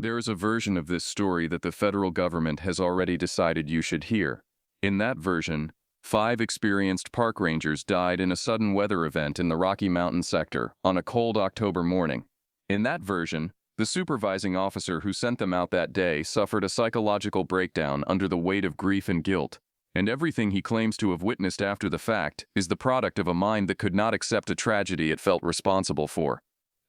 There is a version of this story that the federal government has already decided you should hear. In that version, 5 experienced park rangers died in a sudden weather event in the Rocky Mountain sector on a cold October morning. In that version, the supervising officer who sent them out that day suffered a psychological breakdown under the weight of grief and guilt, and everything he claims to have witnessed after the fact is the product of a mind that could not accept a tragedy it felt responsible for.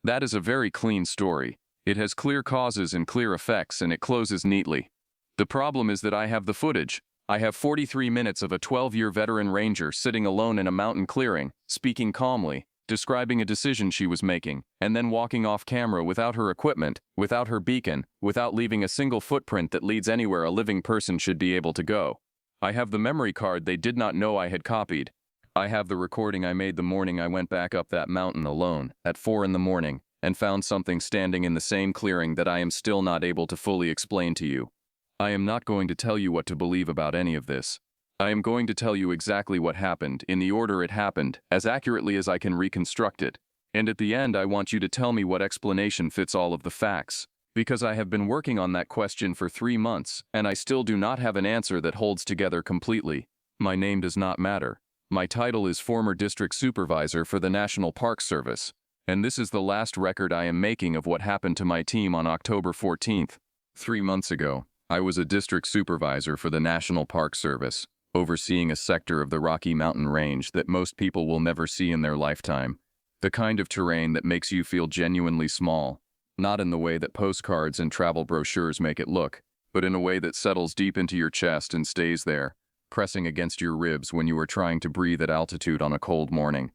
That is a very clean story. It has clear causes and clear effects, and it closes neatly. The problem is that I have the footage. I have 43 minutes of a 12-year veteran ranger sitting alone in a mountain clearing, speaking calmly, describing a decision she was making, and then walking off camera without her equipment, without her beacon, without leaving a single footprint that leads anywhere a living person should be able to go. I have the memory card they did not know I had copied. I have the recording I made the morning I went back up that mountain alone, at 4 in the morning, and found something standing in the same clearing that I am still not able to fully explain to you. I am not going to tell you what to believe about any of this. I am going to tell you exactly what happened, in the order it happened, as accurately as I can reconstruct it. And at the end I want you to tell me what explanation fits all of the facts. Because I have been working on that question for 3 months, and I still do not have an answer that holds together completely. My name does not matter. My title is former district supervisor for the National Park Service. And this is the last record I am making of what happened to my team on October 14th. 3 months ago, I was a district supervisor for the National Park Service, overseeing a sector of the Rocky Mountain Range that most people will never see in their lifetime. The kind of terrain that makes you feel genuinely small, not in the way that postcards and travel brochures make it look, but in a way that settles deep into your chest and stays there, pressing against your ribs when you are trying to breathe at altitude on a cold morning.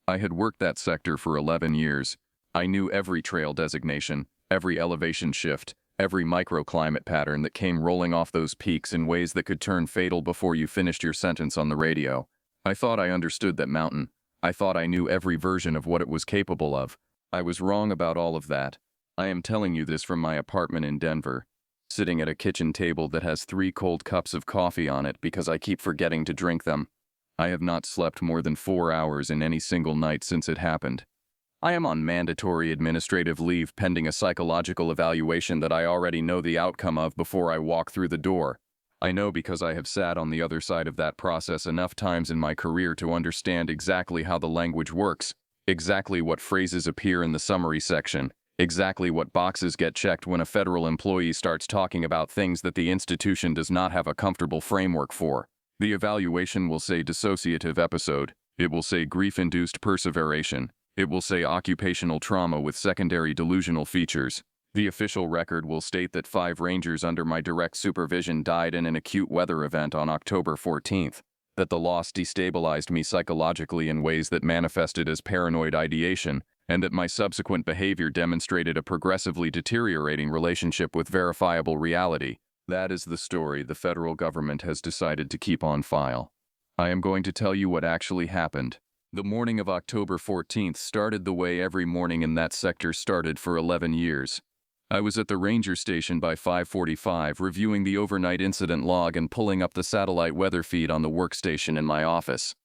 I had worked that sector for 11 years. I knew every trail designation, every elevation shift, every microclimate pattern that came rolling off those peaks in ways that could turn fatal before you finished your sentence on the radio. I thought I understood that mountain. I thought I knew every version of what it was capable of. I was wrong about all of that. I am telling you this from my apartment in Denver, sitting at a kitchen table that has 3 cold cups of coffee on it because I keep forgetting to drink them. I have not slept more than 4 hours in any single night since it happened. I am on mandatory administrative leave pending a psychological evaluation that I already know the outcome of before I walk through the door. I know because I have sat on the other side of that process enough times in my career to understand exactly how the language works, exactly what phrases appear in the summary section, exactly what boxes get checked when a federal employee starts talking about things that the institution does not have a comfortable framework for. The evaluation will say dissociative episode. It will say grief-induced perseveration. It will say occupational trauma with secondary delusional features. The official record will state that 5 rangers under my direct supervision died in an acute weather event on October 14th, that the loss destabilized me psychologically in ways that manifested as paranoid ideation, and that my subsequent behavior demonstrated a progressively deteriorating relationship with verifiable reality. That is the story the federal government has decided to keep on file. I am going to tell you what actually happened. The morning of October 14th started the way every morning in that sector started for 11 years. I was at the ranger station by 5:45 reviewing the overnight incident log and pulling up the satellite weather feed on the workstation in my office.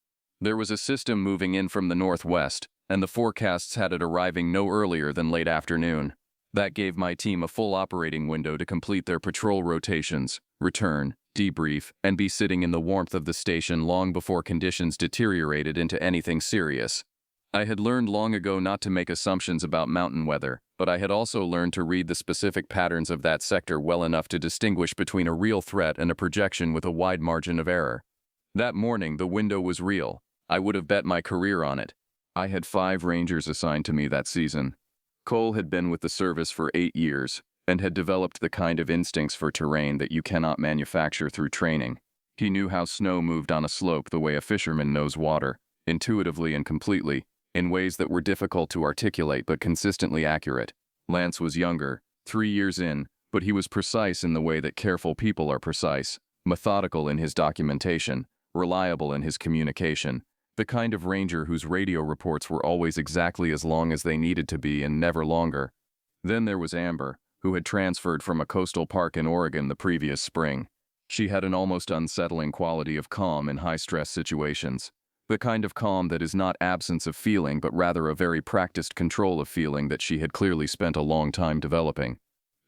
There was a system moving in from the northwest, and the forecasts had it arriving no earlier than late afternoon. That gave my team a full operating window to complete their patrol rotations, return, debrief, and be sitting in the warmth of the station long before conditions deteriorated into anything serious. I had learned long ago not to make assumptions about mountain weather, but I had also learned to read the specific patterns of that sector well enough to distinguish between a real threat and a projection with a wide margin of error. That morning, the window was real. I would have bet my career on it. I had 5 rangers assigned to me that season. Cole had been with the service for 8 years and had developed the kind of instincts for terrain that you cannot manufacture through training. He knew how snow moved on a slope the way a fisherman knows water, intuitively and completely, in ways that were difficult to articulate but consistently accurate. Lance was younger, 3 years in, but he was precise in the way that careful people are precise, methodical in his documentation, reliable in his communication, the kind of ranger whose radio reports were always exactly as long as they needed to be and never longer. Then there was Amber, who had transferred from a coastal park in Oregon the previous spring. She had an almost unsettling quality of calm in high-stress situations, the kind of calm that is not absence of feeling but rather a very practiced control of feeling that she had clearly spent a long time developing.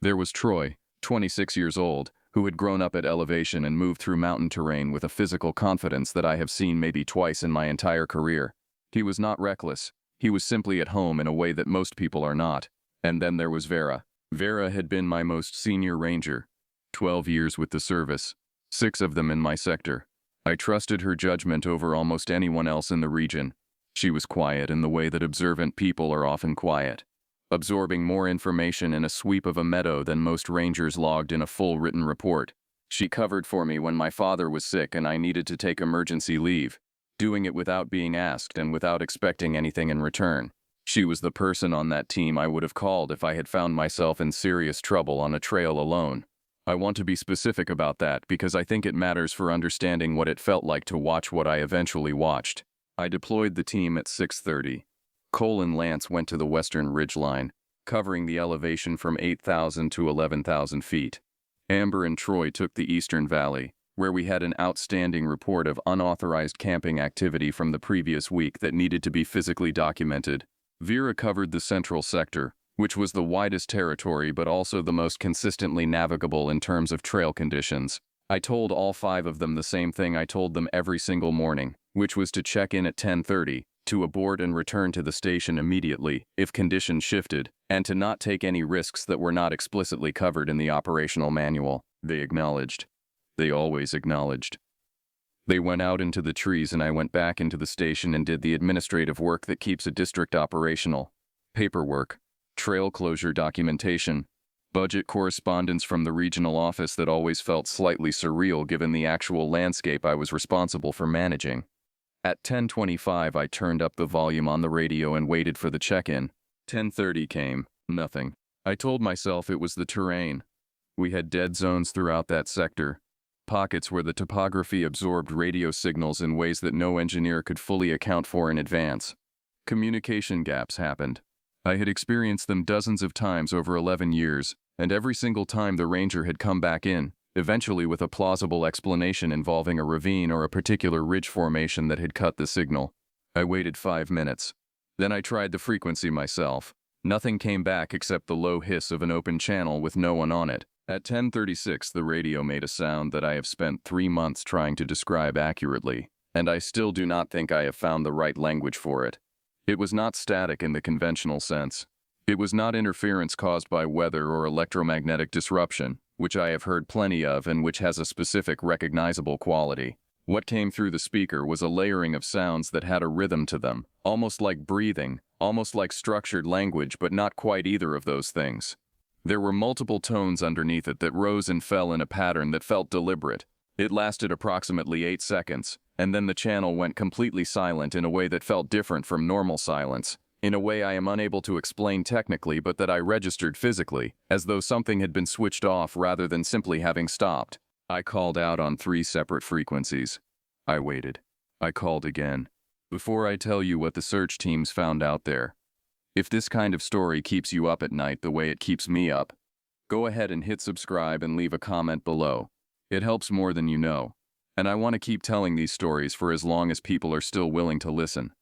There was Troy, 26 years old, who had grown up at elevation and moved through mountain terrain with a physical confidence that I have seen maybe twice in my entire career. He was not reckless. He was simply at home in a way that most people are not. And then there was Vera. Vera had been my most senior ranger. 12 years with the service. 6 of them in my sector. I trusted her judgment over almost anyone else in the region. She was quiet in the way that observant people are often quiet, absorbing more information in a sweep of a meadow than most rangers logged in a full written report. She covered for me when my father was sick and I needed to take emergency leave, doing it without being asked and without expecting anything in return. She was the person on that team I would have called if I had found myself in serious trouble on a trail alone. I want to be specific about that because I think it matters for understanding what it felt like to watch what I eventually watched. I deployed the team at 6:30. Cole and Lance went to the western ridgeline, covering the elevation from 8,000 to 11,000 feet. Amber and Troy took the eastern valley, where we had an outstanding report of unauthorized camping activity from the previous week that needed to be physically documented. Vera covered the central sector, which was the widest territory but also the most consistently navigable in terms of trail conditions. I told all 5 of them the same thing I told them every single morning, which was to check in at 10:30, to abort and return to the station immediately if conditions shifted, and to not take any risks that were not explicitly covered in the operational manual. They acknowledged. They always acknowledged. They went out into the trees and I went back into the station and did the administrative work that keeps a district operational. Paperwork, trail closure documentation, budget correspondence from the regional office that always felt slightly surreal given the actual landscape I was responsible for managing. At 10:25 I turned up the volume on the radio and waited for the check-in. 10:30 came, nothing. I told myself it was the terrain. We had dead zones throughout that sector. Pockets where the topography absorbed radio signals in ways that no engineer could fully account for in advance. Communication gaps happened. I had experienced them dozens of times over 11 years, and every single time the ranger had come back in, eventually with a plausible explanation involving a ravine or a particular ridge formation that had cut the signal. I waited 5 minutes. Then I tried the frequency myself. Nothing came back except the low hiss of an open channel with no one on it. At 10:36 the radio made a sound that I have spent 3 months trying to describe accurately, and I still do not think I have found the right language for it. It was not static in the conventional sense. It was not interference caused by weather or electromagnetic disruption, which I have heard plenty of and which has a specific recognizable quality. What came through the speaker was a layering of sounds that had a rhythm to them, almost like breathing, almost like structured language, but not quite either of those things. There were multiple tones underneath it that rose and fell in a pattern that felt deliberate. It lasted approximately 8 seconds, and then the channel went completely silent in a way that felt different from normal silence, in a way I am unable to explain technically but that I registered physically, as though something had been switched off rather than simply having stopped. I called out on 3 separate frequencies. I waited. I called again. Before I tell you what the search teams found out there, if this kind of story keeps you up at night the way it keeps me up, go ahead and hit subscribe and leave a comment below. It helps more than you know, and I want to keep telling these stories for as long as people are still willing to listen.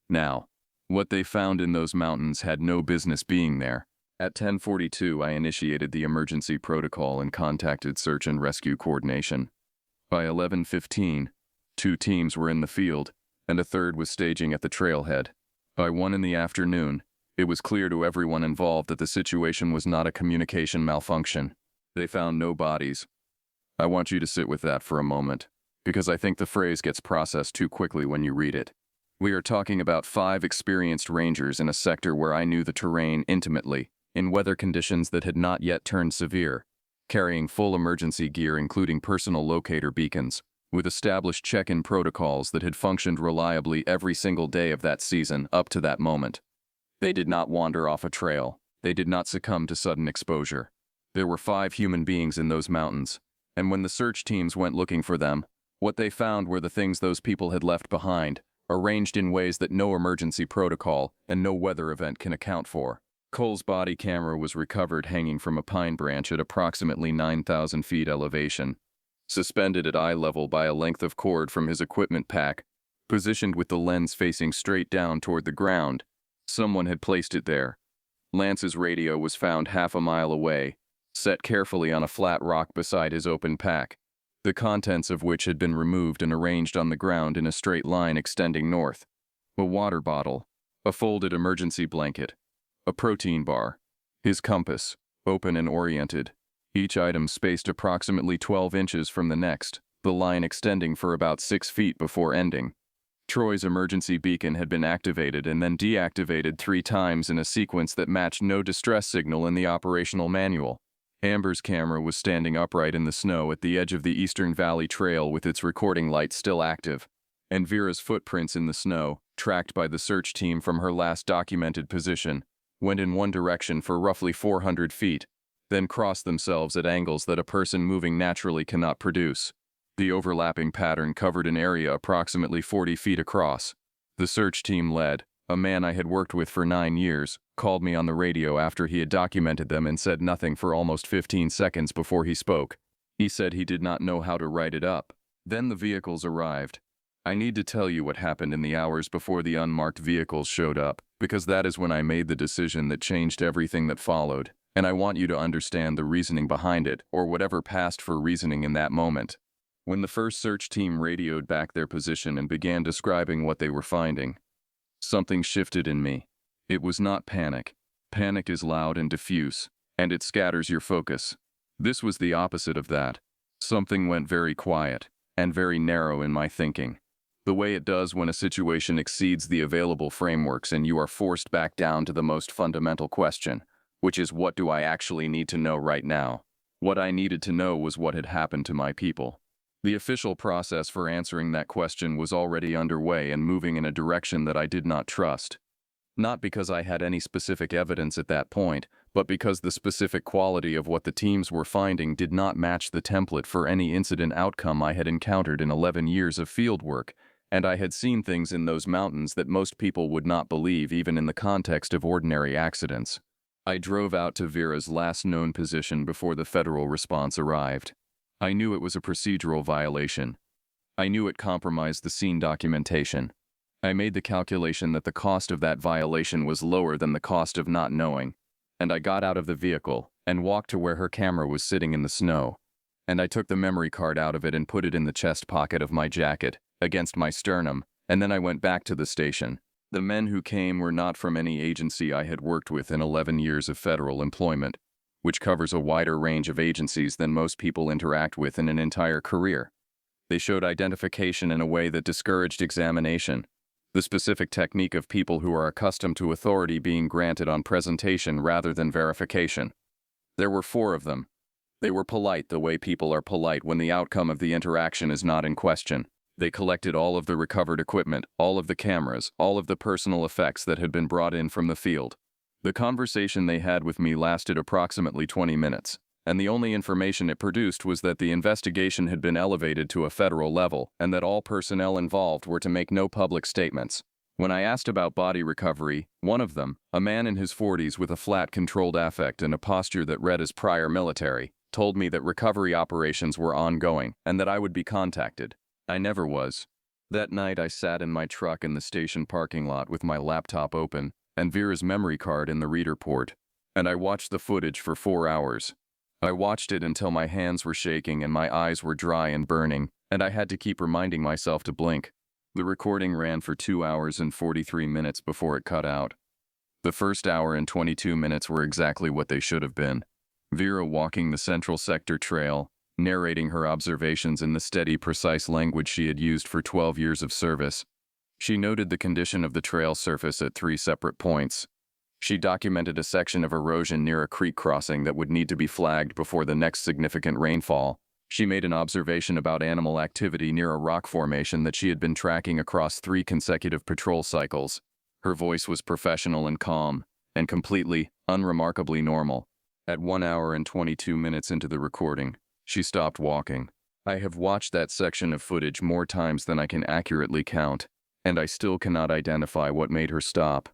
Now, what they found in those mountains had no business being there. At 10:42 I initiated the emergency protocol and contacted search and rescue coordination. By 11:15, 2 teams were in the field, and a third was staging at the trailhead. By 1 in the afternoon, it was clear to everyone involved that the situation was not a communication malfunction. They found no bodies. I want you to sit with that for a moment, because I think the phrase gets processed too quickly when you read it. We are talking about 5 experienced rangers in a sector where I knew the terrain intimately, in weather conditions that had not yet turned severe, carrying full emergency gear including personal locator beacons, with established check-in protocols that had functioned reliably every single day of that season up to that moment. They did not wander off a trail. They did not succumb to sudden exposure. There were 5 human beings in those mountains, and when the search teams went looking for them, what they found were the things those people had left behind, arranged in ways that no emergency protocol and no weather event can account for. Cole's body camera was recovered hanging from a pine branch at approximately 9,000 feet elevation, suspended at eye level by a length of cord from his equipment pack, positioned with the lens facing straight down toward the ground. Someone had placed it there. Lance's radio was found half a mile away, set carefully on a flat rock beside his open pack, the contents of which had been removed and arranged on the ground in a straight line extending north. A water bottle, a folded emergency blanket, a protein bar, his compass, open and oriented, each item spaced approximately 12 inches from the next, the line extending for about 6 feet before ending. Troy's emergency beacon had been activated and then deactivated 3 times in a sequence that matched no distress signal in the operational manual. Amber's camera was standing upright in the snow at the edge of the Eastern Valley Trail with its recording light still active, and Vera's footprints in the snow, tracked by the search team from her last documented position, went in one direction for roughly 400 feet, then crossed themselves at angles that a person moving naturally cannot produce. The overlapping pattern covered an area approximately 40 feet across. The search team led, a man I had worked with for 9 years, called me on the radio after he had documented them and said nothing for almost 15 seconds before he spoke. He said he did not know how to write it up. Then the vehicles arrived. I need to tell you what happened in the hours before the unmarked vehicles showed up, because that is when I made the decision that changed everything that followed, and I want you to understand the reasoning behind it, or whatever passed for reasoning in that moment. When the first search team radioed back their position and began describing what they were finding, something shifted in me. It was not panic. Panic is loud and diffuse, and it scatters your focus. This was the opposite of that. Something went very quiet, and very narrow in my thinking. The way it does when a situation exceeds the available frameworks and you are forced back down to the most fundamental question, which is, what do I actually need to know right now? What I needed to know was what had happened to my people. The official process for answering that question was already underway and moving in a direction that I did not trust. Not because I had any specific evidence at that point, but because the specific quality of what the teams were finding did not match the template for any incident outcome I had encountered in 11 years of field work, and I had seen things in those mountains that most people would not believe even in the context of ordinary accidents. I drove out to Vera's last known position before the federal response arrived. I knew it was a procedural violation. I knew it compromised the scene documentation. I made the calculation that the cost of that violation was lower than the cost of not knowing, and I got out of the vehicle and walked to where her camera was sitting in the snow, and I took the memory card out of it and put it in the chest pocket of my jacket, against my sternum, and then I went back to the station. The men who came were not from any agency I had worked with in 11 years of federal employment, which covers a wider range of agencies than most people interact with in an entire career. They showed identification in a way that discouraged examination, the specific technique of people who are accustomed to authority being granted on presentation rather than verification. There were 4 of them. They were polite the way people are polite when the outcome of the interaction is not in question. They collected all of the recovered equipment, all of the cameras, all of the personal effects that had been brought in from the field. The conversation they had with me lasted approximately 20 minutes, and the only information it produced was that the investigation had been elevated to a federal level and that all personnel involved were to make no public statements. When I asked about body recovery, one of them, a man in his 40s with a flat controlled affect and a posture that read as prior military, told me that recovery operations were ongoing and that I would be contacted. I never was. That night I sat in my truck in the station parking lot with my laptop open and Vera's memory card in the reader port, and I watched the footage for 4 hours. I watched it until my hands were shaking and my eyes were dry and burning, and I had to keep reminding myself to blink. The recording ran for 2 hours and 43 minutes before it cut out. The first hour and 22 minutes were exactly what they should have been. Vera walking the Central Sector Trail, narrating her observations in the steady, precise language she had used for 12 years of service. She noted the condition of the trail surface at 3 separate points. She documented a section of erosion near a creek crossing that would need to be flagged before the next significant rainfall. She made an observation about animal activity near a rock formation that she had been tracking across 3 consecutive patrol cycles. Her voice was professional and calm, and completely, unremarkably normal. At 1 hour and 22 minutes into the recording, she stopped walking. I have watched that section of footage more times than I can accurately count, and I still cannot identify what made her stop.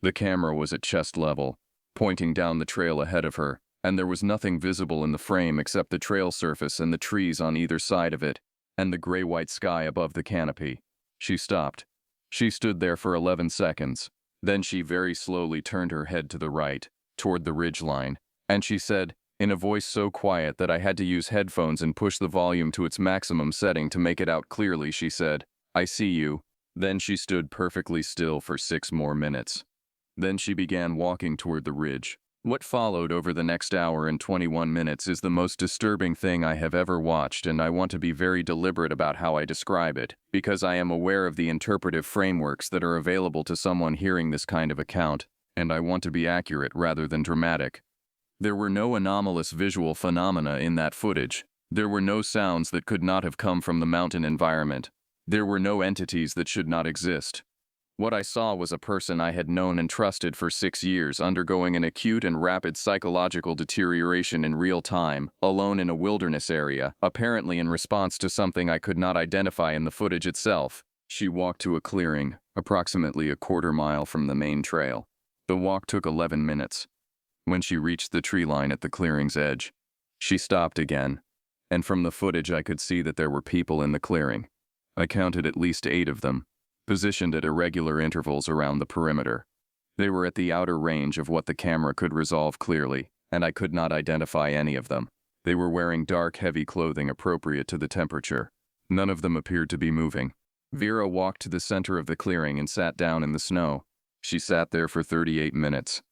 The camera was at chest level, pointing down the trail ahead of her, and there was nothing visible in the frame except the trail surface and the trees on either side of it, and the gray-white sky above the canopy. She stopped. She stood there for 11 seconds. Then she very slowly turned her head to the right, toward the ridgeline, and she said, In a voice so quiet that I had to use headphones and push the volume to its maximum setting to make it out clearly, she said, "I see you." Then she stood perfectly still for 6 more minutes. Then she began walking toward the ridge. What followed over the next hour and 21 minutes is the most disturbing thing I have ever watched, and I want to be very deliberate about how I describe it, because I am aware of the interpretive frameworks that are available to someone hearing this kind of account, and I want to be accurate rather than dramatic. There were no anomalous visual phenomena in that footage. There were no sounds that could not have come from the mountain environment. There were no entities that should not exist. What I saw was a person I had known and trusted for 6 years undergoing an acute and rapid psychological deterioration in real time, alone in a wilderness area, apparently in response to something I could not identify in the footage itself. She walked to a clearing, approximately a quarter mile from the main trail. The walk took 11 minutes. When she reached the tree line at the clearing's edge, she stopped again, and from the footage I could see that there were people in the clearing. I counted at least 8 of them, positioned at irregular intervals around the perimeter. They were at the outer range of what the camera could resolve clearly, and I could not identify any of them. They were wearing dark, heavy clothing appropriate to the temperature. None of them appeared to be moving. Vera walked to the center of the clearing and sat down in the snow. She sat there for 38 minutes.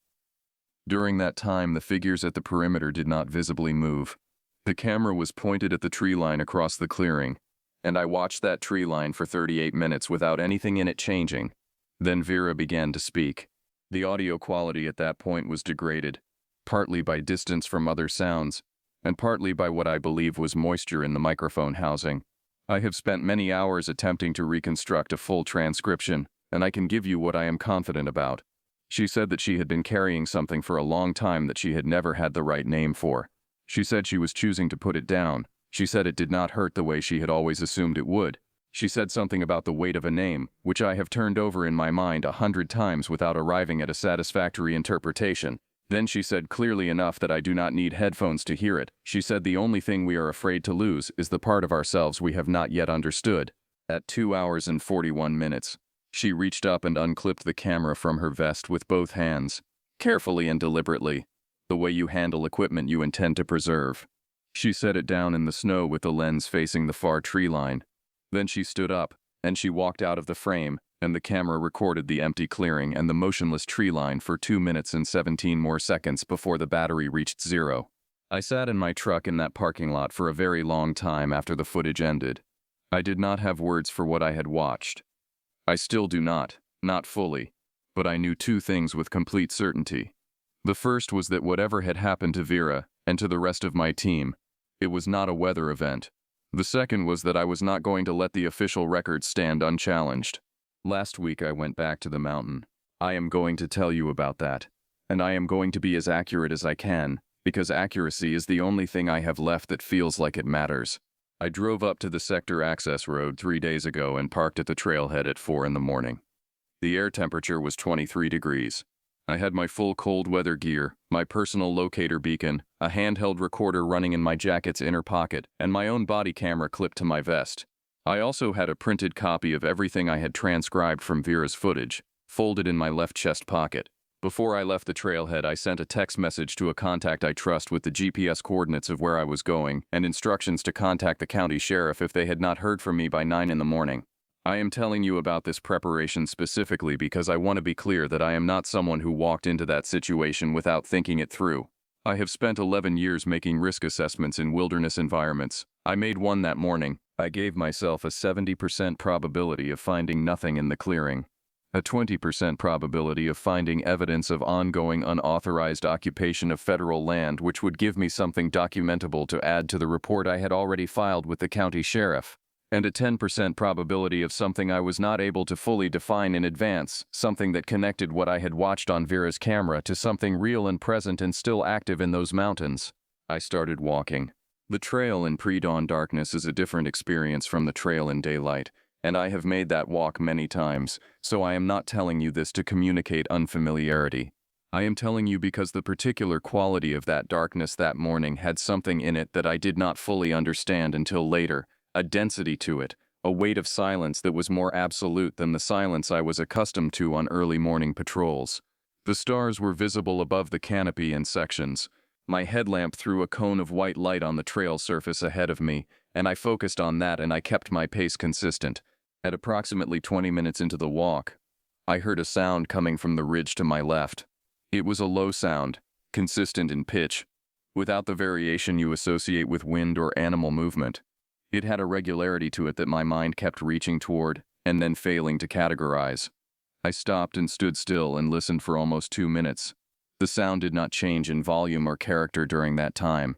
During that time, the figures at the perimeter did not visibly move. The camera was pointed at the tree line across the clearing, and I watched that tree line for 38 minutes without anything in it changing. Then Vera began to speak. The audio quality at that point was degraded, partly by distance from other sounds, and partly by what I believe was moisture in the microphone housing. I have spent many hours attempting to reconstruct a full transcription, and I can give you what I am confident about. She said that she had been carrying something for a long time that she had never had the right name for. She said she was choosing to put it down. She said it did not hurt the way she had always assumed it would. She said something about the weight of a name, which I have turned over in my mind 100 times without arriving at a satisfactory interpretation. Then she said clearly enough that I do not need headphones to hear it. She said the only thing we are afraid to lose is the part of ourselves we have not yet understood. At 2 hours and 41 minutes, she reached up and unclipped the camera from her vest with both hands, carefully and deliberately, the way you handle equipment you intend to preserve. She set it down in the snow with the lens facing the far tree line. Then she stood up, and she walked out of the frame, and the camera recorded the empty clearing and the motionless tree line for 2 minutes and 17 more seconds before the battery reached 0. I sat in my truck in that parking lot for a very long time after the footage ended. I did not have words for what I had watched. I still do not fully, but I knew 2 things with complete certainty. The first was that whatever had happened to Vera and to the rest of my team, it was not a weather event. The second was that I was not going to let the official record stand unchallenged. Last week I went back to the mountain. I am going to tell you about that, and I am going to be as accurate as I can, because accuracy is the only thing I have left that feels like it matters. I drove up to the sector access road 3 days ago and parked at the trailhead at 4 in the morning. The air temperature was 23 degrees. I had my full cold weather gear, my personal locator beacon, a handheld recorder running in my jacket's inner pocket, and my own body camera clipped to my vest. I also had a printed copy of everything I had transcribed from Vera's footage, folded in my left chest pocket. Before I left the trailhead, I sent a text message to a contact I trust with the GPS coordinates of where I was going and instructions to contact the county sheriff if they had not heard from me by 9 in the morning. I am telling you about this preparation specifically because I want to be clear that I am not someone who walked into that situation without thinking it through. I have spent 11 years making risk assessments in wilderness environments. I made one that morning. I gave myself a 70% probability of finding nothing in the clearing, a 20% probability of finding evidence of ongoing unauthorized occupation of federal land which would give me something documentable to add to the report I had already filed with the county sheriff, and a 10% probability of something I was not able to fully define in advance, something that connected what I had watched on Vera's camera to something real and present and still active in those mountains. I started walking. The trail in pre-dawn darkness is a different experience from the trail in daylight, and I have made that walk many times, so I am not telling you this to communicate unfamiliarity. I am telling you because the particular quality of that darkness that morning had something in it that I did not fully understand until later, a density to it, a weight of silence that was more absolute than the silence I was accustomed to on early morning patrols. The stars were visible above the canopy in sections, My headlamp threw a cone of white light on the trail surface ahead of me, and I focused on that and I kept my pace consistent. At approximately 20 minutes into the walk, I heard a sound coming from the ridge to my left. It was a low sound, consistent in pitch, without the variation you associate with wind or animal movement. It had a regularity to it that my mind kept reaching toward and then failing to categorize. I stopped and stood still and listened for almost 2 minutes. The sound did not change in volume or character during that time.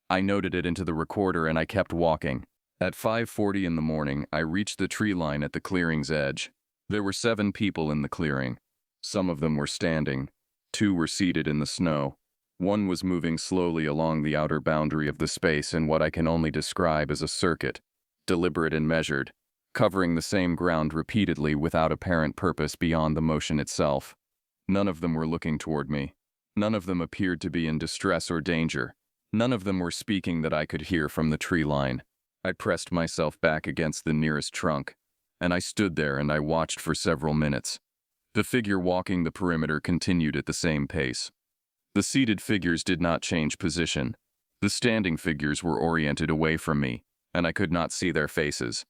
I noted it into the recorder and I kept walking. At 5:40 in the morning, I reached the tree line at the clearing's edge. There were 7 people in the clearing. Some of them were standing. 2 were seated in the snow. 1 was moving slowly along the outer boundary of the space in what I can only describe as a circuit, deliberate and measured, covering the same ground repeatedly without apparent purpose beyond the motion itself. None of them were looking toward me. None of them appeared to be in distress or danger. None of them were speaking that I could hear from the tree line. I pressed myself back against the nearest trunk, and I stood there and I watched for several minutes. The figure walking the perimeter continued at the same pace. The seated figures did not change position. The standing figures were oriented away from me, and I could not see their faces.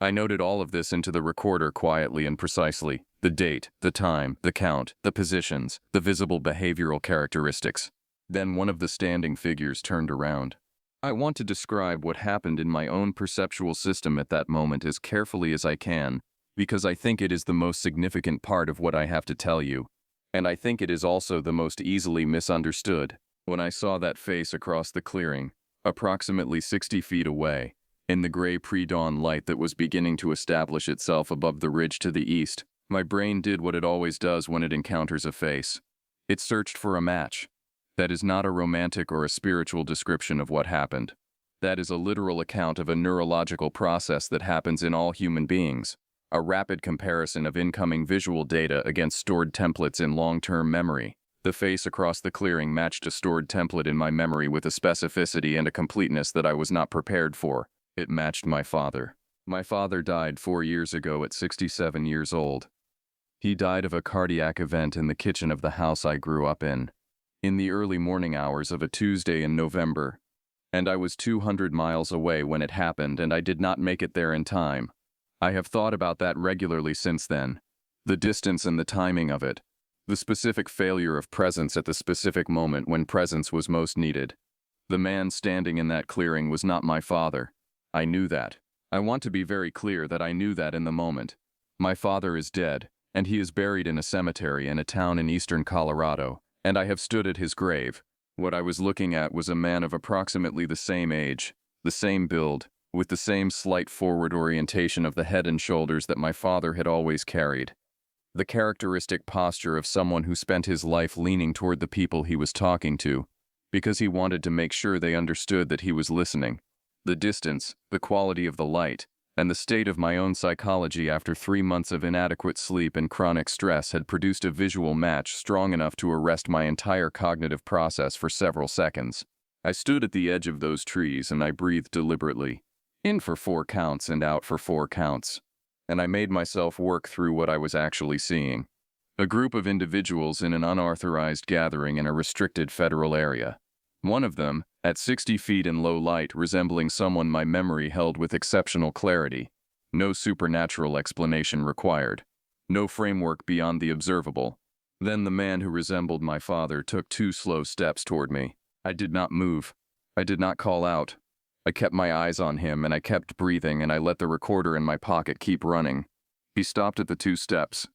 I noted all of this into the recorder quietly and precisely: the date, the time, the count, the positions, the visible behavioral characteristics. Then one of the standing figures turned around. I want to describe what happened in my own perceptual system at that moment as carefully as I can, because I think it is the most significant part of what I have to tell you, and I think it is also the most easily misunderstood. When I saw that face across the clearing, approximately 60 feet away, in the gray pre-dawn light that was beginning to establish itself above the ridge to the east, my brain did what it always does when it encounters a face. It searched for a match. That is not a romantic or a spiritual description of what happened. That is a literal account of a neurological process that happens in all human beings, a rapid comparison of incoming visual data against stored templates in long-term memory. The face across the clearing matched a stored template in my memory with a specificity and a completeness that I was not prepared for. It matched my father. My father died 4 years ago at 67 years old. He died of a cardiac event in the kitchen of the house I grew up in the early morning hours of a Tuesday in November, and I was 200 miles away when it happened, and I did not make it there in time. I have thought about that regularly since then. The distance and the timing of it. The specific failure of presence at the specific moment when presence was most needed. The man standing in that clearing was not my father. I knew that. I want to be very clear that I knew that in the moment. My father is dead, and he is buried in a cemetery in a town in eastern Colorado, and I have stood at his grave. What I was looking at was a man of approximately the same age, the same build, with the same slight forward orientation of the head and shoulders that my father had always carried. The characteristic posture of someone who spent his life leaning toward the people he was talking to, because he wanted to make sure they understood that he was listening. The distance, the quality of the light, and the state of my own psychology after 3 months of inadequate sleep and chronic stress had produced a visual match strong enough to arrest my entire cognitive process for several seconds. I stood at the edge of those trees and I breathed deliberately, in for 4 counts and out for 4 counts, and I made myself work through what I was actually seeing. A group of individuals in an unauthorized gathering in a restricted federal area. One of them, at 60 feet in low light, resembling someone my memory held with exceptional clarity. No supernatural explanation required. No framework beyond the observable. Then the man who resembled my father took 2 slow steps toward me. I did not move. I did not call out. I kept my eyes on him and I kept breathing and I let the recorder in my pocket keep running. He stopped at the 2 steps.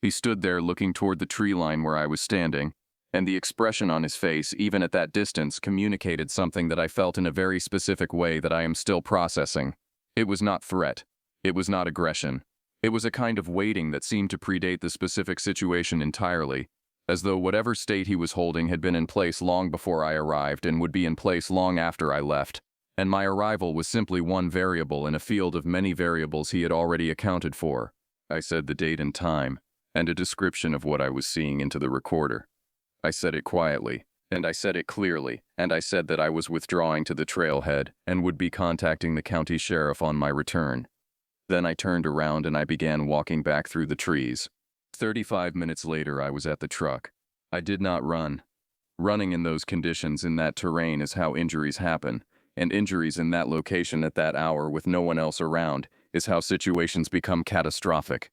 He stood there looking toward the tree line where I was standing, and the expression on his face, even at that distance, communicated something that I felt in a very specific way that I am still processing. It was not threat. It was not aggression. It was a kind of waiting that seemed to predate the specific situation entirely, as though whatever state he was holding had been in place long before I arrived and would be in place long after I left, and my arrival was simply one variable in a field of many variables he had already accounted for. I said the date and time, and a description of what I was seeing into the recorder. I said it quietly, and I said it clearly, and I said that I was withdrawing to the trailhead and would be contacting the county sheriff on my return. Then I turned around and I began walking back through the trees. 35 minutes later, I was at the truck. I did not run. Running in those conditions in that terrain is how injuries happen, and injuries in that location at that hour with no one else around is how situations become catastrophic.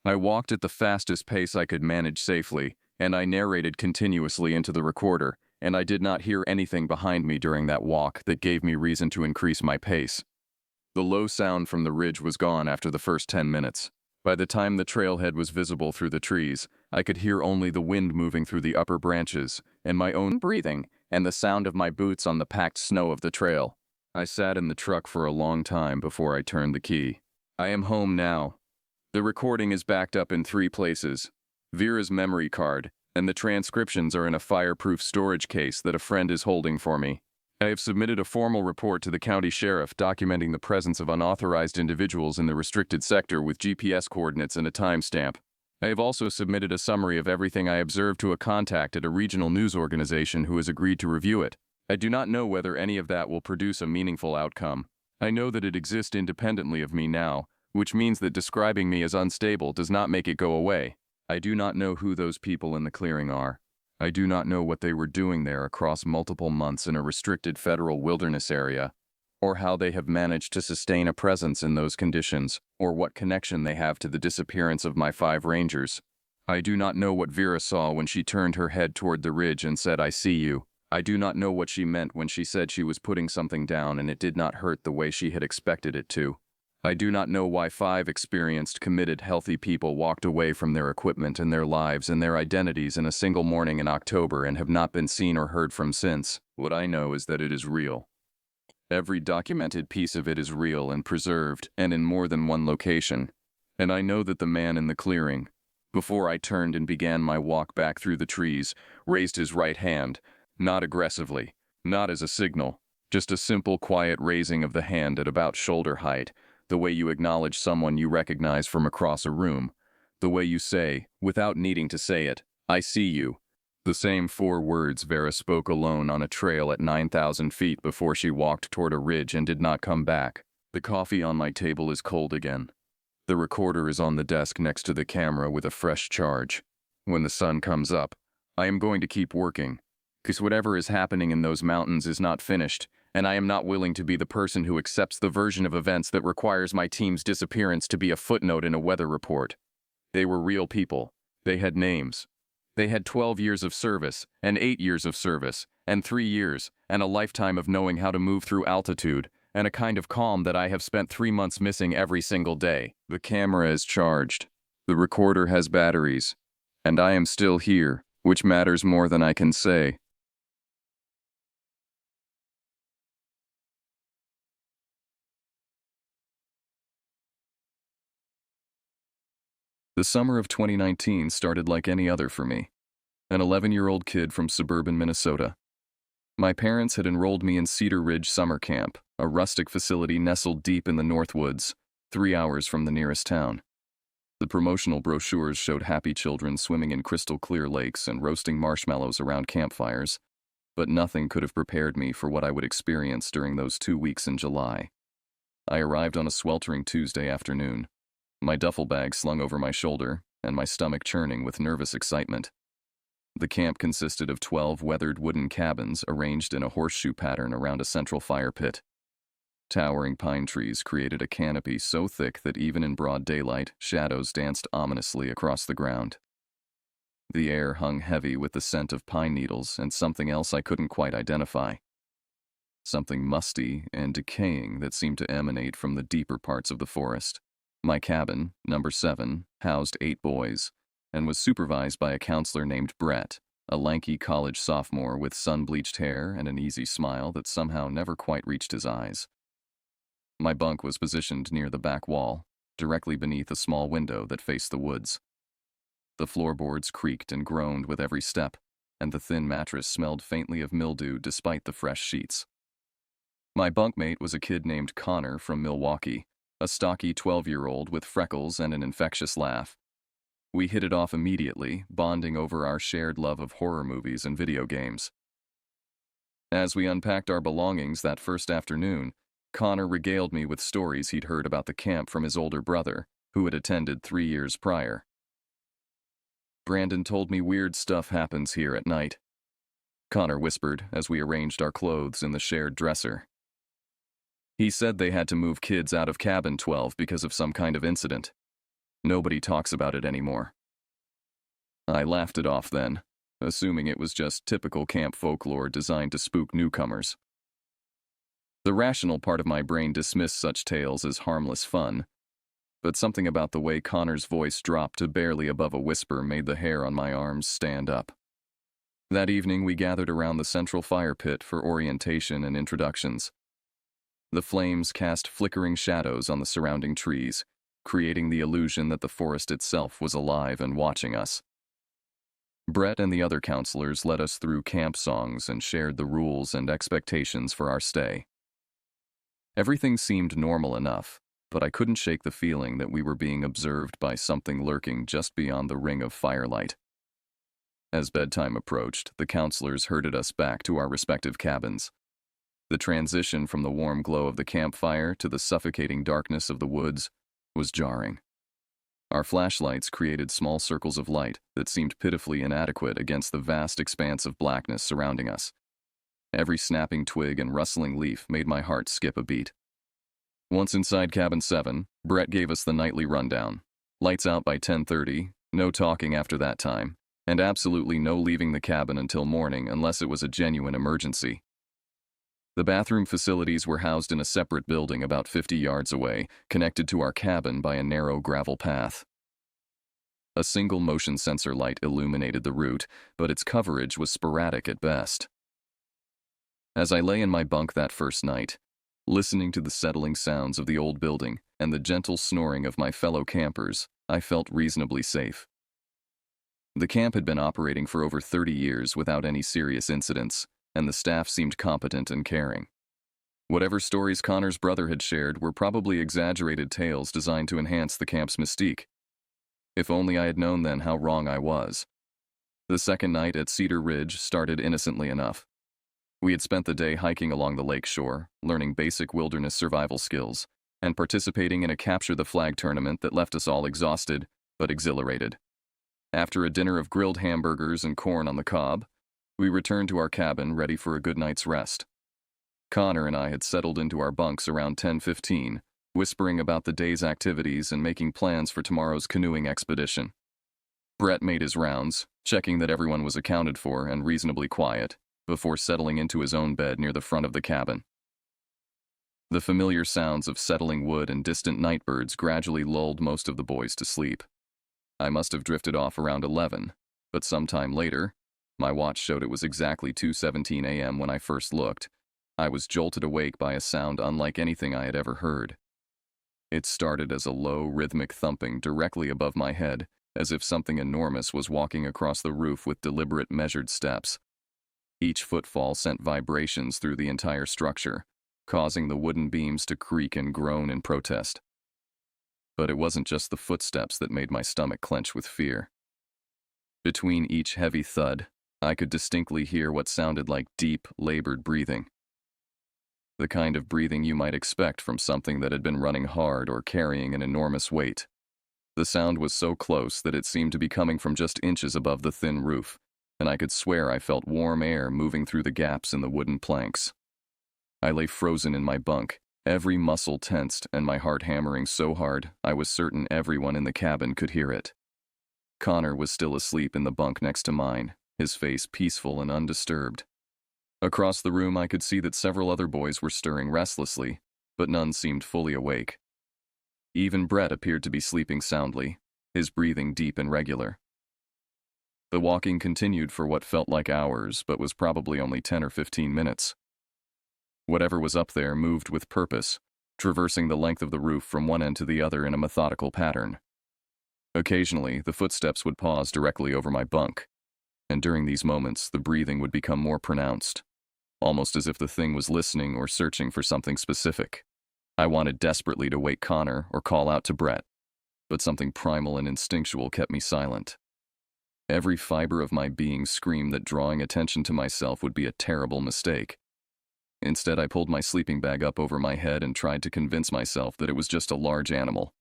I walked at the fastest pace I could manage safely, and I narrated continuously into the recorder, and I did not hear anything behind me during that walk that gave me reason to increase my pace. The low sound from the ridge was gone after the first 10 minutes. By the time the trailhead was visible through the trees, I could hear only the wind moving through the upper branches, and my own breathing, and the sound of my boots on the packed snow of the trail. I sat in the truck for a long time before I turned the key. I am home now. The recording is backed up in 3 places: Vera's memory card, and the transcriptions are in a fireproof storage case that a friend is holding for me. I have submitted a formal report to the county sheriff documenting the presence of unauthorized individuals in the restricted sector with GPS coordinates and a timestamp. I have also submitted a summary of everything I observed to a contact at a regional news organization who has agreed to review it. I do not know whether any of that will produce a meaningful outcome. I know that it exists independently of me now, which means that describing me as unstable does not make it go away. I do not know who those people in the clearing are. I do not know what they were doing there across multiple months in a restricted federal wilderness area, or how they have managed to sustain a presence in those conditions, or what connection they have to the disappearance of my 5 rangers. I do not know what Vera saw when she turned her head toward the ridge and said, "I see you." I do not know what she meant when she said she was putting something down and it did not hurt the way she had expected it to. I do not know why 5 experienced, committed, healthy people walked away from their equipment and their lives and their identities in a single morning in October and have not been seen or heard from since. What I know is that it is real. Every documented piece of it is real and preserved, and in more than one location. And I know that the man in the clearing, before I turned and began my walk back through the trees, raised his right hand, not aggressively, not as a signal, just a simple, quiet raising of the hand at about shoulder height, the way you acknowledge someone you recognize from across a room, the way you say, without needing to say it, "I see you." The same 4 words Vera spoke alone on a trail at 9,000 feet before she walked toward a ridge and did not come back. The coffee on my table is cold again. The recorder is on the desk next to the camera with a fresh charge. When the sun comes up, I am going to keep working, because whatever is happening in those mountains is not finished, and I am not willing to be the person who accepts the version of events that requires my team's disappearance to be a footnote in a weather report. They were real people. They had names. They had 12 years of service, and 8 years of service, and 3 years, and a lifetime of knowing how to move through altitude, and a kind of calm that I have spent 3 months missing every single day. The camera is charged. The recorder has batteries. And I am still here, which matters more than I can say. The summer of 2019 started like any other for me. An 11-year-old kid from suburban Minnesota. My parents had enrolled me in Cedar Ridge Summer Camp, a rustic facility nestled deep in the North Woods, 3 hours from the nearest town. The promotional brochures showed happy children swimming in crystal-clear lakes and roasting marshmallows around campfires, but nothing could have prepared me for what I would experience during those 2 weeks in July. I arrived on a sweltering Tuesday afternoon, my duffel bag slung over my shoulder, and my stomach churning with nervous excitement. The camp consisted of 12 weathered wooden cabins arranged in a horseshoe pattern around a central fire pit. Towering pine trees created a canopy so thick that even in broad daylight, shadows danced ominously across the ground. The air hung heavy with the scent of pine needles and something else I couldn't quite identify. Something musty and decaying that seemed to emanate from the deeper parts of the forest. My cabin, number 7, housed 8 boys, and was supervised by a counselor named Brett, a lanky college sophomore with sun-bleached hair and an easy smile that somehow never quite reached his eyes. My bunk was positioned near the back wall, directly beneath a small window that faced the woods. The floorboards creaked and groaned with every step, and the thin mattress smelled faintly of mildew despite the fresh sheets. My bunkmate was a kid named Connor from Milwaukee, a stocky 12-year-old with freckles and an infectious laugh. We hit it off immediately, bonding over our shared love of horror movies and video games. As we unpacked our belongings that first afternoon, Connor regaled me with stories he'd heard about the camp from his older brother, who had attended 3 years prior. "Brandon told me weird stuff happens here at night. Connor whispered as we arranged our clothes in the shared dresser. He said they had to move kids out of cabin 12 because of some kind of incident. Nobody talks about it anymore. I laughed it off then, assuming it was just typical camp folklore designed to spook newcomers. The rational part of my brain dismissed such tales as harmless fun, but something about the way Connor's voice dropped to barely above a whisper made the hair on my arms stand up. That evening we gathered around the central fire pit for orientation and introductions. The flames cast flickering shadows on the surrounding trees, creating the illusion that the forest itself was alive and watching us. Brett and the other counselors led us through camp songs and shared the rules and expectations for our stay. Everything seemed normal enough, but I couldn't shake the feeling that we were being observed by something lurking just beyond the ring of firelight. As bedtime approached, the counselors herded us back to our respective cabins. The transition from the warm glow of the campfire to the suffocating darkness of the woods was jarring. Our flashlights created small circles of light that seemed pitifully inadequate against the vast expanse of blackness surrounding us. Every snapping twig and rustling leaf made my heart skip a beat. Once inside cabin 7, Brett gave us the nightly rundown. Lights out by 10:30, no talking after that time, and absolutely no leaving the cabin until morning unless it was a genuine emergency. The bathroom facilities were housed in a separate building about 50 yards away, connected to our cabin by a narrow gravel path. A single motion sensor light illuminated the route, but its coverage was sporadic at best. As I lay in my bunk that first night, listening to the settling sounds of the old building and the gentle snoring of my fellow campers, I felt reasonably safe. The camp had been operating for over 30 years without any serious incidents, and the staff seemed competent and caring. Whatever stories Connor's brother had shared were probably exaggerated tales designed to enhance the camp's mystique. If only I had known then how wrong I was. The second night at Cedar Ridge started innocently enough. We had spent the day hiking along the lake shore, learning basic wilderness survival skills, and participating in a capture the flag tournament that left us all exhausted, but exhilarated. After a dinner of grilled hamburgers and corn on the cob, we returned to our cabin ready for a good night's rest. Connor and I had settled into our bunks around 10:15, whispering about the day's activities and making plans for tomorrow's canoeing expedition. Brett made his rounds, checking that everyone was accounted for and reasonably quiet, before settling into his own bed near the front of the cabin. The familiar sounds of settling wood and distant night birds gradually lulled most of the boys to sleep. I must have drifted off around 11, but sometime later, my watch showed it was exactly 2:17 a.m. when I first looked. I was jolted awake by a sound unlike anything I had ever heard. It started as a low, rhythmic thumping directly above my head, as if something enormous was walking across the roof with deliberate, measured steps. Each footfall sent vibrations through the entire structure, causing the wooden beams to creak and groan in protest. But it wasn't just the footsteps that made my stomach clench with fear. Between each heavy thud, I could distinctly hear what sounded like deep, labored breathing. The kind of breathing you might expect from something that had been running hard or carrying an enormous weight. The sound was so close that it seemed to be coming from just inches above the thin roof, and I could swear I felt warm air moving through the gaps in the wooden planks. I lay frozen in my bunk, every muscle tensed and my heart hammering so hard I was certain everyone in the cabin could hear it. Connor was still asleep in the bunk next to mine, his face peaceful and undisturbed. Across the room I could see that several other boys were stirring restlessly, but none seemed fully awake. Even Brett appeared to be sleeping soundly, his breathing deep and regular. The walking continued for what felt like hours, but was probably only 10 or 15 minutes. Whatever was up there moved with purpose, traversing the length of the roof from one end to the other in a methodical pattern. Occasionally, the footsteps would pause directly over my bunk, and during these moments, the breathing would become more pronounced, almost as if the thing was listening or searching for something specific. I wanted desperately to wake Connor or call out to Brett, but something primal and instinctual kept me silent. Every fiber of my being screamed that drawing attention to myself would be a terrible mistake. Instead, I pulled my sleeping bag up over my head and tried to convince myself that it was just a large animal.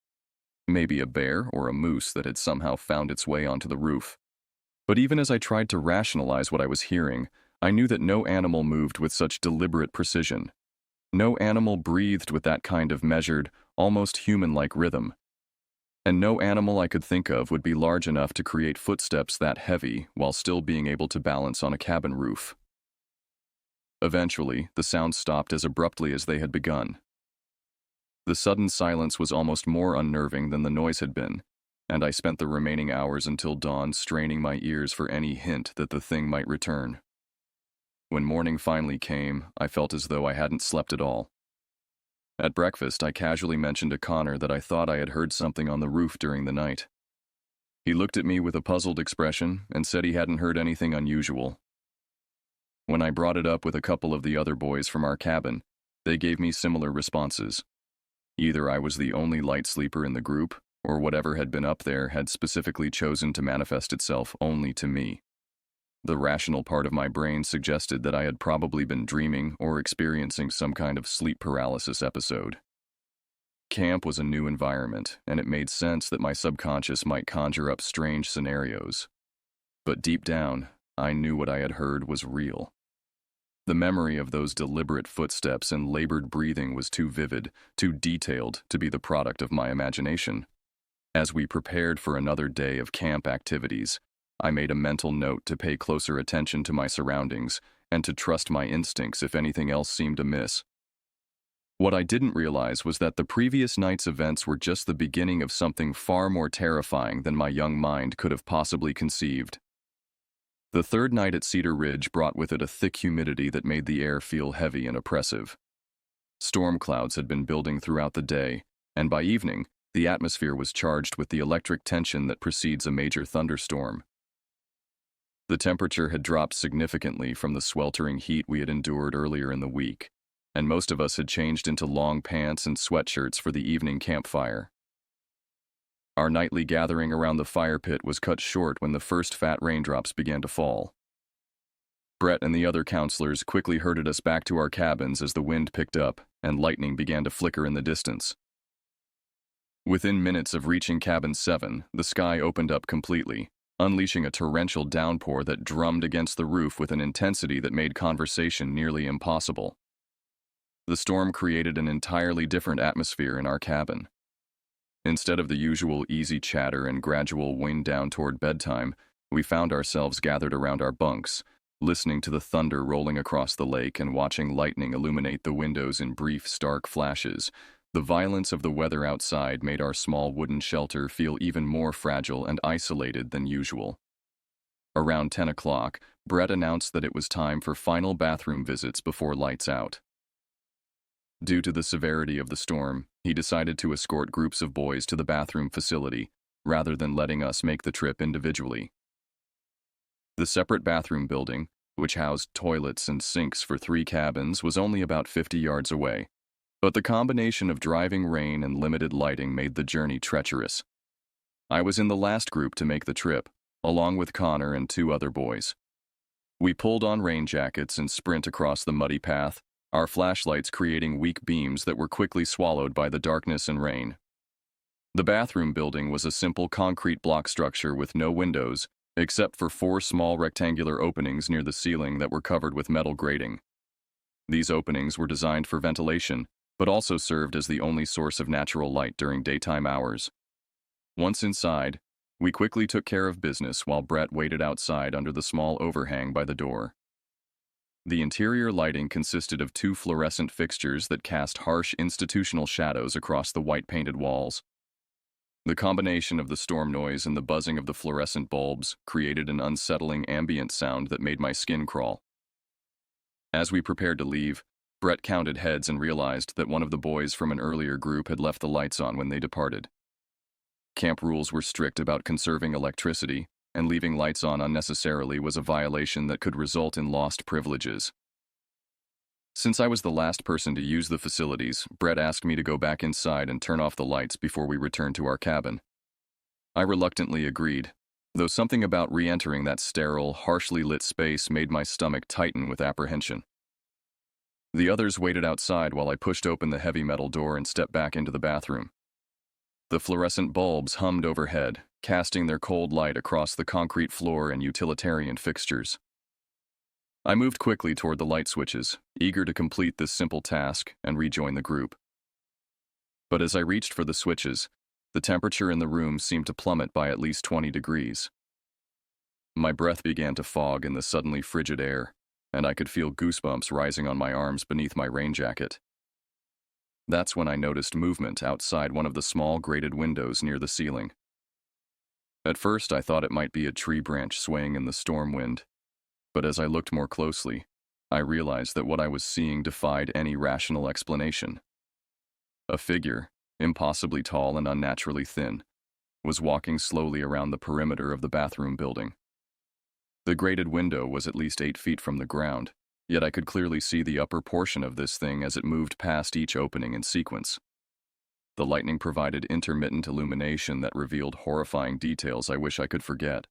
Maybe a bear or a moose that had somehow found its way onto the roof. But even as I tried to rationalize what I was hearing, I knew that no animal moved with such deliberate precision. No animal breathed with that kind of measured, almost human-like rhythm. And no animal I could think of would be large enough to create footsteps that heavy while still being able to balance on a cabin roof. Eventually, the sounds stopped as abruptly as they had begun. The sudden silence was almost more unnerving than the noise had been, and I spent the remaining hours until dawn straining my ears for any hint that the thing might return. When morning finally came, I felt as though I hadn't slept at all. At breakfast, I casually mentioned to Connor that I thought I had heard something on the roof during the night. He looked at me with a puzzled expression and said he hadn't heard anything unusual. When I brought it up with a couple of the other boys from our cabin, they gave me similar responses. Either I was the only light sleeper in the group, or whatever had been up there had specifically chosen to manifest itself only to me. The rational part of my brain suggested that I had probably been dreaming or experiencing some kind of sleep paralysis episode. Camp was a new environment, and it made sense that my subconscious might conjure up strange scenarios. But deep down, I knew what I had heard was real. The memory of those deliberate footsteps and labored breathing was too vivid, too detailed to be the product of my imagination. As we prepared for another day of camp activities, I made a mental note to pay closer attention to my surroundings and to trust my instincts if anything else seemed amiss. What I didn't realize was that the previous night's events were just the beginning of something far more terrifying than my young mind could have possibly conceived. The third night at Cedar Ridge brought with it a thick humidity that made the air feel heavy and oppressive. Storm clouds had been building throughout the day, and by evening, the atmosphere was charged with the electric tension that precedes a major thunderstorm. The temperature had dropped significantly from the sweltering heat we had endured earlier in the week, and most of us had changed into long pants and sweatshirts for the evening campfire. Our nightly gathering around the fire pit was cut short when the first fat raindrops began to fall. Brett and the other counselors quickly herded us back to our cabins as the wind picked up and lightning began to flicker in the distance. Within minutes of reaching Cabin 7, the sky opened up completely, unleashing a torrential downpour that drummed against the roof with an intensity that made conversation nearly impossible. The storm created an entirely different atmosphere in our cabin. Instead of the usual easy chatter and gradual wind down toward bedtime, we found ourselves gathered around our bunks, listening to the thunder rolling across the lake and watching lightning illuminate the windows in brief, stark flashes. The violence of the weather outside made our small wooden shelter feel even more fragile and isolated than usual. Around 10 o'clock, Brett announced that it was time for final bathroom visits before lights out. Due to the severity of the storm, he decided to escort groups of boys to the bathroom facility, rather than letting us make the trip individually. The separate bathroom building, which housed toilets and sinks for 3 cabins, was only about 50 yards away. But the combination of driving rain and limited lighting made the journey treacherous. I was in the last group to make the trip, along with Connor and 2 other boys. We pulled on rain jackets and sprint across the muddy path, our flashlights creating weak beams that were quickly swallowed by the darkness and rain. The bathroom building was a simple concrete block structure with no windows, except for 4 small rectangular openings near the ceiling that were covered with metal grating. These openings were designed for ventilation, but also served as the only source of natural light during daytime hours. Once inside, we quickly took care of business while Brett waited outside under the small overhang by the door. The interior lighting consisted of 2 fluorescent fixtures that cast harsh institutional shadows across the white-painted walls. The combination of the storm noise and the buzzing of the fluorescent bulbs created an unsettling ambient sound that made my skin crawl. As we prepared to leave, Brett counted heads and realized that one of the boys from an earlier group had left the lights on when they departed. Camp rules were strict about conserving electricity, and leaving lights on unnecessarily was a violation that could result in lost privileges. Since I was the last person to use the facilities, Brett asked me to go back inside and turn off the lights before we returned to our cabin. I reluctantly agreed, though something about re-entering that sterile, harshly lit space made my stomach tighten with apprehension. The others waited outside while I pushed open the heavy metal door and stepped back into the bathroom. The fluorescent bulbs hummed overhead, casting their cold light across the concrete floor and utilitarian fixtures. I moved quickly toward the light switches, eager to complete this simple task and rejoin the group. But as I reached for the switches, the temperature in the room seemed to plummet by at least 20 degrees. My breath began to fog in the suddenly frigid air, and I could feel goosebumps rising on my arms beneath my rain jacket. That's when I noticed movement outside one of the small grated windows near the ceiling. At first, I thought it might be a tree branch swaying in the storm wind, but as I looked more closely, I realized that what I was seeing defied any rational explanation. A figure, impossibly tall and unnaturally thin, was walking slowly around the perimeter of the bathroom building. The grated window was at least 8 feet from the ground, yet I could clearly see the upper portion of this thing as it moved past each opening in sequence. The lightning provided intermittent illumination that revealed horrifying details I wish I could forget.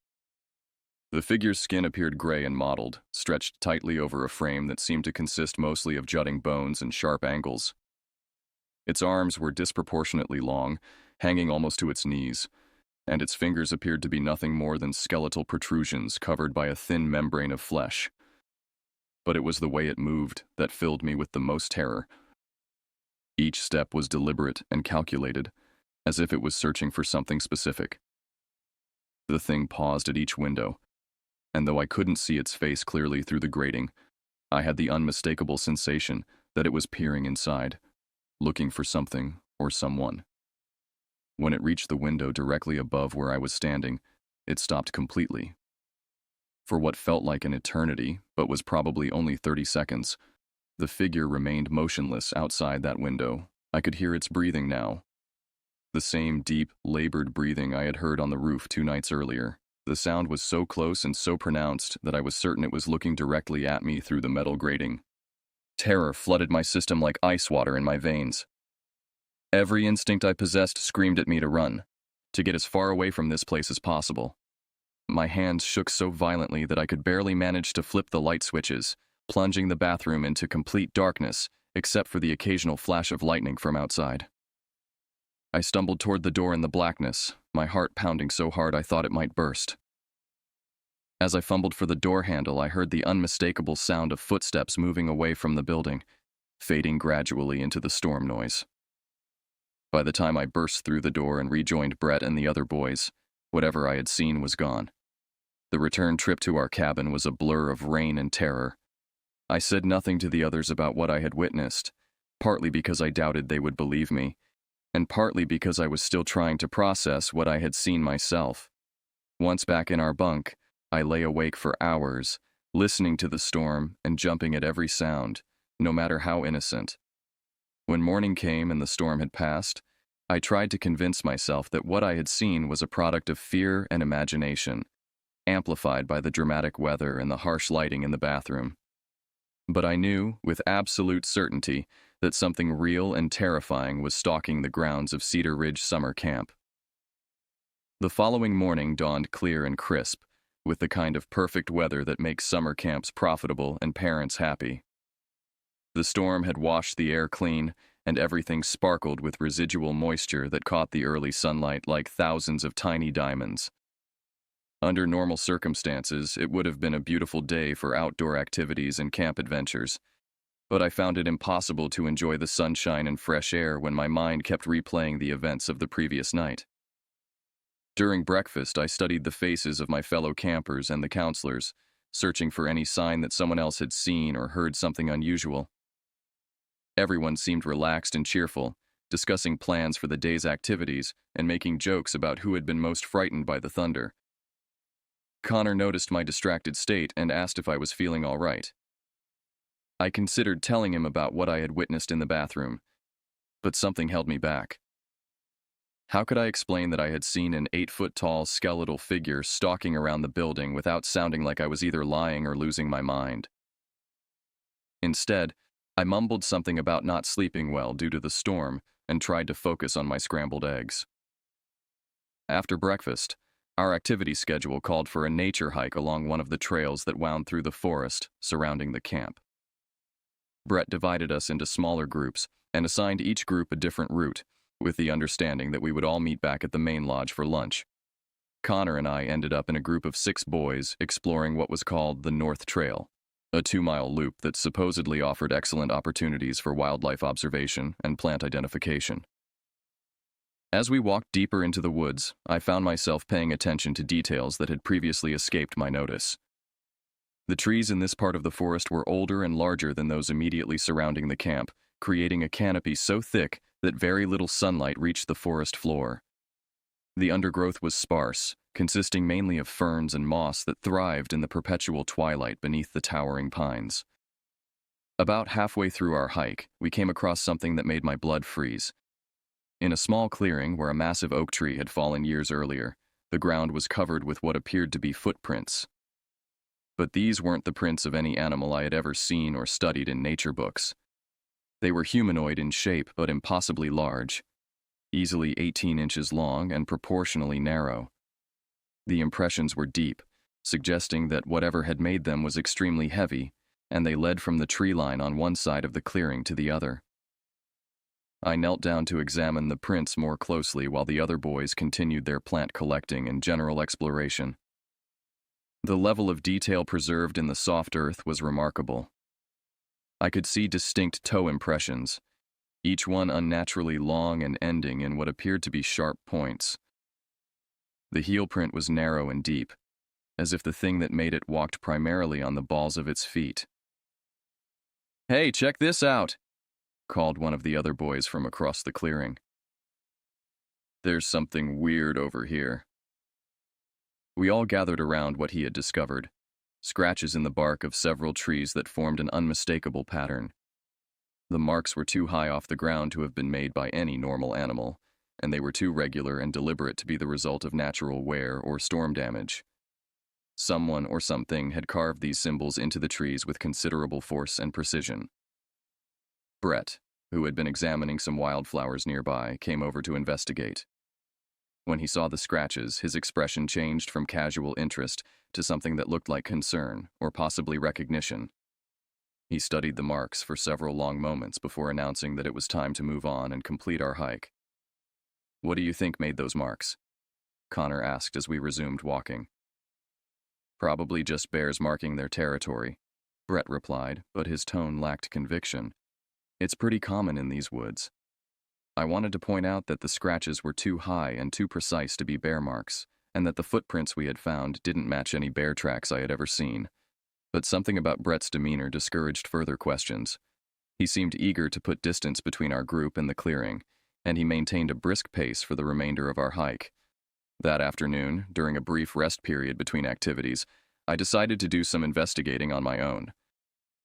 The figure's skin appeared gray and mottled, stretched tightly over a frame that seemed to consist mostly of jutting bones and sharp angles. Its arms were disproportionately long, hanging almost to its knees, and its fingers appeared to be nothing more than skeletal protrusions covered by a thin membrane of flesh. But it was the way it moved that filled me with the most terror. Each step was deliberate and calculated, as if it was searching for something specific. The thing paused at each window, and though I couldn't see its face clearly through the grating, I had the unmistakable sensation that it was peering inside, looking for something or someone. When it reached the window directly above where I was standing, it stopped completely. For what felt like an eternity, but was probably only 30 seconds, the figure remained motionless outside that window. I could hear its breathing now. The same deep, labored breathing I had heard on the roof 2 nights earlier. The sound was so close and so pronounced that I was certain it was looking directly at me through the metal grating. Terror flooded my system like ice water in my veins. Every instinct I possessed screamed at me to run, to get as far away from this place as possible. My hands shook so violently that I could barely manage to flip the light switches, plunging the bathroom into complete darkness, except for the occasional flash of lightning from outside. I stumbled toward the door in the blackness, my heart pounding so hard I thought it might burst. As I fumbled for the door handle, I heard the unmistakable sound of footsteps moving away from the building, fading gradually into the storm noise. By the time I burst through the door and rejoined Brett and the other boys, whatever I had seen was gone. The return trip to our cabin was a blur of rain and terror. I said nothing to the others about what I had witnessed, partly because I doubted they would believe me, and partly because I was still trying to process what I had seen myself. Once back in our bunk, I lay awake for hours, listening to the storm and jumping at every sound, no matter how innocent. When morning came and the storm had passed, I tried to convince myself that what I had seen was a product of fear and imagination, amplified by the dramatic weather and the harsh lighting in the bathroom. But I knew, with absolute certainty, that something real and terrifying was stalking the grounds of Cedar Ridge Summer Camp. The following morning dawned clear and crisp, with the kind of perfect weather that makes summer camps profitable and parents happy. The storm had washed the air clean, and everything sparkled with residual moisture that caught the early sunlight like thousands of tiny diamonds. Under normal circumstances, it would have been a beautiful day for outdoor activities and camp adventures, but I found it impossible to enjoy the sunshine and fresh air when my mind kept replaying the events of the previous night. During breakfast, I studied the faces of my fellow campers and the counselors, searching for any sign that someone else had seen or heard something unusual. Everyone seemed relaxed and cheerful, discussing plans for the day's activities and making jokes about who had been most frightened by the thunder. Connor noticed my distracted state and asked if I was feeling all right. I considered telling him about what I had witnessed in the bathroom, but something held me back. How could I explain that I had seen an 8-foot-tall skeletal figure stalking around the building without sounding like I was either lying or losing my mind? Instead, I mumbled something about not sleeping well due to the storm and tried to focus on my scrambled eggs. After breakfast, our activity schedule called for a nature hike along one of the trails that wound through the forest surrounding the camp. Brett divided us into smaller groups and assigned each group a different route, with the understanding that we would all meet back at the main lodge for lunch. Connor and I ended up in a group of 6 boys exploring what was called the North Trail, a 2-mile loop that supposedly offered excellent opportunities for wildlife observation and plant identification. As we walked deeper into the woods, I found myself paying attention to details that had previously escaped my notice. The trees in this part of the forest were older and larger than those immediately surrounding the camp, creating a canopy so thick that very little sunlight reached the forest floor. The undergrowth was sparse, consisting mainly of ferns and moss that thrived in the perpetual twilight beneath the towering pines. About halfway through our hike, we came across something that made my blood freeze. In a small clearing where a massive oak tree had fallen years earlier, the ground was covered with what appeared to be footprints. But these weren't the prints of any animal I had ever seen or studied in nature books. They were humanoid in shape but impossibly large, easily 18 inches long and proportionally narrow. The impressions were deep, suggesting that whatever had made them was extremely heavy, and they led from the tree line on one side of the clearing to the other. I knelt down to examine the prints more closely while the other boys continued their plant collecting and general exploration. The level of detail preserved in the soft earth was remarkable. I could see distinct toe impressions, each one unnaturally long and ending in what appeared to be sharp points. The heel print was narrow and deep, as if the thing that made it walked primarily on the balls of its feet. "Hey, check this out!" called one of the other boys from across the clearing. "There's something weird over here." We all gathered around what he had discovered, scratches in the bark of several trees that formed an unmistakable pattern. The marks were too high off the ground to have been made by any normal animal, and they were too regular and deliberate to be the result of natural wear or storm damage. Someone or something had carved these symbols into the trees with considerable force and precision. Brett, who had been examining some wildflowers nearby, came over to investigate. When he saw the scratches, his expression changed from casual interest to something that looked like concern, or possibly recognition. He studied the marks for several long moments before announcing that it was time to move on and complete our hike. "What do you think made those marks?" Connor asked as we resumed walking. "Probably just bears marking their territory," Brett replied, but his tone lacked conviction. "It's pretty common in these woods." I wanted to point out that the scratches were too high and too precise to be bear marks, and that the footprints we had found didn't match any bear tracks I had ever seen. But something about Brett's demeanor discouraged further questions. He seemed eager to put distance between our group and the clearing, and he maintained a brisk pace for the remainder of our hike. That afternoon, during a brief rest period between activities, I decided to do some investigating on my own.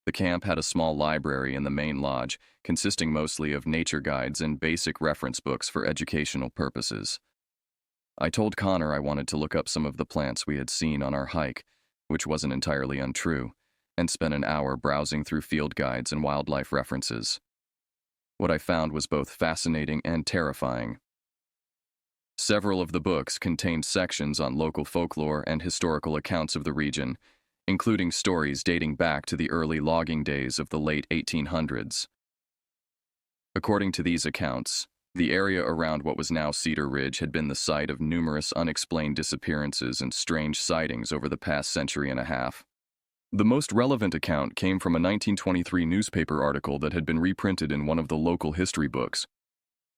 The camp had a small library in the main lodge, consisting mostly of nature guides and basic reference books for educational purposes. I told Connor I wanted to look up some of the plants we had seen on our hike, which wasn't entirely untrue, and spent an hour browsing through field guides and wildlife references. What I found was both fascinating and terrifying. Several of the books contained sections on local folklore and historical accounts of the region, including stories dating back to the early logging days of the late 1800s. According to these accounts, the area around what was now Cedar Ridge had been the site of numerous unexplained disappearances and strange sightings over the past century and a half. The most relevant account came from a 1923 newspaper article that had been reprinted in one of the local history books.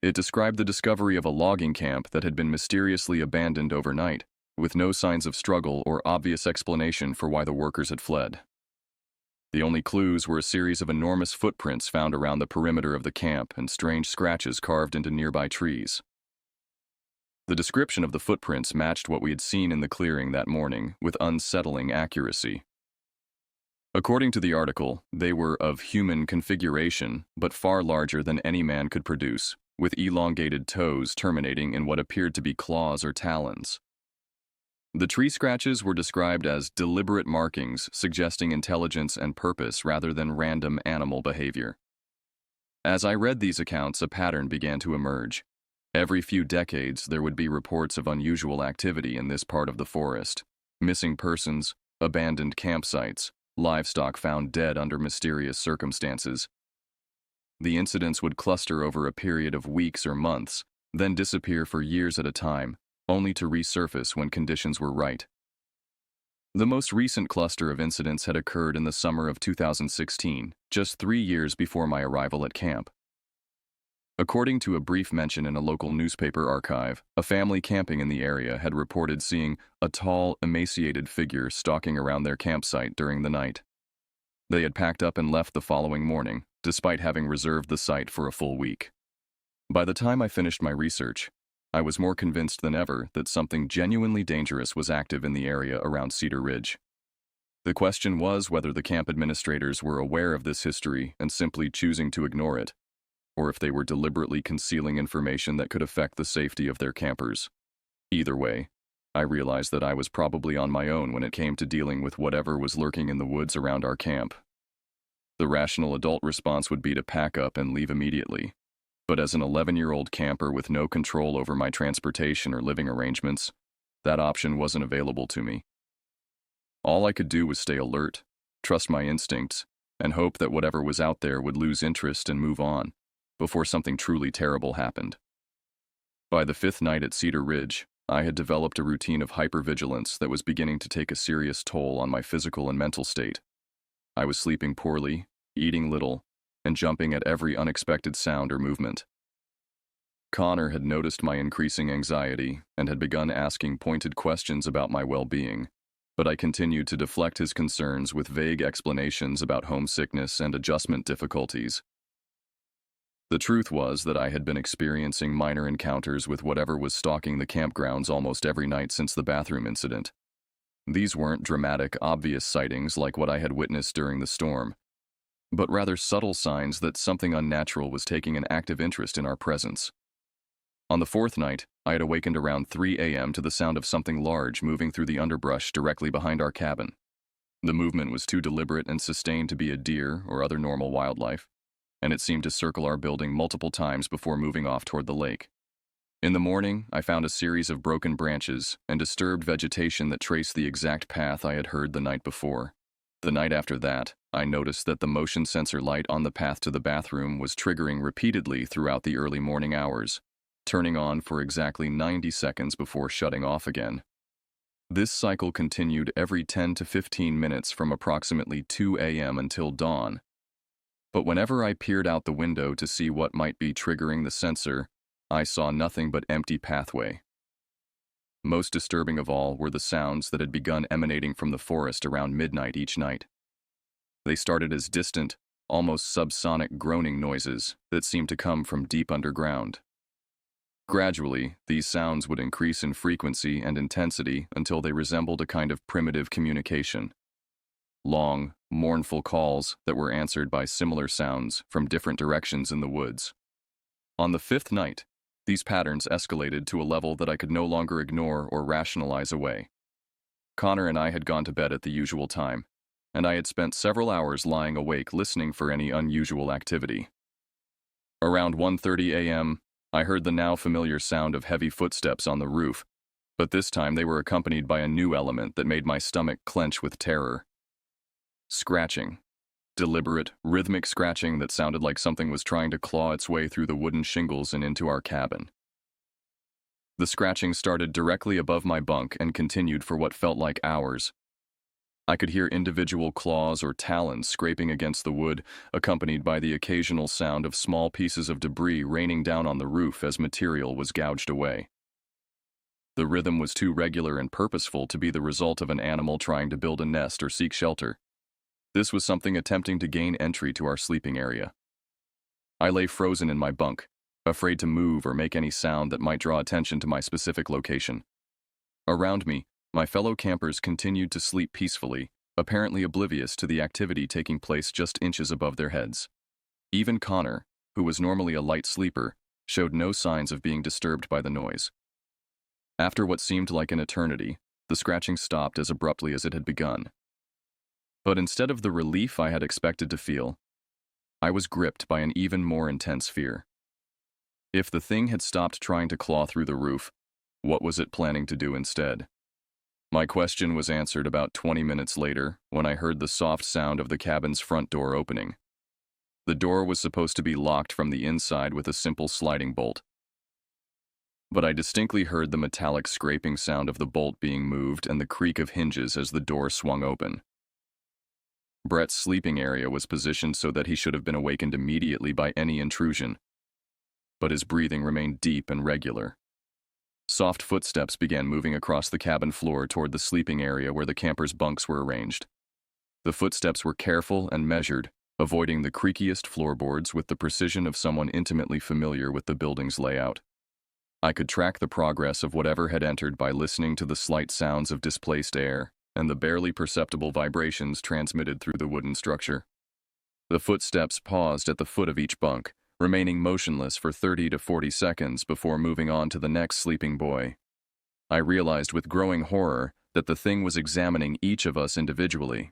It described the discovery of a logging camp that had been mysteriously abandoned overnight, with no signs of struggle or obvious explanation for why the workers had fled. The only clues were a series of enormous footprints found around the perimeter of the camp and strange scratches carved into nearby trees. The description of the footprints matched what we had seen in the clearing that morning with unsettling accuracy. According to the article, they were of human configuration, but far larger than any man could produce, with elongated toes terminating in what appeared to be claws or talons. The tree scratches were described as deliberate markings suggesting intelligence and purpose rather than random animal behavior. As I read these accounts, a pattern began to emerge. Every few decades, there would be reports of unusual activity in this part of the forest. Missing persons, abandoned campsites, livestock found dead under mysterious circumstances. The incidents would cluster over a period of weeks or months, then disappear for years at a time, only to resurface when conditions were right. The most recent cluster of incidents had occurred in the summer of 2016, just 3 years before my arrival at camp. According to a brief mention in a local newspaper archive, a family camping in the area had reported seeing a tall, emaciated figure stalking around their campsite during the night. They had packed up and left the following morning, despite having reserved the site for a full week. By the time I finished my research, I was more convinced than ever that something genuinely dangerous was active in the area around Cedar Ridge. The question was whether the camp administrators were aware of this history and simply choosing to ignore it, or if they were deliberately concealing information that could affect the safety of their campers. Either way, I realized that I was probably on my own when it came to dealing with whatever was lurking in the woods around our camp. The rational adult response would be to pack up and leave immediately. But as an 11-year-old camper with no control over my transportation or living arrangements, that option wasn't available to me. All I could do was stay alert, trust my instincts, and hope that whatever was out there would lose interest and move on before something truly terrible happened. By the 5th night at Cedar Ridge, I had developed a routine of hypervigilance that was beginning to take a serious toll on my physical and mental state. I was sleeping poorly, eating little, and jumping at every unexpected sound or movement. Connor had noticed my increasing anxiety and had begun asking pointed questions about my well-being, but I continued to deflect his concerns with vague explanations about homesickness and adjustment difficulties. The truth was that I had been experiencing minor encounters with whatever was stalking the campgrounds almost every night since the bathroom incident. These weren't dramatic, obvious sightings like what I had witnessed during the storm, but rather subtle signs that something unnatural was taking an active interest in our presence. On the 4th night, I had awakened around 3 a.m. to the sound of something large moving through the underbrush directly behind our cabin. The movement was too deliberate and sustained to be a deer or other normal wildlife, and it seemed to circle our building multiple times before moving off toward the lake. In the morning, I found a series of broken branches and disturbed vegetation that traced the exact path I had heard the night before. The night after that, I noticed that the motion sensor light on the path to the bathroom was triggering repeatedly throughout the early morning hours, turning on for exactly 90 seconds before shutting off again. This cycle continued every 10 to 15 minutes from approximately 2 a.m. until dawn. But whenever I peered out the window to see what might be triggering the sensor, I saw nothing but empty pathway. Most disturbing of all were the sounds that had begun emanating from the forest around midnight each night. They started as distant, almost subsonic groaning noises that seemed to come from deep underground. Gradually, these sounds would increase in frequency and intensity until they resembled a kind of primitive communication. Long, mournful calls that were answered by similar sounds from different directions in the woods. On the 5th night, these patterns escalated to a level that I could no longer ignore or rationalize away. Connor and I had gone to bed at the usual time, and I had spent several hours lying awake listening for any unusual activity. Around 1:30 a.m., I heard the now familiar sound of heavy footsteps on the roof, but this time they were accompanied by a new element that made my stomach clench with terror. Scratching. Deliberate, rhythmic scratching that sounded like something was trying to claw its way through the wooden shingles and into our cabin. The scratching started directly above my bunk and continued for what felt like hours. I could hear individual claws or talons scraping against the wood, accompanied by the occasional sound of small pieces of debris raining down on the roof as material was gouged away. The rhythm was too regular and purposeful to be the result of an animal trying to build a nest or seek shelter. This was something attempting to gain entry to our sleeping area. I lay frozen in my bunk, afraid to move or make any sound that might draw attention to my specific location. Around me, my fellow campers continued to sleep peacefully, apparently oblivious to the activity taking place just inches above their heads. Even Connor, who was normally a light sleeper, showed no signs of being disturbed by the noise. After what seemed like an eternity, the scratching stopped as abruptly as it had begun. But instead of the relief I had expected to feel, I was gripped by an even more intense fear. If the thing had stopped trying to claw through the roof, what was it planning to do instead? My question was answered about 20 minutes later when I heard the soft sound of the cabin's front door opening. The door was supposed to be locked from the inside with a simple sliding bolt. but I distinctly heard the metallic scraping sound of the bolt being moved and the creak of hinges as the door swung open. Brett's sleeping area was positioned so that he should have been awakened immediately by any intrusion, but his breathing remained deep and regular. Soft footsteps began moving across the cabin floor toward the sleeping area where the campers' bunks were arranged. The footsteps were careful and measured, avoiding the creakiest floorboards with the precision of someone intimately familiar with the building's layout. I could track the progress of whatever had entered by listening to the slight sounds of displaced air and the barely perceptible vibrations transmitted through the wooden structure. The footsteps paused at the foot of each bunk, remaining motionless for 30 to 40 seconds before moving on to the next sleeping boy. I realized with growing horror that the thing was examining each of us individually,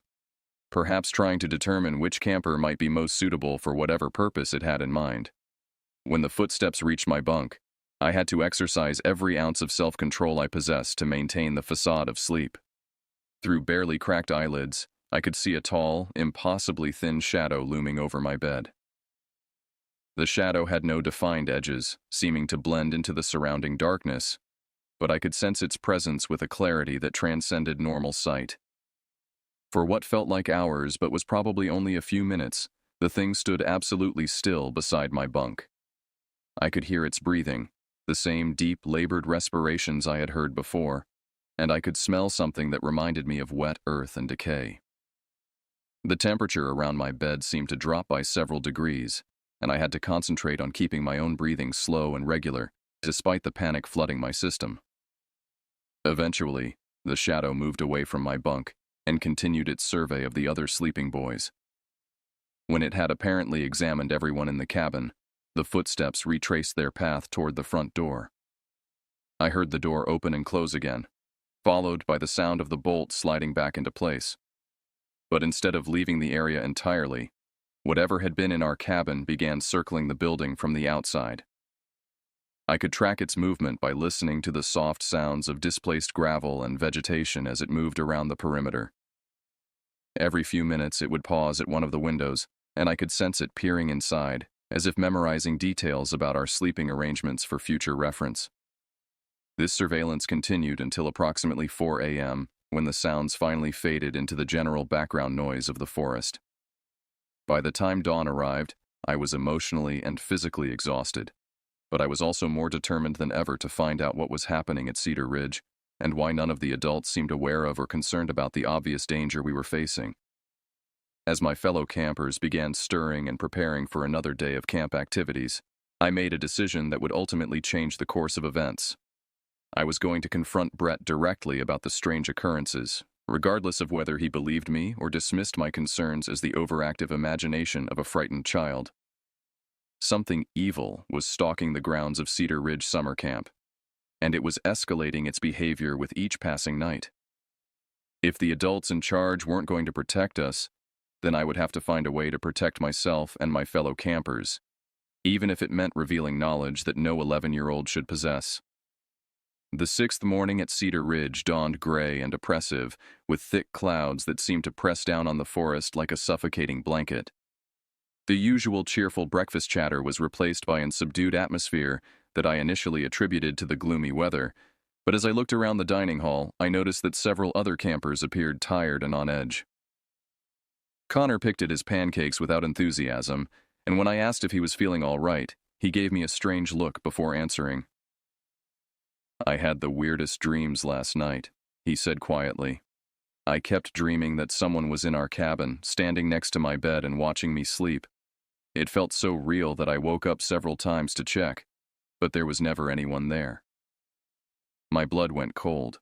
perhaps trying to determine which camper might be most suitable for whatever purpose it had in mind. When the footsteps reached my bunk, I had to exercise every ounce of self-control I possessed to maintain the facade of sleep. Through barely cracked eyelids, I could see a tall, impossibly thin shadow looming over my bed. The shadow had no defined edges, seeming to blend into the surrounding darkness, but I could sense its presence with a clarity that transcended normal sight. For what felt like hours but was probably only a few minutes, the thing stood absolutely still beside my bunk. I could hear its breathing, the same deep, labored respirations I had heard before, and I could smell something that reminded me of wet earth and decay. The temperature around my bed seemed to drop by several degrees, and I had to concentrate on keeping my own breathing slow and regular, despite the panic flooding my system. Eventually, the shadow moved away from my bunk and continued its survey of the other sleeping boys. When it had apparently examined everyone in the cabin, the footsteps retraced their path toward the front door. I heard the door open and close again, followed by the sound of the bolt sliding back into place. But instead of leaving the area entirely, whatever had been in our cabin began circling the building from the outside. I could track its movement by listening to the soft sounds of displaced gravel and vegetation as it moved around the perimeter. Every few minutes it would pause at one of the windows, and I could sense it peering inside, as if memorizing details about our sleeping arrangements for future reference. This surveillance continued until approximately 4 a.m., when the sounds finally faded into the general background noise of the forest. By the time dawn arrived, I was emotionally and physically exhausted, but I was also more determined than ever to find out what was happening at Cedar Ridge and why none of the adults seemed aware of or concerned about the obvious danger we were facing. As my fellow campers began stirring and preparing for another day of camp activities, I made a decision that would ultimately change the course of events. I was going to confront Brett directly about the strange occurrences, regardless of whether he believed me or dismissed my concerns as the overactive imagination of a frightened child. Something evil was stalking the grounds of Cedar Ridge Summer Camp, and it was escalating its behavior with each passing night. If the adults in charge weren't going to protect us, then I would have to find a way to protect myself and my fellow campers, even if it meant revealing knowledge that no 11-year-old should possess. The sixth morning at Cedar Ridge dawned gray and oppressive, with thick clouds that seemed to press down on the forest like a suffocating blanket. The usual cheerful breakfast chatter was replaced by a subdued atmosphere that I initially attributed to the gloomy weather, but as I looked around the dining hall, I noticed that several other campers appeared tired and on edge. Connor picked at his pancakes without enthusiasm, and when I asked if he was feeling all right, he gave me a strange look before answering. "I had the weirdest dreams last night," he said quietly. "I kept dreaming that someone was in our cabin, standing next to my bed and watching me sleep. It felt so real that I woke up several times to check, but there was never anyone there." My blood went cold.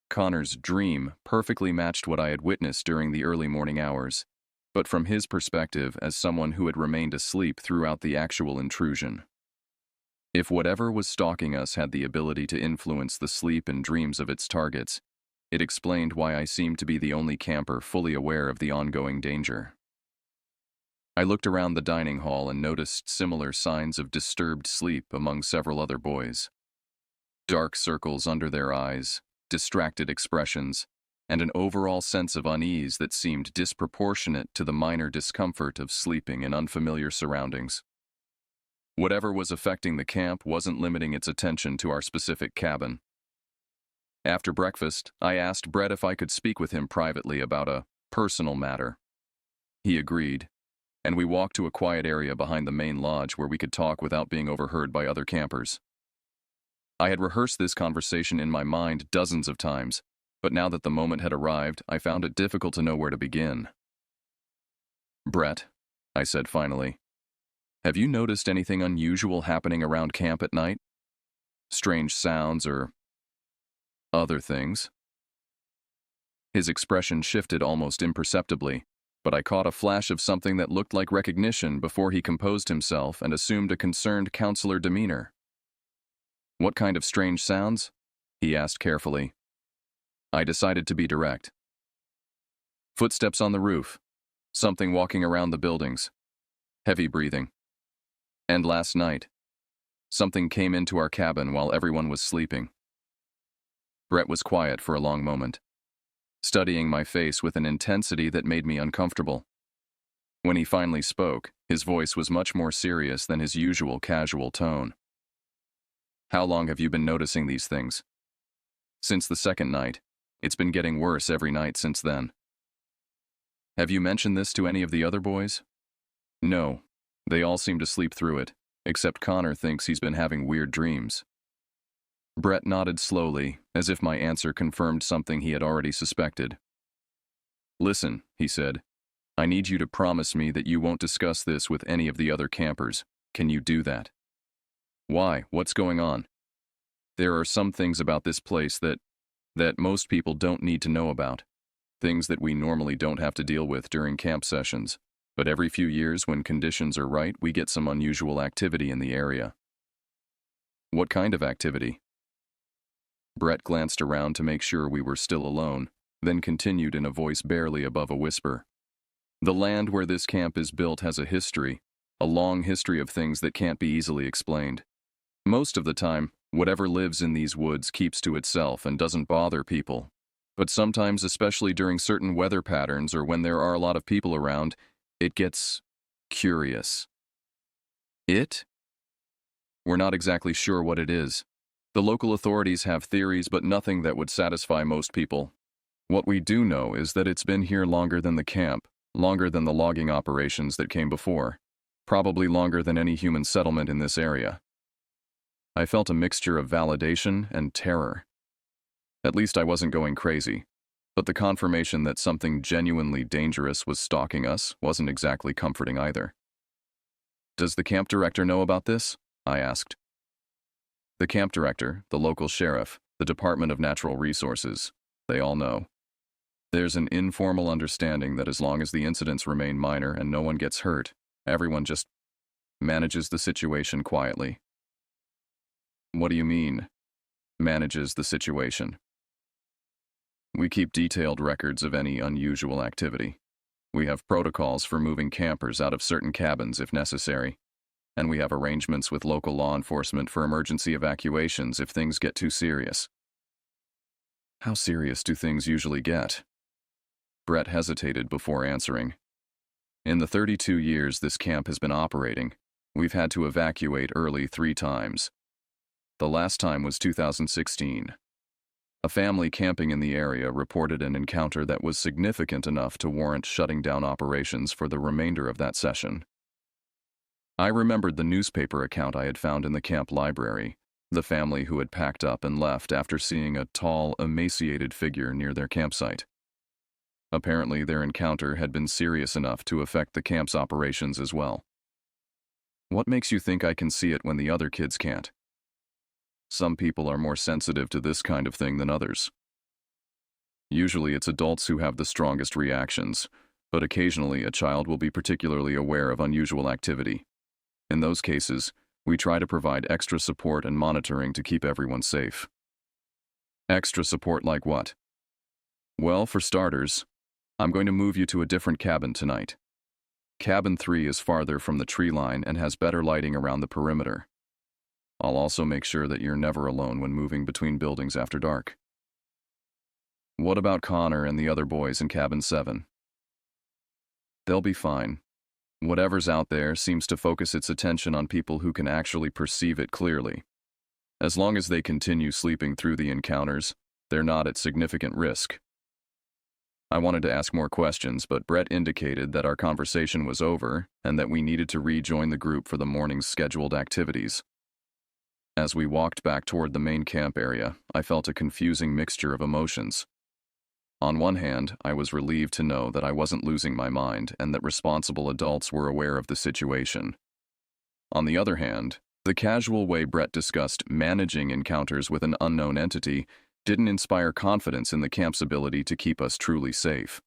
Connor's dream perfectly matched what I had witnessed during the early morning hours, but from his perspective as someone who had remained asleep throughout the actual intrusion. If whatever was stalking us had the ability to influence the sleep and dreams of its targets, it explained why I seemed to be the only camper fully aware of the ongoing danger. I looked around the dining hall and noticed similar signs of disturbed sleep among several other boys. Dark circles under their eyes, distracted expressions, and an overall sense of unease that seemed disproportionate to the minor discomfort of sleeping in unfamiliar surroundings. Whatever was affecting the camp wasn't limiting its attention to our specific cabin. After breakfast, I asked Brett if I could speak with him privately about a personal matter. He agreed, and we walked to a quiet area behind the main lodge where we could talk without being overheard by other campers. I had rehearsed this conversation in my mind dozens of times, but now that the moment had arrived, I found it difficult to know where to begin. "Brett," I said finally, "have you noticed anything unusual happening around camp at night? Strange sounds or other things?" His expression shifted almost imperceptibly, but I caught a flash of something that looked like recognition before he composed himself and assumed a concerned counselor demeanor. "What kind of strange sounds?" he asked carefully. I decided to be direct. "Footsteps on the roof, something walking around the buildings, heavy breathing. And last night, something came into our cabin while everyone was sleeping." Brett was quiet for a long moment, studying my face with an intensity that made me uncomfortable. When he finally spoke, his voice was much more serious than his usual casual tone. "How long have you been noticing these things?" "Since the second night. It's been getting worse every night since then." "Have you mentioned this to any of the other boys?" "No. They all seem to sleep through it, except Connor thinks he's been having weird dreams." Brett nodded slowly, as if my answer confirmed something he had already suspected. "Listen," he said, "I need you to promise me that you won't discuss this with any of the other campers. Can you do that?" "Why? What's going on?" "There are some things about this place that most people don't need to know about. Things that we normally don't have to deal with during camp sessions. But every few years, when conditions are right, we get some unusual activity in the area." "What kind of activity?" Brett glanced around to make sure we were still alone, then continued in a voice barely above a whisper. "The land where this camp is built has a history, a long history of things that can't be easily explained. Most of the time, whatever lives in these woods keeps to itself and doesn't bother people. But sometimes, especially during certain weather patterns or when there are a lot of people around, it gets curious." "It?" "We're not exactly sure what it is. The local authorities have theories, but nothing that would satisfy most people. What we do know is that it's been here longer than the camp, longer than the logging operations that came before, probably longer than any human settlement in this area." I felt a mixture of validation and terror. At least I wasn't going crazy, but the confirmation that something genuinely dangerous was stalking us wasn't exactly comforting either. "Does the camp director know about this?" I asked. "The camp director, the local sheriff, the Department of Natural Resources, they all know. There's an informal understanding that as long as the incidents remain minor and no one gets hurt, everyone just manages the situation quietly." "What do you mean, manages the situation?" "We keep detailed records of any unusual activity. We have protocols for moving campers out of certain cabins if necessary. And we have arrangements with local law enforcement for emergency evacuations if things get too serious." "How serious do things usually get?" Brett hesitated before answering. "In the 32 years this camp has been operating, we've had to evacuate early 3 times. The last time was 2016. A family camping in the area reported an encounter that was significant enough to warrant shutting down operations for the remainder of that session." I remembered the newspaper account I had found in the camp library, the family who had packed up and left after seeing a tall, emaciated figure near their campsite. Apparently, their encounter had been serious enough to affect the camp's operations as well. "What makes you think I can see it when the other kids can't?" "Some people are more sensitive to this kind of thing than others. Usually it's adults who have the strongest reactions, but occasionally a child will be particularly aware of unusual activity. In those cases, we try to provide extra support and monitoring to keep everyone safe." "Extra support like what?" "Well, for starters, I'm going to move you to a different cabin tonight. Cabin 3 is farther from the tree line and has better lighting around the perimeter. I'll also make sure that you're never alone when moving between buildings after dark." "What about Connor and the other boys in cabin 7? "They'll be fine. Whatever's out there seems to focus its attention on people who can actually perceive it clearly. As long as they continue sleeping through the encounters, they're not at significant risk. I wanted to ask more questions, but Brett indicated that our conversation was over and that we needed to rejoin the group for the morning's scheduled activities. As we walked back toward the main camp area, I felt a confusing mixture of emotions. On one hand, I was relieved to know that I wasn't losing my mind and that responsible adults were aware of the situation. On the other hand, the casual way Brett discussed managing encounters with an unknown entity didn't inspire confidence in the camp's ability to keep us truly safe.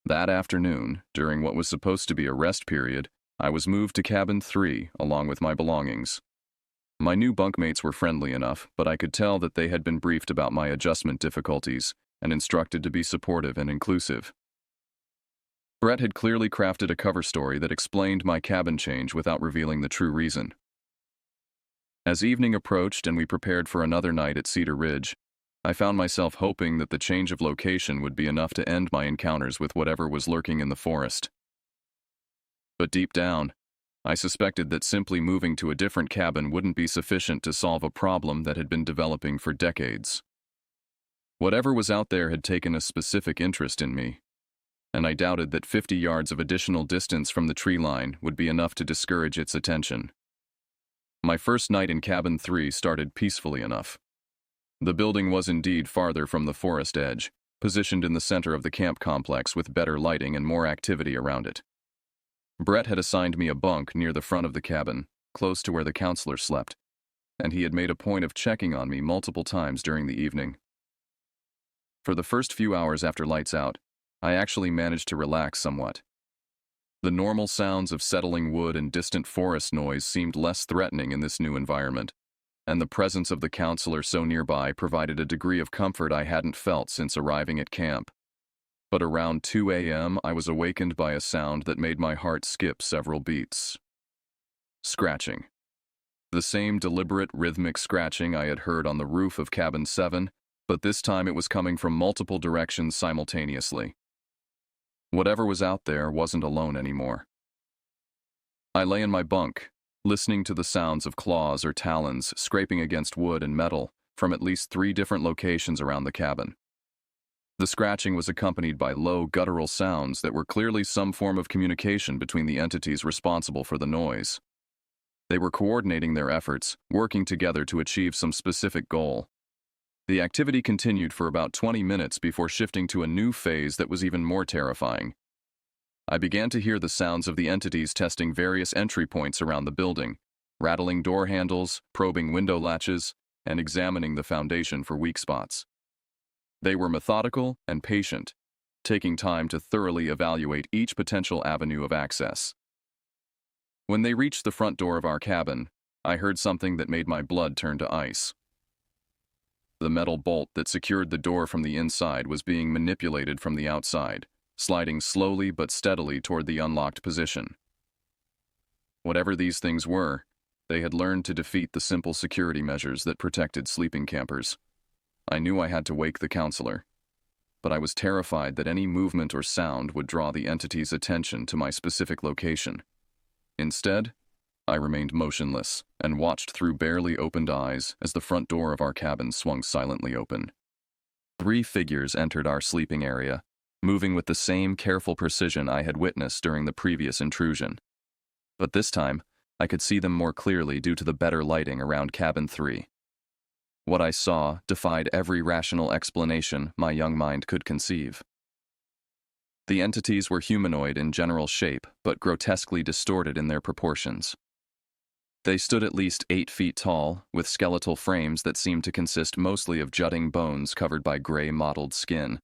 That afternoon, during what was supposed to be a rest period, I was moved to cabin 3 along with my belongings. My new bunkmates were friendly enough, but I could tell that they had been briefed about my adjustment difficulties and instructed to be supportive and inclusive. Brett had clearly crafted a cover story that explained my cabin change without revealing the true reason. As evening approached and we prepared for another night at Cedar Ridge, I found myself hoping that the change of location would be enough to end my encounters with whatever was lurking in the forest. But deep down, I suspected that simply moving to a different cabin wouldn't be sufficient to solve a problem that had been developing for decades. Whatever was out there had taken a specific interest in me, and I doubted that 50 yards of additional distance from the tree line would be enough to discourage its attention. My first night in cabin 3 started peacefully enough. The building was indeed farther from the forest edge, positioned in the center of the camp complex with better lighting and more activity around it. Brett had assigned me a bunk near the front of the cabin, close to where the counselor slept, and he had made a point of checking on me multiple times during the evening. For the first few hours after lights out, I actually managed to relax somewhat. The normal sounds of settling wood and distant forest noise seemed less threatening in this new environment, and the presence of the counselor so nearby provided a degree of comfort I hadn't felt since arriving at camp. But around 2 a.m., I was awakened by a sound that made my heart skip several beats. Scratching. The same deliberate, rhythmic scratching I had heard on the roof of cabin 7, but this time it was coming from multiple directions simultaneously. Whatever was out there wasn't alone anymore. I lay in my bunk, listening to the sounds of claws or talons scraping against wood and metal from at least 3 different locations around the cabin. The scratching was accompanied by low, guttural sounds that were clearly some form of communication between the entities responsible for the noise. They were coordinating their efforts, working together to achieve some specific goal. The activity continued for about 20 minutes before shifting to a new phase that was even more terrifying. I began to hear the sounds of the entities testing various entry points around the building, rattling door handles, probing window latches, and examining the foundation for weak spots. They were methodical and patient, taking time to thoroughly evaluate each potential avenue of access. When they reached the front door of our cabin, I heard something that made my blood turn to ice. The metal bolt that secured the door from the inside was being manipulated from the outside, sliding slowly but steadily toward the unlocked position. Whatever these things were, they had learned to defeat the simple security measures that protected sleeping campers. I knew I had to wake the counselor, but I was terrified that any movement or sound would draw the entity's attention to my specific location. Instead, I remained motionless and watched through barely opened eyes as the front door of our cabin swung silently open. 3 figures entered our sleeping area, moving with the same careful precision I had witnessed during the previous intrusion. But this time, I could see them more clearly due to the better lighting around cabin 3. What I saw defied every rational explanation my young mind could conceive. The entities were humanoid in general shape, but grotesquely distorted in their proportions. They stood at least 8 feet tall, with skeletal frames that seemed to consist mostly of jutting bones covered by gray mottled skin.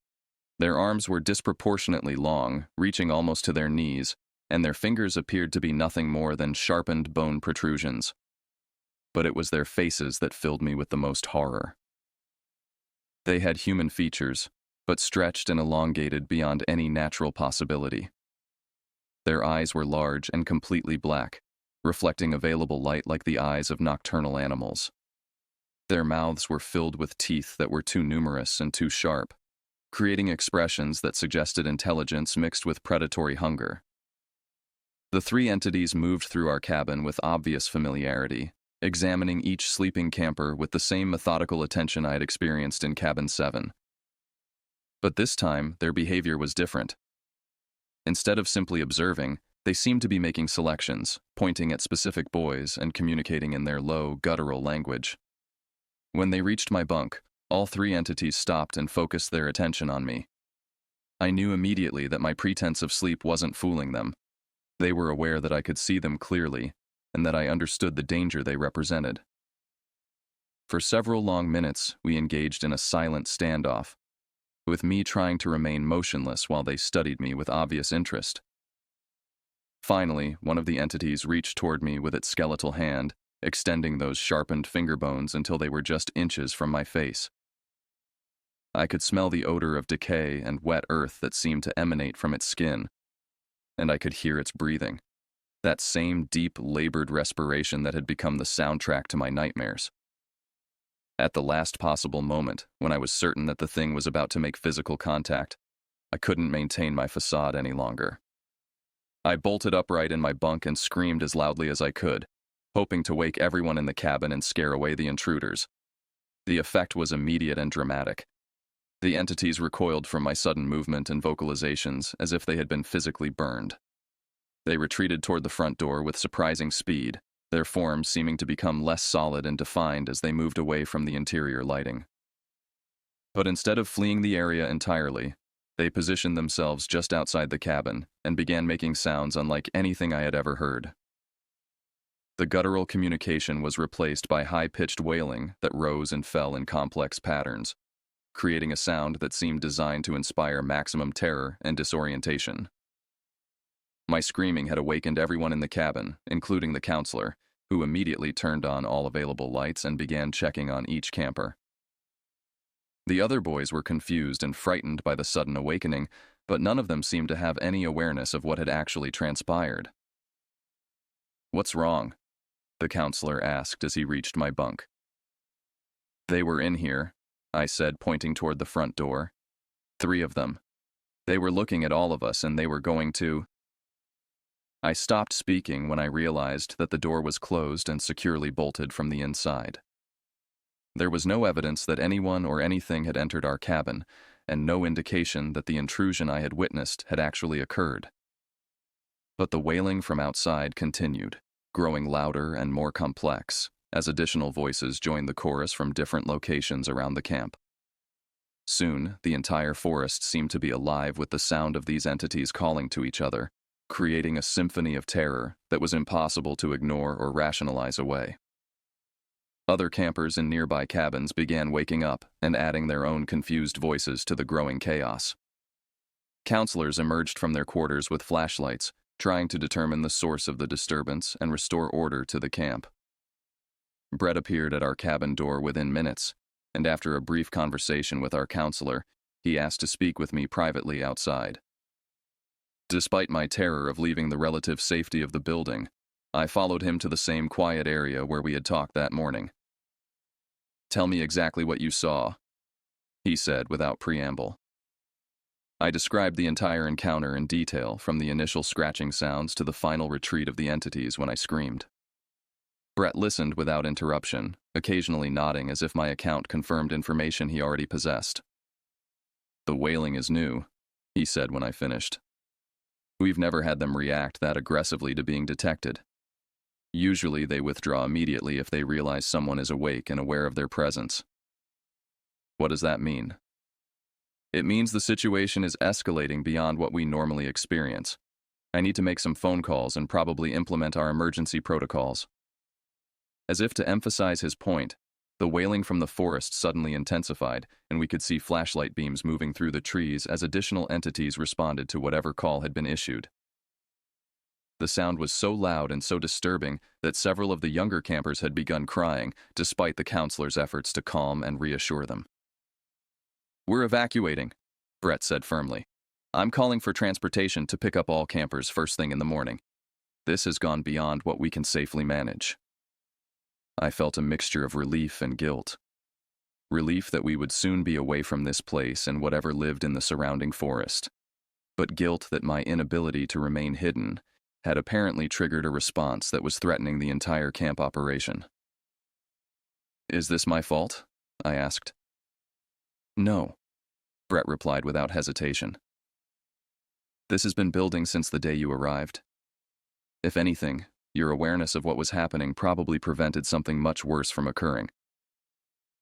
Their arms were disproportionately long, reaching almost to their knees, and their fingers appeared to be nothing more than sharpened bone protrusions. But it was their faces that filled me with the most horror. They had human features, but stretched and elongated beyond any natural possibility. Their eyes were large and completely black, reflecting available light like the eyes of nocturnal animals. Their mouths were filled with teeth that were too numerous and too sharp, creating expressions that suggested intelligence mixed with predatory hunger. The three entities moved through our cabin with obvious familiarity, examining each sleeping camper with the same methodical attention I had experienced in Cabin 7. But this time, their behavior was different. Instead of simply observing, they seemed to be making selections, pointing at specific boys and communicating in their low, guttural language. When they reached my bunk, all three entities stopped and focused their attention on me. I knew immediately that my pretense of sleep wasn't fooling them. They were aware that I could see them clearly, and that I understood the danger they represented. For several long minutes, we engaged in a silent standoff, with me trying to remain motionless while they studied me with obvious interest. Finally, one of the entities reached toward me with its skeletal hand, extending those sharpened finger bones until they were just inches from my face. I could smell the odor of decay and wet earth that seemed to emanate from its skin, and I could hear its breathing, that same deep, labored respiration that had become the soundtrack to my nightmares. At the last possible moment, when I was certain that the thing was about to make physical contact, I couldn't maintain my facade any longer. I bolted upright in my bunk and screamed as loudly as I could, hoping to wake everyone in the cabin and scare away the intruders. The effect was immediate and dramatic. The entities recoiled from my sudden movement and vocalizations as if they had been physically burned. They retreated toward the front door with surprising speed, their forms seeming to become less solid and defined as they moved away from the interior lighting. But instead of fleeing the area entirely, they positioned themselves just outside the cabin and began making sounds unlike anything I had ever heard. The guttural communication was replaced by high-pitched wailing that rose and fell in complex patterns, creating a sound that seemed designed to inspire maximum terror and disorientation. My screaming had awakened everyone in the cabin, including the counselor, who immediately turned on all available lights and began checking on each camper. The other boys were confused and frightened by the sudden awakening, but none of them seemed to have any awareness of what had actually transpired. "What's wrong?" the counselor asked as he reached my bunk. "They were in here," I said, pointing toward the front door. "3 of them. They were looking at all of us and they were going to—" I stopped speaking when I realized that the door was closed and securely bolted from the inside. There was no evidence that anyone or anything had entered our cabin, and no indication that the intrusion I had witnessed had actually occurred. But the wailing from outside continued, growing louder and more complex, as additional voices joined the chorus from different locations around the camp. Soon, the entire forest seemed to be alive with the sound of these entities calling to each other, creating a symphony of terror that was impossible to ignore or rationalize away. Other campers in nearby cabins began waking up and adding their own confused voices to the growing chaos. Counselors emerged from their quarters with flashlights, trying to determine the source of the disturbance and restore order to the camp. Brett appeared at our cabin door within minutes, and after a brief conversation with our counselor, he asked to speak with me privately outside. Despite my terror of leaving the relative safety of the building, I followed him to the same quiet area where we had talked that morning. "Tell me exactly what you saw," he said without preamble. I described the entire encounter in detail, from the initial scratching sounds to the final retreat of the entities when I screamed. Brett listened without interruption, occasionally nodding as if my account confirmed information he already possessed. "The wailing is new," he said when I finished. "We've never had them react that aggressively to being detected. Usually they withdraw immediately if they realize someone is awake and aware of their presence." "What does that mean?" "It means the situation is escalating beyond what we normally experience. I need to make some phone calls and probably implement our emergency protocols." As if to emphasize his point, the wailing from the forest suddenly intensified, and we could see flashlight beams moving through the trees as additional entities responded to whatever call had been issued. The sound was so loud and so disturbing that several of the younger campers had begun crying, despite the counselor's efforts to calm and reassure them. "We're evacuating," Brett said firmly. "I'm calling for transportation to pick up all campers first thing in the morning. This has gone beyond what we can safely manage." I felt a mixture of relief and guilt. Relief that we would soon be away from this place and whatever lived in the surrounding forest, but guilt that my inability to remain hidden had apparently triggered a response that was threatening the entire camp operation. "Is this my fault?" I asked. "No," Brett replied without hesitation. "This has been building since the day you arrived. If anything, your awareness of what was happening probably prevented something much worse from occurring."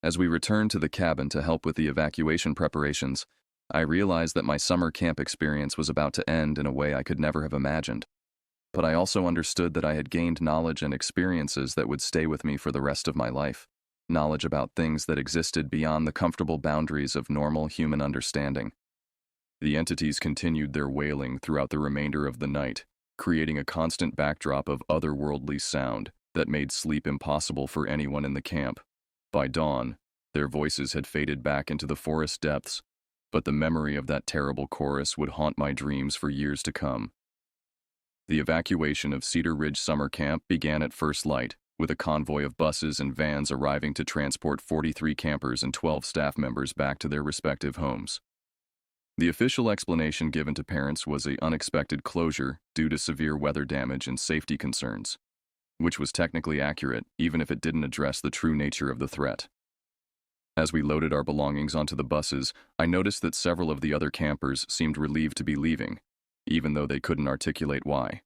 As we returned to the cabin to help with the evacuation preparations, I realized that my summer camp experience was about to end in a way I could never have imagined. But I also understood that I had gained knowledge and experiences that would stay with me for the rest of my life. Knowledge about things that existed beyond the comfortable boundaries of normal human understanding. The entities continued their wailing throughout the remainder of the night, creating a constant backdrop of otherworldly sound that made sleep impossible for anyone in the camp. By dawn, their voices had faded back into the forest depths, but the memory of that terrible chorus would haunt my dreams for years to come. The evacuation of Cedar Ridge Summer Camp began at first light, with a convoy of buses and vans arriving to transport 43 campers and 12 staff members back to their respective homes. The official explanation given to parents was an unexpected closure due to severe weather damage and safety concerns, which was technically accurate even if it didn't address the true nature of the threat. As we loaded our belongings onto the buses, I noticed that several of the other campers seemed relieved to be leaving, even though they couldn't articulate why.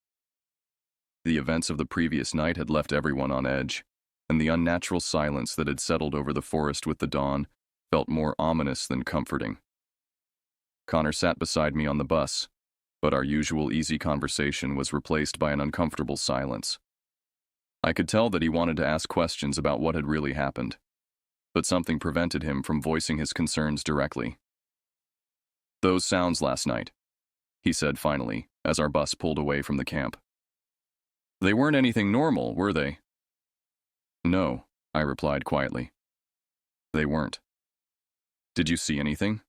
The events of the previous night had left everyone on edge, and the unnatural silence that had settled over the forest with the dawn felt more ominous than comforting. Connor sat beside me on the bus, but our usual easy conversation was replaced by an uncomfortable silence. I could tell that he wanted to ask questions about what had really happened, but something prevented him from voicing his concerns directly. "Those sounds last night," he said finally, as our bus pulled away from the camp. "They weren't anything normal, were they?" "No," I replied quietly. "They weren't." "Did you see anything?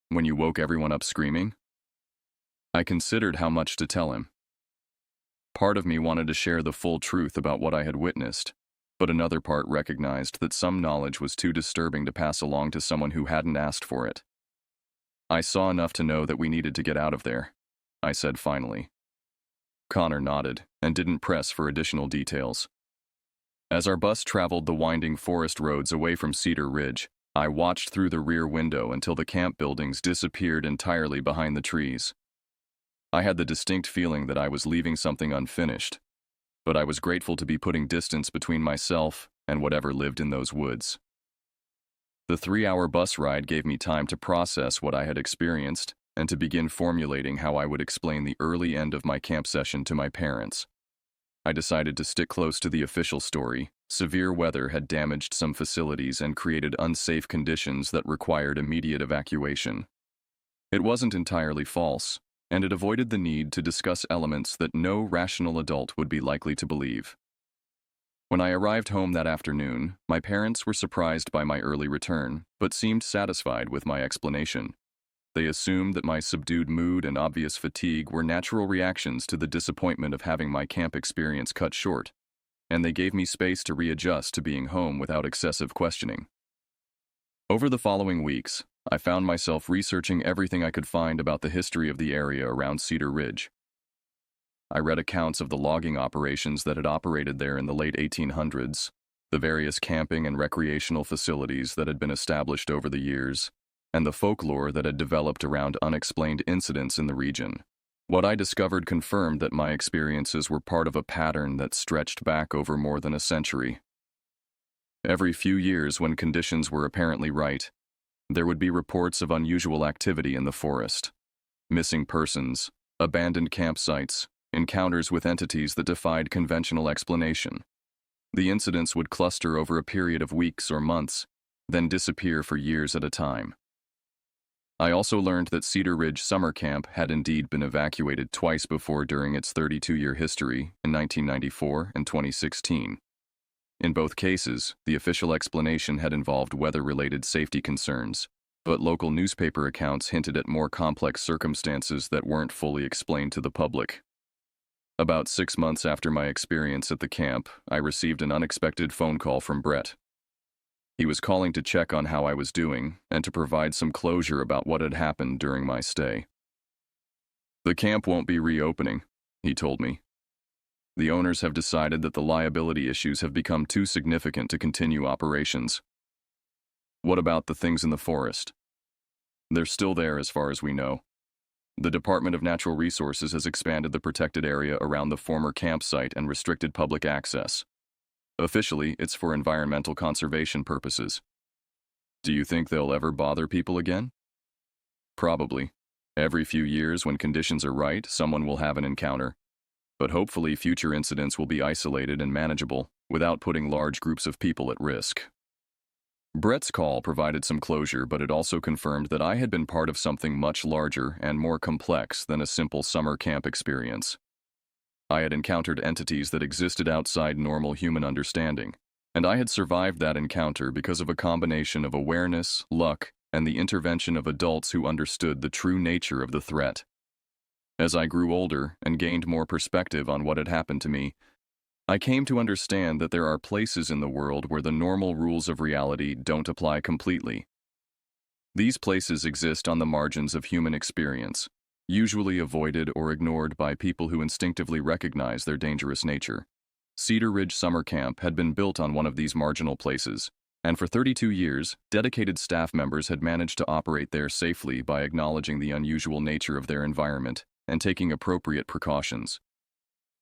When you woke everyone up screaming?" I considered how much to tell him. Part of me wanted to share the full truth about what I had witnessed, but another part recognized that some knowledge was too disturbing to pass along to someone who hadn't asked for it. "I saw enough to know that we needed to get out of there," I said finally. Connor nodded and didn't press for additional details. As our bus traveled the winding forest roads away from Cedar Ridge, I watched through the rear window until the camp buildings disappeared entirely behind the trees. I had the distinct feeling that I was leaving something unfinished, but I was grateful to be putting distance between myself and whatever lived in those woods. The 3-hour bus ride gave me time to process what I had experienced and to begin formulating how I would explain the early end of my camp session to my parents. I decided to stick close to the official story. Severe weather had damaged some facilities and created unsafe conditions that required immediate evacuation. It wasn't entirely false, and it avoided the need to discuss elements that no rational adult would be likely to believe. When I arrived home that afternoon, my parents were surprised by my early return, but seemed satisfied with my explanation. They assumed that my subdued mood and obvious fatigue were natural reactions to the disappointment of having my camp experience cut short, and they gave me space to readjust to being home without excessive questioning. Over the following weeks, I found myself researching everything I could find about the history of the area around Cedar Ridge. I read accounts of the logging operations that had operated there in the late 1800s, the various camping and recreational facilities that had been established over the years, and the folklore that had developed around unexplained incidents in the region. What I discovered confirmed that my experiences were part of a pattern that stretched back over more than a century. Every few years, when conditions were apparently right, there would be reports of unusual activity in the forest. Missing persons, abandoned campsites, encounters with entities that defied conventional explanation. The incidents would cluster over a period of weeks or months, then disappear for years at a time. I also learned that Cedar Ridge Summer Camp had indeed been evacuated twice before during its 32-year history, in 1994 and 2016. In both cases, the official explanation had involved weather-related safety concerns, but local newspaper accounts hinted at more complex circumstances that weren't fully explained to the public. About 6 months after my experience at the camp, I received an unexpected phone call from Brett. He was calling to check on how I was doing and to provide some closure about what had happened during my stay. "The camp won't be reopening," he told me. The owners have decided that the liability issues have become too significant to continue operations. What about the things in the forest? They're still there as far as we know. The Department of Natural Resources has expanded the protected area around the former campsite and restricted public access. Officially, it's for environmental conservation purposes. Do you think they'll ever bother people again? Probably. Every few years, when conditions are right, someone will have an encounter. But hopefully, future incidents will be isolated and manageable, without putting large groups of people at risk. Brett's call provided some closure, but it also confirmed that I had been part of something much larger and more complex than a simple summer camp experience. I had encountered entities that existed outside normal human understanding, and I had survived that encounter because of a combination of awareness, luck, and the intervention of adults who understood the true nature of the threat. As I grew older and gained more perspective on what had happened to me, I came to understand that there are places in the world where the normal rules of reality don't apply completely. These places exist on the margins of human experience, usually avoided or ignored by people who instinctively recognize their dangerous nature. Cedar Ridge Summer Camp had been built on one of these marginal places, and for 32 years, dedicated staff members had managed to operate there safely by acknowledging the unusual nature of their environment and taking appropriate precautions.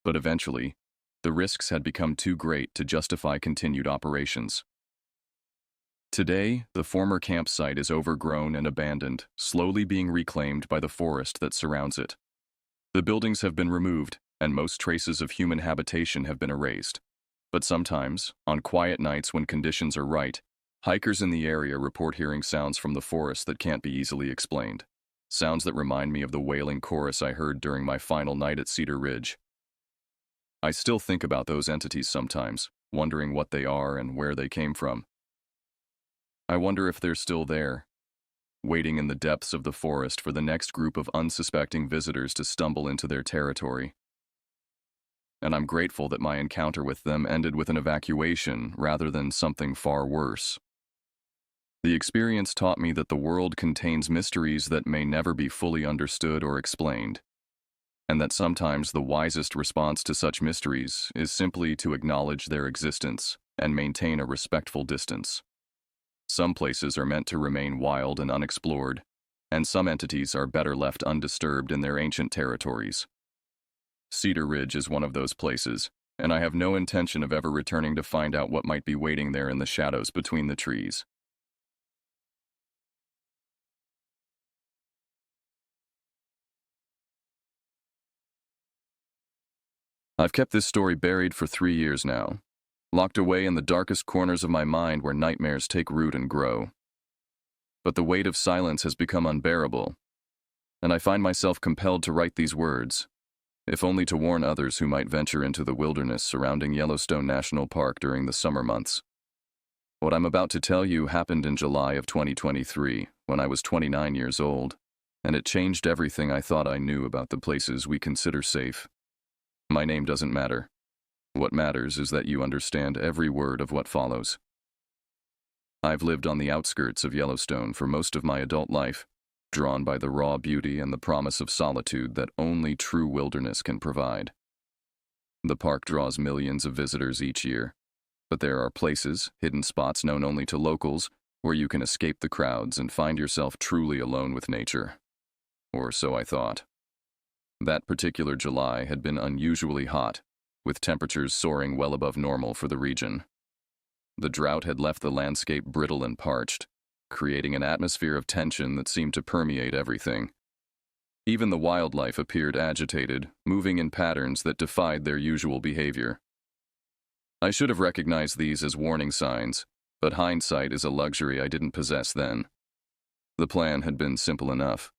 But eventually, the risks had become too great to justify continued operations. Today, the former campsite is overgrown and abandoned, slowly being reclaimed by the forest that surrounds it. The buildings have been removed, and most traces of human habitation have been erased. But sometimes, on quiet nights when conditions are right, hikers in the area report hearing sounds from the forest that can't be easily explained. Sounds that remind me of the wailing chorus I heard during my final night at Cedar Ridge. I still think about those entities sometimes, wondering what they are and where they came from. I wonder if they're still there, waiting in the depths of the forest for the next group of unsuspecting visitors to stumble into their territory. And I'm grateful that my encounter with them ended with an evacuation rather than something far worse. The experience taught me that the world contains mysteries that may never be fully understood or explained, and that sometimes the wisest response to such mysteries is simply to acknowledge their existence and maintain a respectful distance. Some places are meant to remain wild and unexplored, and some entities are better left undisturbed in their ancient territories. Cedar Ridge is one of those places, and I have no intention of ever returning to find out what might be waiting there in the shadows between the trees. I've kept this story buried for 3 years now, locked away in the darkest corners of my mind where nightmares take root and grow. But the weight of silence has become unbearable, and I find myself compelled to write these words, if only to warn others who might venture into the wilderness surrounding Yellowstone National Park during the summer months. What I'm about to tell you happened in July of 2023, when I was 29 years old, and it changed everything I thought I knew about the places we consider safe. My name doesn't matter. What matters is that you understand every word of what follows. I've lived on the outskirts of Yellowstone for most of my adult life, drawn by the raw beauty and the promise of solitude that only true wilderness can provide. The park draws millions of visitors each year, but there are places, hidden spots known only to locals, where you can escape the crowds and find yourself truly alone with nature. Or so I thought. That particular July had been unusually hot, with temperatures soaring well above normal for the region. The drought had left the landscape brittle and parched, creating an atmosphere of tension that seemed to permeate everything. Even the wildlife appeared agitated, moving in patterns that defied their usual behavior. I should have recognized these as warning signs, but hindsight is a luxury I didn't possess then. The plan had been simple enough.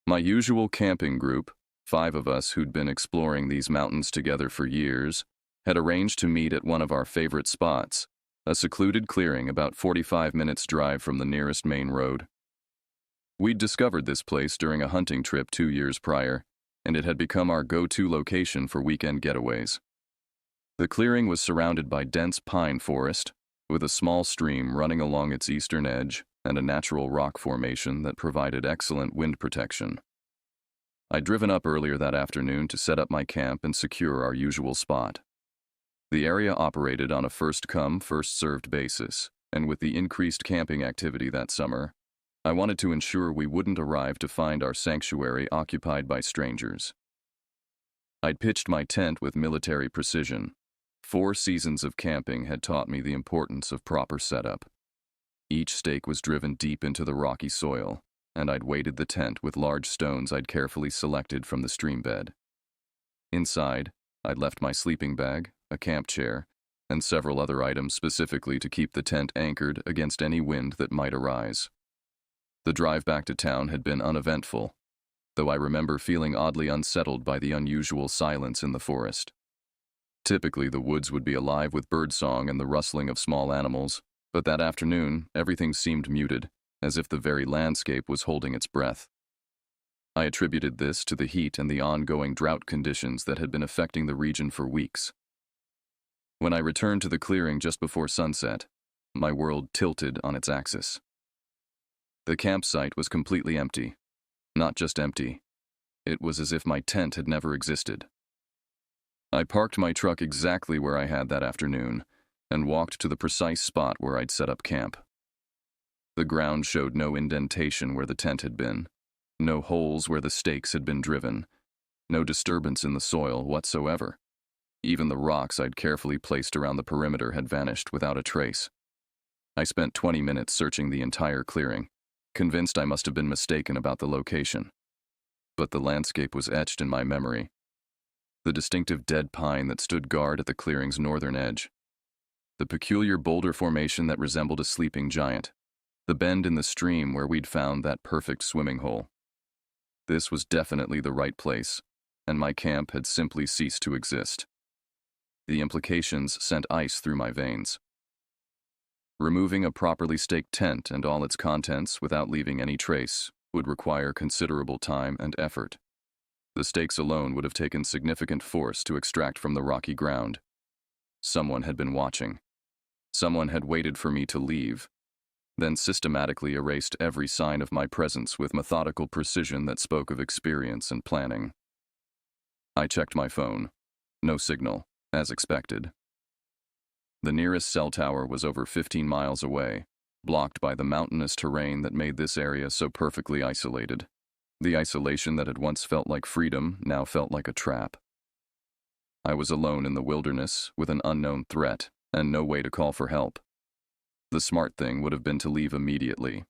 My usual camping group, 5 of us who'd been exploring these mountains together for years, had arranged to meet at one of our favorite spots, a secluded clearing about 45 minutes' drive from the nearest main road. We'd discovered this place during a hunting trip 2 years prior, and it had become our go-to location for weekend getaways. The clearing was surrounded by dense pine forest, with a small stream running along its eastern edge and a natural rock formation that provided excellent wind protection. I'd driven up earlier that afternoon to set up my camp and secure our usual spot. The area operated on a first-come, first-served basis, and with the increased camping activity that summer, I wanted to ensure we wouldn't arrive to find our sanctuary occupied by strangers. I'd pitched my tent with military precision. 4 seasons of camping had taught me the importance of proper setup. Each stake was driven deep into the rocky soil, and I'd weighted the tent with large stones I'd carefully selected from the stream bed. Inside, I'd left my sleeping bag, a camp chair, and several other items specifically to keep the tent anchored against any wind that might arise. The drive back to town had been uneventful, though I remember feeling oddly unsettled by the unusual silence in the forest. Typically, the woods would be alive with birdsong and the rustling of small animals, but that afternoon, everything seemed muted, as if the very landscape was holding its breath. I attributed this to the heat and the ongoing drought conditions that had been affecting the region for weeks. When I returned to the clearing just before sunset, my world tilted on its axis. The campsite was completely empty. Not just empty. It was as if my tent had never existed. I parked my truck exactly where I had that afternoon, and walked to the precise spot where I'd set up camp. The ground showed no indentation where the tent had been, no holes where the stakes had been driven, no disturbance in the soil whatsoever. Even the rocks I'd carefully placed around the perimeter had vanished without a trace. I spent 20 minutes searching the entire clearing, convinced I must have been mistaken about the location. But the landscape was etched in my memory. The distinctive dead pine that stood guard at the clearing's northern edge. The peculiar boulder formation that resembled a sleeping giant. The bend in the stream where we'd found that perfect swimming hole. This was definitely the right place, and my camp had simply ceased to exist. The implications sent ice through my veins. Removing a properly staked tent and all its contents without leaving any trace would require considerable time and effort. The stakes alone would have taken significant force to extract from the rocky ground. Someone had been watching. Someone had waited for me to leave, then systematically erased every sign of my presence with methodical precision that spoke of experience and planning. I checked my phone. No signal, as expected. The nearest cell tower was over 15 miles away, blocked by the mountainous terrain that made this area so perfectly isolated. The isolation that had once felt like freedom now felt like a trap. I was alone in the wilderness with an unknown threat and no way to call for help. The smart thing would have been to leave immediately.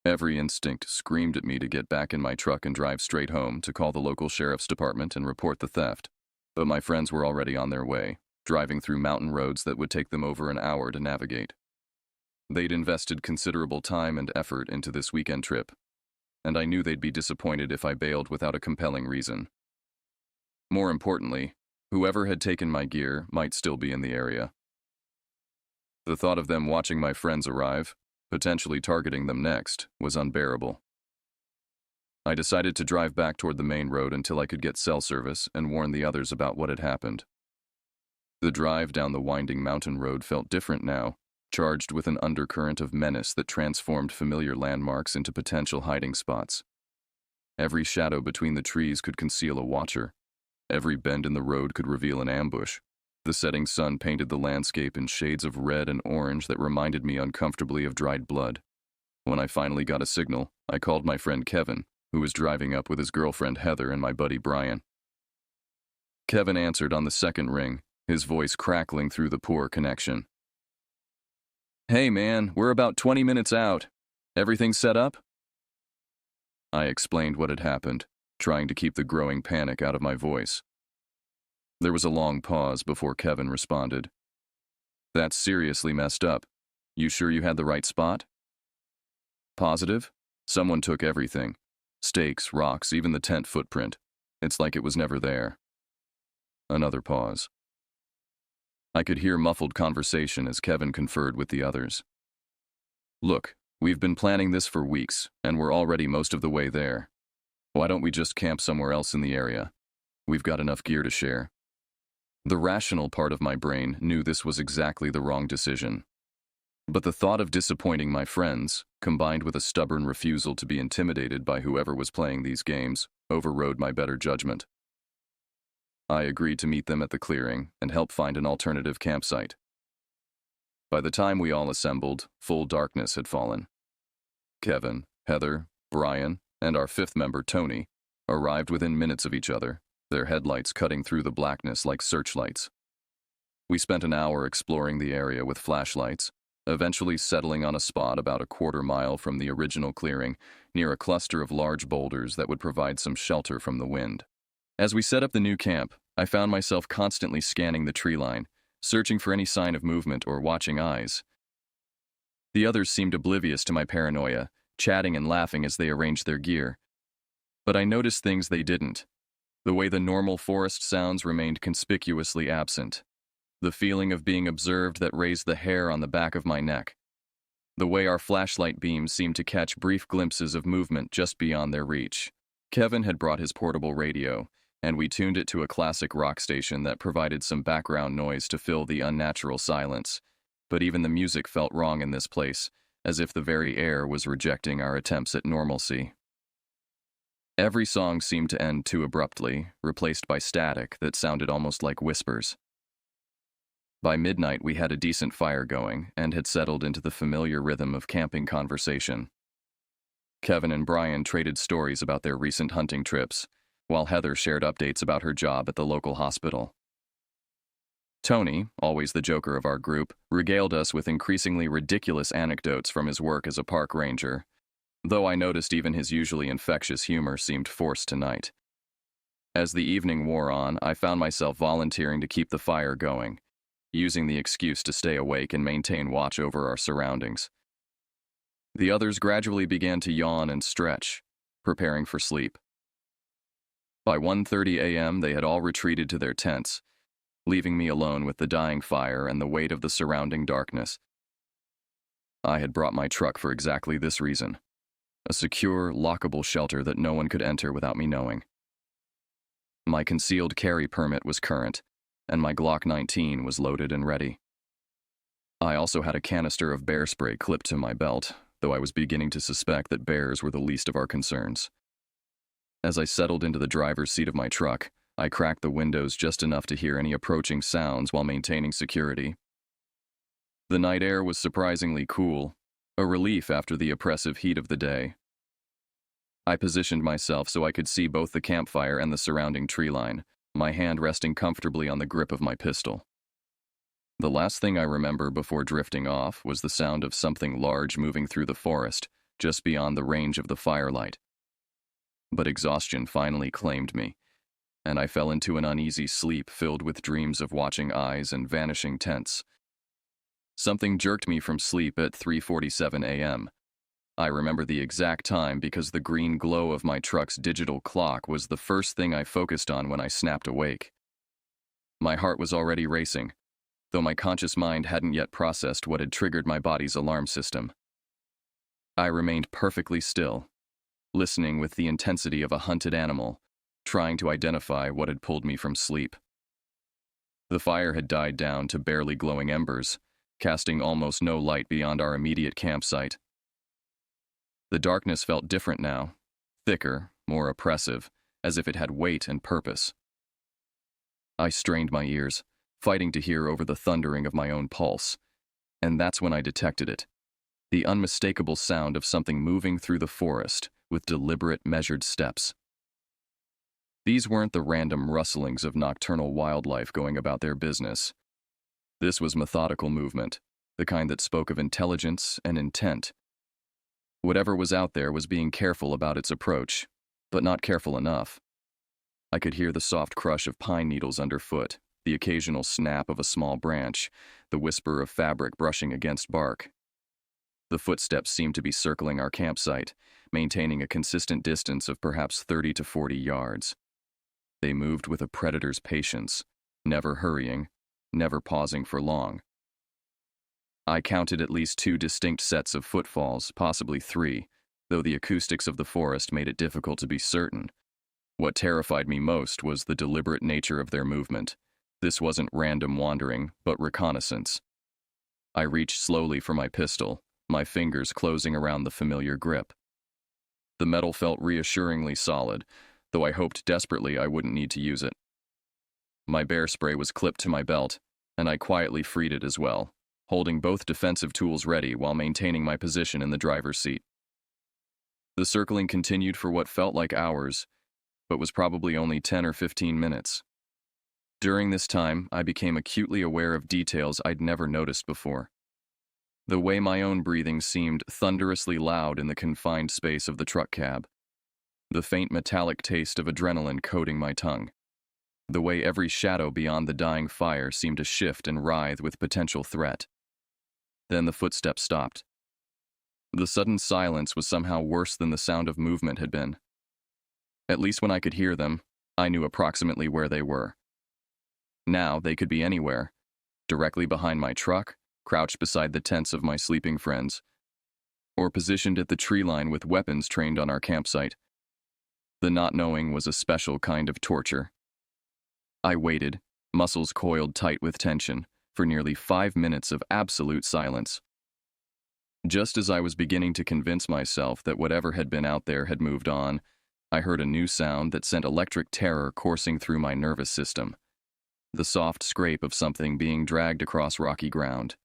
Every instinct screamed at me to get back in my truck and drive straight home to call the local sheriff's department and report the theft. But my friends were already on their way, driving through mountain roads that would take them over an hour to navigate. They'd invested considerable time and effort into this weekend trip, and I knew they'd be disappointed if I bailed without a compelling reason. More importantly, whoever had taken my gear might still be in the area. The thought of them watching my friends arrive, potentially targeting them next, was unbearable. I decided to drive back toward the main road until I could get cell service and warn the others about what had happened. The drive down the winding mountain road felt different now, charged with an undercurrent of menace that transformed familiar landmarks into potential hiding spots. Every shadow between the trees could conceal a watcher. Every bend in the road could reveal an ambush. The setting sun painted the landscape in shades of red and orange that reminded me uncomfortably of dried blood. When I finally got a signal, I called my friend Kevin, who was driving up with his girlfriend Heather and my buddy Brian. Kevin answered on the second ring, his voice crackling through the poor connection. "Hey man, we're about 20 minutes out. Everything set up?" I explained what had happened, trying to keep the growing panic out of my voice. There was a long pause before Kevin responded. "That's seriously messed up. You sure you had the right spot?" "Positive? Someone took everything. Stakes, rocks, even the tent footprint. It's like it was never there." Another pause. I could hear muffled conversation as Kevin conferred with the others. "Look, we've been planning this for weeks, and we're already most of the way there. Why don't we just camp somewhere else in the area? We've got enough gear to share." The rational part of my brain knew this was exactly the wrong decision. But the thought of disappointing my friends, combined with a stubborn refusal to be intimidated by whoever was playing these games, overrode my better judgment. I agreed to meet them at the clearing and help find an alternative campsite. By the time we all assembled, full darkness had fallen. Kevin, Heather, Brian, and our fifth member, Tony, arrived within minutes of each other, their headlights cutting through the blackness like searchlights. We spent an hour exploring the area with flashlights, eventually settling on a spot about a quarter-mile from the original clearing, near a cluster of large boulders that would provide some shelter from the wind. As we set up the new camp, I found myself constantly scanning the tree line, searching for any sign of movement or watching eyes. The others seemed oblivious to my paranoia, chatting and laughing as they arranged their gear. But I noticed things they didn't. The way the normal forest sounds remained conspicuously absent. The feeling of being observed that raised the hair on the back of my neck. The way our flashlight beams seemed to catch brief glimpses of movement just beyond their reach. Kevin had brought his portable radio, and we tuned it to a classic rock station that provided some background noise to fill the unnatural silence. But even the music felt wrong in this place, as if the very air was rejecting our attempts at normalcy. Every song seemed to end too abruptly, replaced by static that sounded almost like whispers. By midnight, we had a decent fire going and had settled into the familiar rhythm of camping conversation. Kevin and Brian traded stories about their recent hunting trips, while Heather shared updates about her job at the local hospital. Tony, always the joker of our group, regaled us with increasingly ridiculous anecdotes from his work as a park ranger, though I noticed even his usually infectious humor seemed forced tonight. As the evening wore on, I found myself volunteering to keep the fire going, using the excuse to stay awake and maintain watch over our surroundings. The others gradually began to yawn and stretch, preparing for sleep. By 1:30 a.m., they had all retreated to their tents, leaving me alone with the dying fire and the weight of the surrounding darkness. I had brought my truck for exactly this reason, a secure, lockable shelter that no one could enter without me knowing. My concealed carry permit was current, and my Glock 19 was loaded and ready. I also had a canister of bear spray clipped to my belt, though I was beginning to suspect that bears were the least of our concerns. As I settled into the driver's seat of my truck, I cracked the windows just enough to hear any approaching sounds while maintaining security. The night air was surprisingly cool, a relief after the oppressive heat of the day. I positioned myself so I could see both the campfire and the surrounding tree line, my hand resting comfortably on the grip of my pistol. The last thing I remember before drifting off was the sound of something large moving through the forest, just beyond the range of the firelight. But exhaustion finally claimed me, and I fell into an uneasy sleep filled with dreams of watching eyes and vanishing tents. Something jerked me from sleep at 3:47 a.m. I remember the exact time because the green glow of my truck's digital clock was the first thing I focused on when I snapped awake. My heart was already racing, though my conscious mind hadn't yet processed what had triggered my body's alarm system. I remained perfectly still, listening with the intensity of a hunted animal, trying to identify what had pulled me from sleep. The fire had died down to barely glowing embers, casting almost no light beyond our immediate campsite. The darkness felt different now, thicker, more oppressive, as if it had weight and purpose. I strained my ears, fighting to hear over the thundering of my own pulse, and that's when I detected it, the unmistakable sound of something moving through the forest with deliberate, measured steps. These weren't the random rustlings of nocturnal wildlife going about their business. This was methodical movement, the kind that spoke of intelligence and intent. Whatever was out there was being careful about its approach, but not careful enough. I could hear the soft crush of pine needles underfoot, the occasional snap of a small branch, the whisper of fabric brushing against bark. The footsteps seemed to be circling our campsite, maintaining a consistent distance of perhaps 30 to 40 yards. They moved with a predator's patience, never hurrying, never pausing for long. I counted at least 2 distinct sets of footfalls, possibly 3, though the acoustics of the forest made it difficult to be certain. What terrified me most was the deliberate nature of their movement. This wasn't random wandering, but reconnaissance. I reached slowly for my pistol, my fingers closing around the familiar grip. The metal felt reassuringly solid, though I hoped desperately I wouldn't need to use it. My bear spray was clipped to my belt, and I quietly freed it as well, holding both defensive tools ready while maintaining my position in the driver's seat. The circling continued for what felt like hours, but was probably only 10 or 15 minutes. During this time, I became acutely aware of details I'd never noticed before. The way my own breathing seemed thunderously loud in the confined space of the truck cab. The faint metallic taste of adrenaline coating my tongue. The way every shadow beyond the dying fire seemed to shift and writhe with potential threat. Then the footsteps stopped. The sudden silence was somehow worse than the sound of movement had been. At least when I could hear them, I knew approximately where they were. Now they could be anywhere, directly behind my truck, crouched beside the tents of my sleeping friends, or positioned at the tree line with weapons trained on our campsite. The not knowing was a special kind of torture. I waited, muscles coiled tight with tension, for nearly 5 minutes of absolute silence. Just as I was beginning to convince myself that whatever had been out there had moved on, I heard a new sound that sent electric terror coursing through my nervous system. The soft scrape of something being dragged across rocky ground.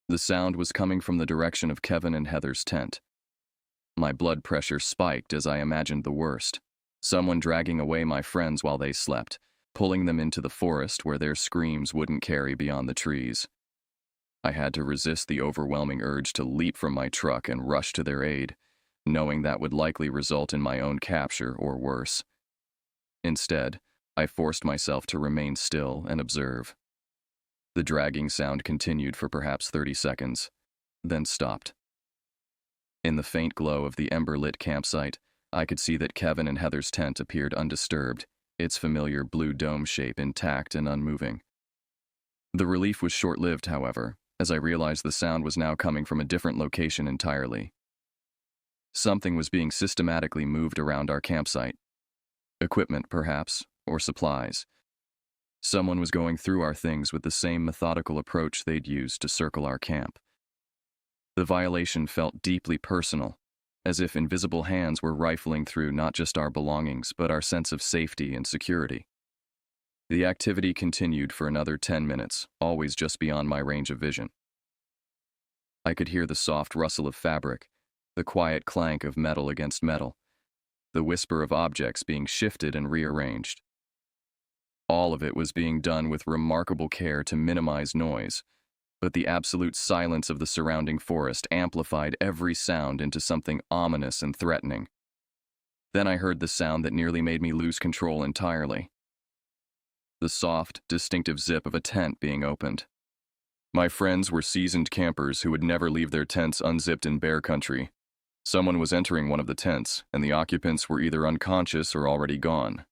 The sound was coming from the direction of Kevin and Heather's tent. My blood pressure spiked as I imagined the worst. Someone dragging away my friends while they slept, pulling them into the forest where their screams wouldn't carry beyond the trees. I had to resist the overwhelming urge to leap from my truck and rush to their aid, knowing that would likely result in my own capture or worse. Instead, I forced myself to remain still and observe. The dragging sound continued for perhaps 30 seconds, then stopped. In the faint glow of the ember-lit campsite, I could see that Kevin and Heather's tent appeared undisturbed, its familiar blue dome shape intact and unmoving. The relief was short-lived, however, as I realized the sound was now coming from a different location entirely. Something was being systematically moved around our campsite. Equipment, perhaps, or supplies. Someone was going through our things with the same methodical approach they'd used to circle our camp. The violation felt deeply personal, as if invisible hands were rifling through not just our belongings, but our sense of safety and security. The activity continued for another 10 minutes, always just beyond my range of vision. I could hear the soft rustle of fabric, the quiet clank of metal against metal, the whisper of objects being shifted and rearranged. All of it was being done with remarkable care to minimize noise, but the absolute silence of the surrounding forest amplified every sound into something ominous and threatening. Then I heard the sound that nearly made me lose control entirely. The soft, distinctive zip of a tent being opened. My friends were seasoned campers who would never leave their tents unzipped in bear country. Someone was entering one of the tents, and the occupants were either unconscious or already gone.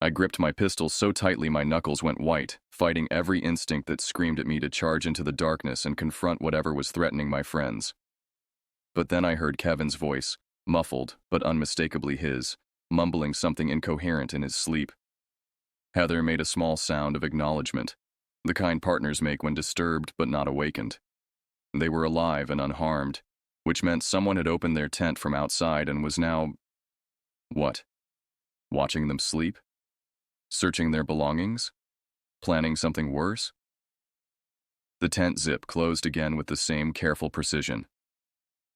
I gripped my pistol so tightly my knuckles went white, fighting every instinct that screamed at me to charge into the darkness and confront whatever was threatening my friends. But then I heard Kevin's voice, muffled but unmistakably his, mumbling something incoherent in his sleep. Heather made a small sound of acknowledgement, the kind partners make when disturbed but not awakened. They were alive and unharmed, which meant someone had opened their tent from outside and was now... what? Watching them sleep? Searching their belongings? Planning something worse? The tent zip closed again with the same careful precision.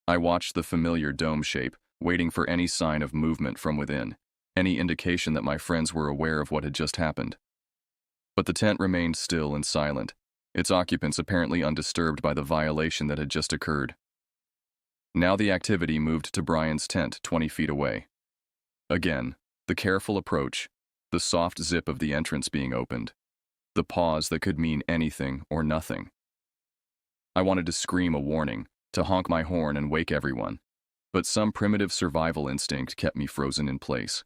I watched the familiar dome shape, waiting for any sign of movement from within, any indication that my friends were aware of what had just happened. But the tent remained still and silent, its occupants apparently undisturbed by the violation that had just occurred. Now the activity moved to Brian's tent 20 feet away. Again, the careful approach, the soft zip of the entrance being opened, the pause that could mean anything or nothing. I wanted to scream a warning, to honk my horn and wake everyone, but some primitive survival instinct kept me frozen in place.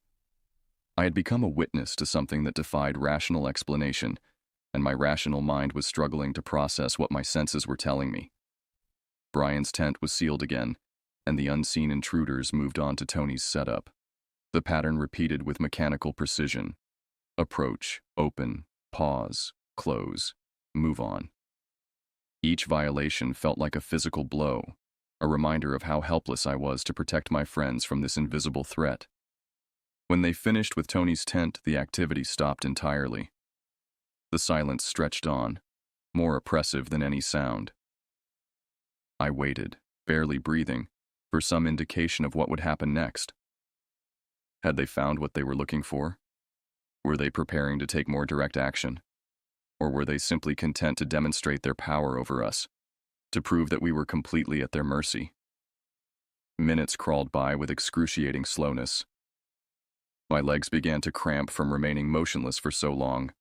I had become a witness to something that defied rational explanation, and my rational mind was struggling to process what my senses were telling me. Brian's tent was sealed again, and the unseen intruders moved on to Tony's setup. The pattern repeated with mechanical precision. Approach, open, pause, close, move on. Each violation felt like a physical blow, a reminder of how helpless I was to protect my friends from this invisible threat. When they finished with Tony's tent, the activity stopped entirely. The silence stretched on, more oppressive than any sound. I waited, barely breathing, for some indication of what would happen next. Had they found what they were looking for? Were they preparing to take more direct action? Or were they simply content to demonstrate their power over us, to prove that we were completely at their mercy? Minutes crawled by with excruciating slowness. My legs began to cramp from remaining motionless for so long,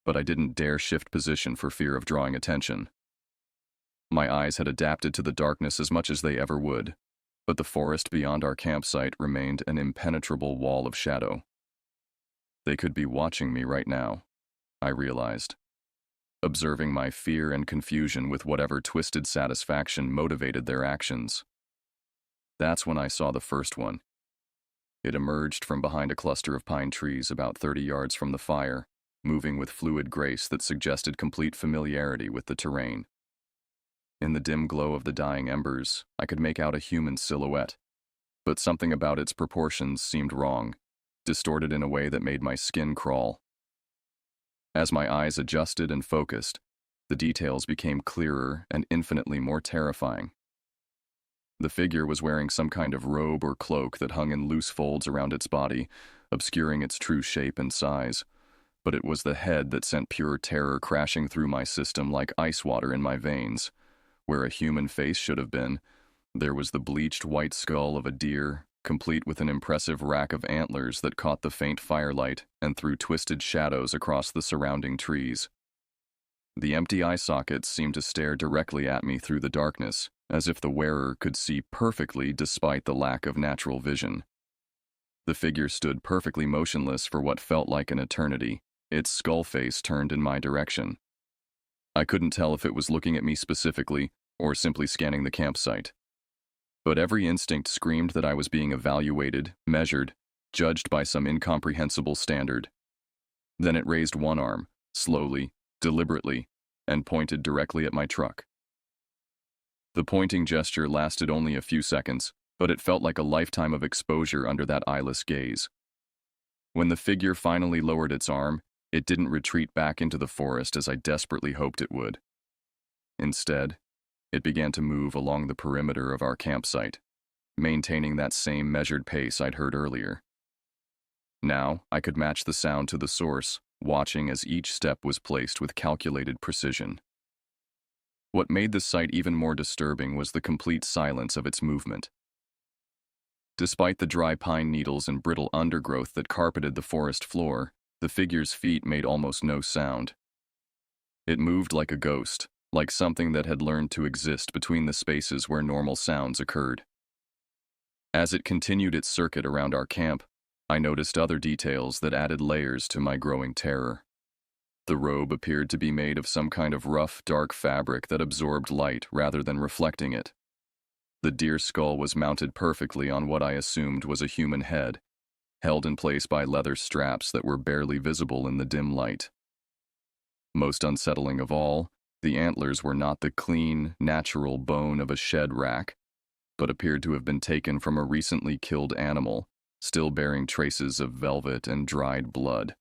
but I didn't dare shift position for fear of drawing attention. My eyes had adapted to the darkness as much as they ever would, but the forest beyond our campsite remained an impenetrable wall of shadow. They could be watching me right now, I realized, observing my fear and confusion with whatever twisted satisfaction motivated their actions. That's when I saw the first one. It emerged from behind a cluster of pine trees about 30 yards from the fire, moving with fluid grace that suggested complete familiarity with the terrain. In the dim glow of the dying embers, I could make out a human silhouette, but something about its proportions seemed wrong, distorted in a way that made my skin crawl. As my eyes adjusted and focused, the details became clearer and infinitely more terrifying. The figure was wearing some kind of robe or cloak that hung in loose folds around its body, obscuring its true shape and size. But it was the head that sent pure terror crashing through my system like ice water in my veins. Where a human face should have been, there was the bleached white skull of a deer, complete with an impressive rack of antlers that caught the faint firelight and threw twisted shadows across the surrounding trees. The empty eye sockets seemed to stare directly at me through the darkness, as if the wearer could see perfectly despite the lack of natural vision. The figure stood perfectly motionless for what felt like an eternity, its skull face turned in my direction. I couldn't tell if it was looking at me specifically or simply scanning the campsite. But every instinct screamed that I was being evaluated, measured, judged by some incomprehensible standard. Then it raised one arm, slowly, deliberately, and pointed directly at my truck. The pointing gesture lasted only a few seconds, but it felt like a lifetime of exposure under that eyeless gaze. When the figure finally lowered its arm, it didn't retreat back into the forest as I desperately hoped it would. Instead, it began to move along the perimeter of our campsite, maintaining that same measured pace I'd heard earlier. Now, I could match the sound to the source, watching as each step was placed with calculated precision. What made the sight even more disturbing was the complete silence of its movement. Despite the dry pine needles and brittle undergrowth that carpeted the forest floor, the figure's feet made almost no sound. It moved like a ghost, like something that had learned to exist between the spaces where normal sounds occurred. As it continued its circuit around our camp, I noticed other details that added layers to my growing terror. The robe appeared to be made of some kind of rough, dark fabric that absorbed light rather than reflecting it. The deer skull was mounted perfectly on what I assumed was a human head, held in place by leather straps that were barely visible in the dim light. Most unsettling of all, the antlers were not the clean, natural bone of a shed rack, but appeared to have been taken from a recently killed animal, still bearing traces of velvet and dried blood.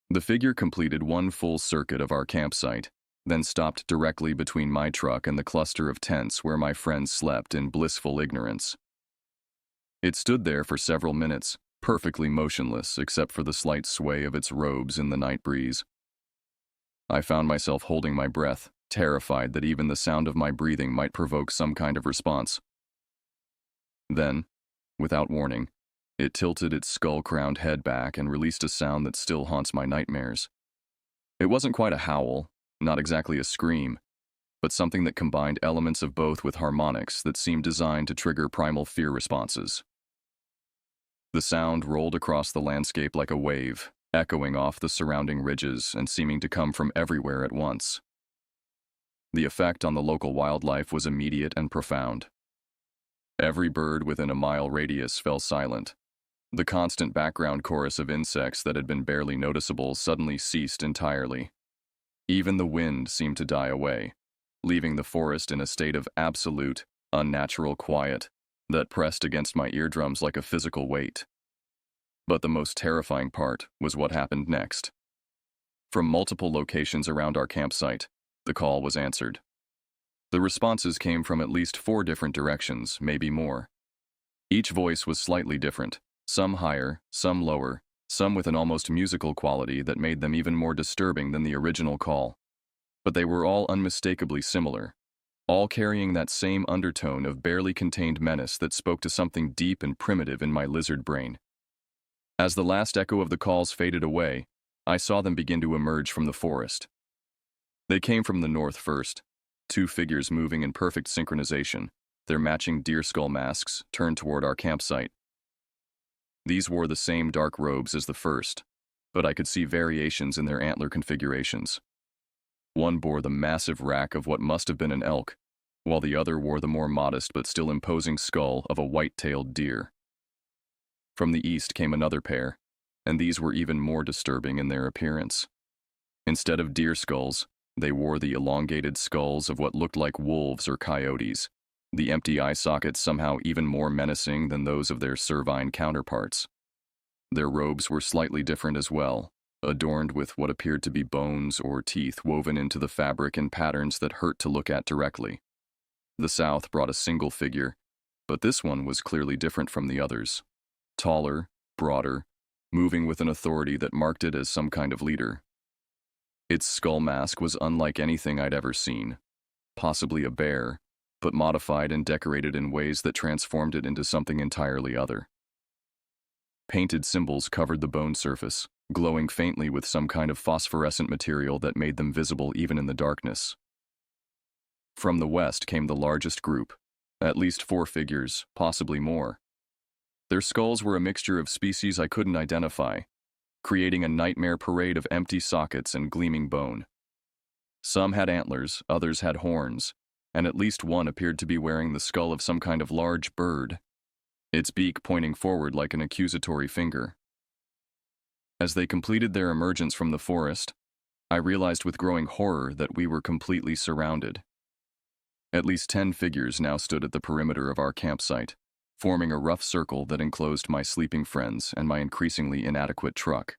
The figure completed one full circuit of our campsite, then stopped directly between my truck and the cluster of tents where my friends slept in blissful ignorance. It stood there for several minutes, perfectly motionless except for the slight sway of its robes in the night breeze. I found myself holding my breath, terrified that even the sound of my breathing might provoke some kind of response. Then, without warning, it tilted its skull-crowned head back and released a sound that still haunts my nightmares. It wasn't quite a howl, not exactly a scream, but something that combined elements of both with harmonics that seemed designed to trigger primal fear responses. The sound rolled across the landscape like a wave, echoing off the surrounding ridges and seeming to come from everywhere at once. The effect on the local wildlife was immediate and profound. Every bird within a mile radius fell silent. The constant background chorus of insects that had been barely noticeable suddenly ceased entirely. Even the wind seemed to die away, leaving the forest in a state of absolute, unnatural quiet that pressed against my eardrums like a physical weight. But the most terrifying part was what happened next. From multiple locations around our campsite, the call was answered. The responses came from at least 4 different directions, maybe more. Each voice was slightly different, some higher, some lower, some with an almost musical quality that made them even more disturbing than the original call. But they were all unmistakably similar, all carrying that same undertone of barely contained menace that spoke to something deep and primitive in my lizard brain. As the last echo of the calls faded away, I saw them begin to emerge from the forest. They came from the north first, 2 figures moving in perfect synchronization, their matching deer skull masks turned toward our campsite. These wore the same dark robes as the first, but I could see variations in their antler configurations. One bore the massive rack of what must have been an elk, while the other wore the more modest but still imposing skull of a white-tailed deer. From the east came another pair, and these were even more disturbing in their appearance. Instead of deer skulls, they wore the elongated skulls of what looked like wolves or coyotes, the empty eye sockets somehow even more menacing than those of their cervine counterparts. Their robes were slightly different as well, adorned with what appeared to be bones or teeth woven into the fabric in patterns that hurt to look at directly. The south brought a single figure, but this one was clearly different from the others. Taller, broader, moving with an authority that marked it as some kind of leader. Its skull mask was unlike anything I'd ever seen, possibly a bear, but modified and decorated in ways that transformed it into something entirely other. Painted symbols covered the bone surface, glowing faintly with some kind of phosphorescent material that made them visible even in the darkness. From the west came the largest group, at least 4 figures, possibly more. Their skulls were a mixture of species I couldn't identify, creating a nightmare parade of empty sockets and gleaming bone. Some had antlers, others had horns, and at least one appeared to be wearing the skull of some kind of large bird, its beak pointing forward like an accusatory finger. As they completed their emergence from the forest, I realized with growing horror that we were completely surrounded. At least 10 figures now stood at the perimeter of our campsite, forming a rough circle that enclosed my sleeping friends and my increasingly inadequate truck.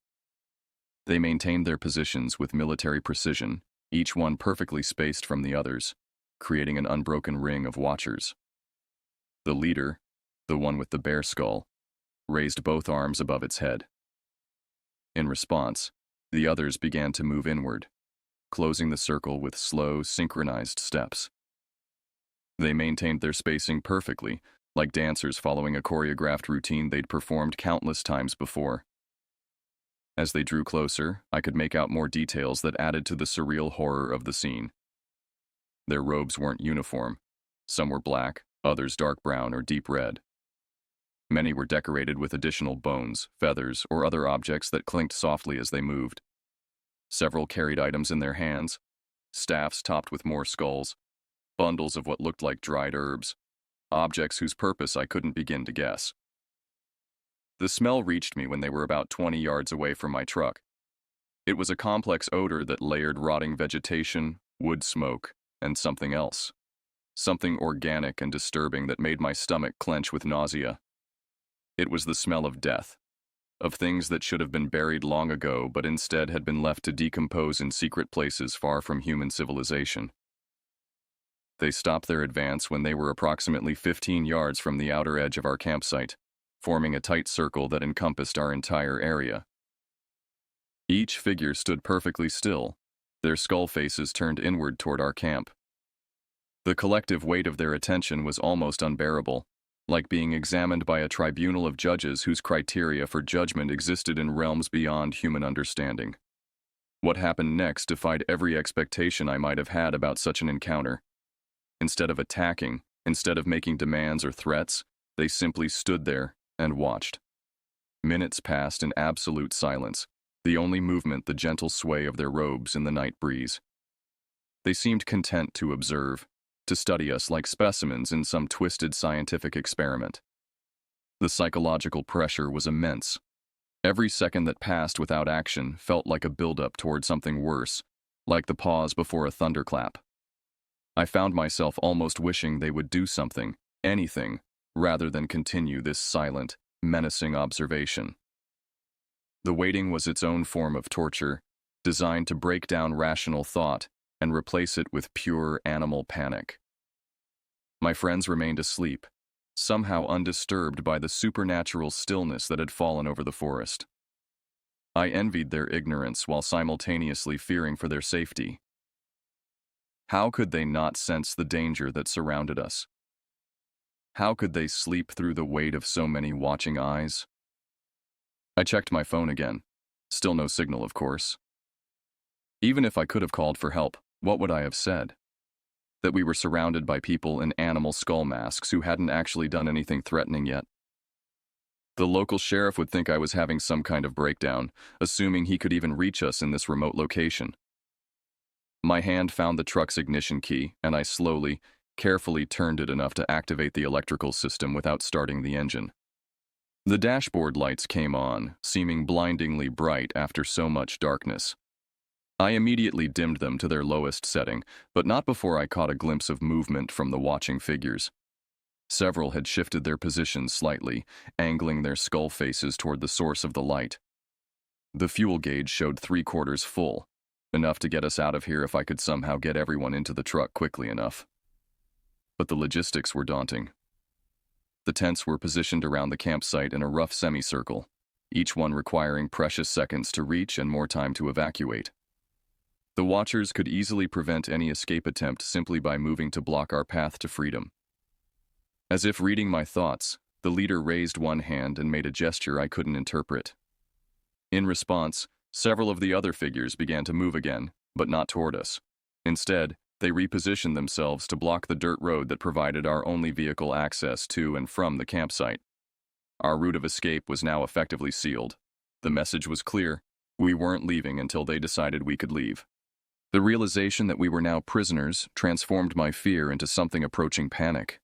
They maintained their positions with military precision, each one perfectly spaced from the others, creating an unbroken ring of watchers. The leader, the one with the bear skull, raised both arms above its head. In response, the others began to move inward, closing the circle with slow, synchronized steps. They maintained their spacing perfectly, like dancers following a choreographed routine they'd performed countless times before. As they drew closer, I could make out more details that added to the surreal horror of the scene. Their robes weren't uniform. Some were black, others dark brown or deep red. Many were decorated with additional bones, feathers, or other objects that clinked softly as they moved. Several carried items in their hands, staffs topped with more skulls, bundles of what looked like dried herbs, objects whose purpose I couldn't begin to guess. The smell reached me when they were about 20 yards away from my truck. It was a complex odor that layered rotting vegetation, wood smoke, and something else. Something organic and disturbing that made my stomach clench with nausea. It was the smell of death, of things that should have been buried long ago but instead had been left to decompose in secret places far from human civilization. They stopped their advance when they were approximately 15 yards from the outer edge of our campsite, forming a tight circle that encompassed our entire area. Each figure stood perfectly still, their skull faces turned inward toward our camp. The collective weight of their attention was almost unbearable, like being examined by a tribunal of judges whose criteria for judgment existed in realms beyond human understanding. What happened next defied every expectation I might have had about such an encounter. Instead of attacking, instead of making demands or threats, they simply stood there and watched. Minutes passed in absolute silence, the only movement the gentle sway of their robes in the night breeze. They seemed content to observe, to study us like specimens in some twisted scientific experiment. The psychological pressure was immense. Every second that passed without action felt like a buildup toward something worse, like the pause before a thunderclap. I found myself almost wishing they would do something, anything, rather than continue this silent, menacing observation. The waiting was its own form of torture, designed to break down rational thought and replace it with pure animal panic. My friends remained asleep, somehow undisturbed by the supernatural stillness that had fallen over the forest. I envied their ignorance while simultaneously fearing for their safety. How could they not sense the danger that surrounded us? How could they sleep through the weight of so many watching eyes? I checked my phone again. Still no signal, of course. Even if I could have called for help, what would I have said? That we were surrounded by people in animal skull masks who hadn't actually done anything threatening yet. The local sheriff would think I was having some kind of breakdown, assuming he could even reach us in this remote location. My hand found the truck's ignition key, and I slowly, carefully turned it enough to activate the electrical system without starting the engine. The dashboard lights came on, seeming blindingly bright after so much darkness. I immediately dimmed them to their lowest setting, but not before I caught a glimpse of movement from the watching figures. Several had shifted their positions slightly, angling their skull faces toward the source of the light. The fuel gauge showed 3/4 full, enough to get us out of here if I could somehow get everyone into the truck quickly enough. But the logistics were daunting. The tents were positioned around the campsite in a rough semicircle, each one requiring precious seconds to reach and more time to evacuate. The watchers could easily prevent any escape attempt simply by moving to block our path to freedom. As if reading my thoughts, the leader raised one hand and made a gesture I couldn't interpret. In response, several of the other figures began to move again, but not toward us. Instead, they repositioned themselves to block the dirt road that provided our only vehicle access to and from the campsite. Our route of escape was now effectively sealed. The message was clear: we weren't leaving until they decided we could leave. The realization that we were now prisoners transformed my fear into something approaching panic.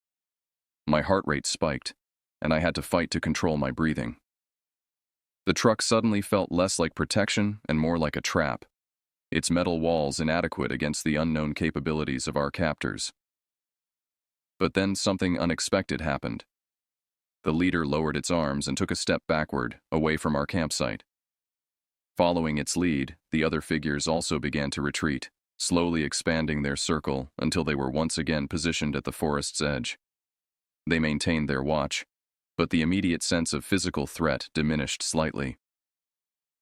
My heart rate spiked, and I had to fight to control my breathing. The truck suddenly felt less like protection and more like a trap, its metal walls inadequate against the unknown capabilities of our captors. But then something unexpected happened. The leader lowered its arms and took a step backward, away from our campsite. Following its lead, the other figures also began to retreat, slowly expanding their circle until they were once again positioned at the forest's edge. They maintained their watch, but the immediate sense of physical threat diminished slightly.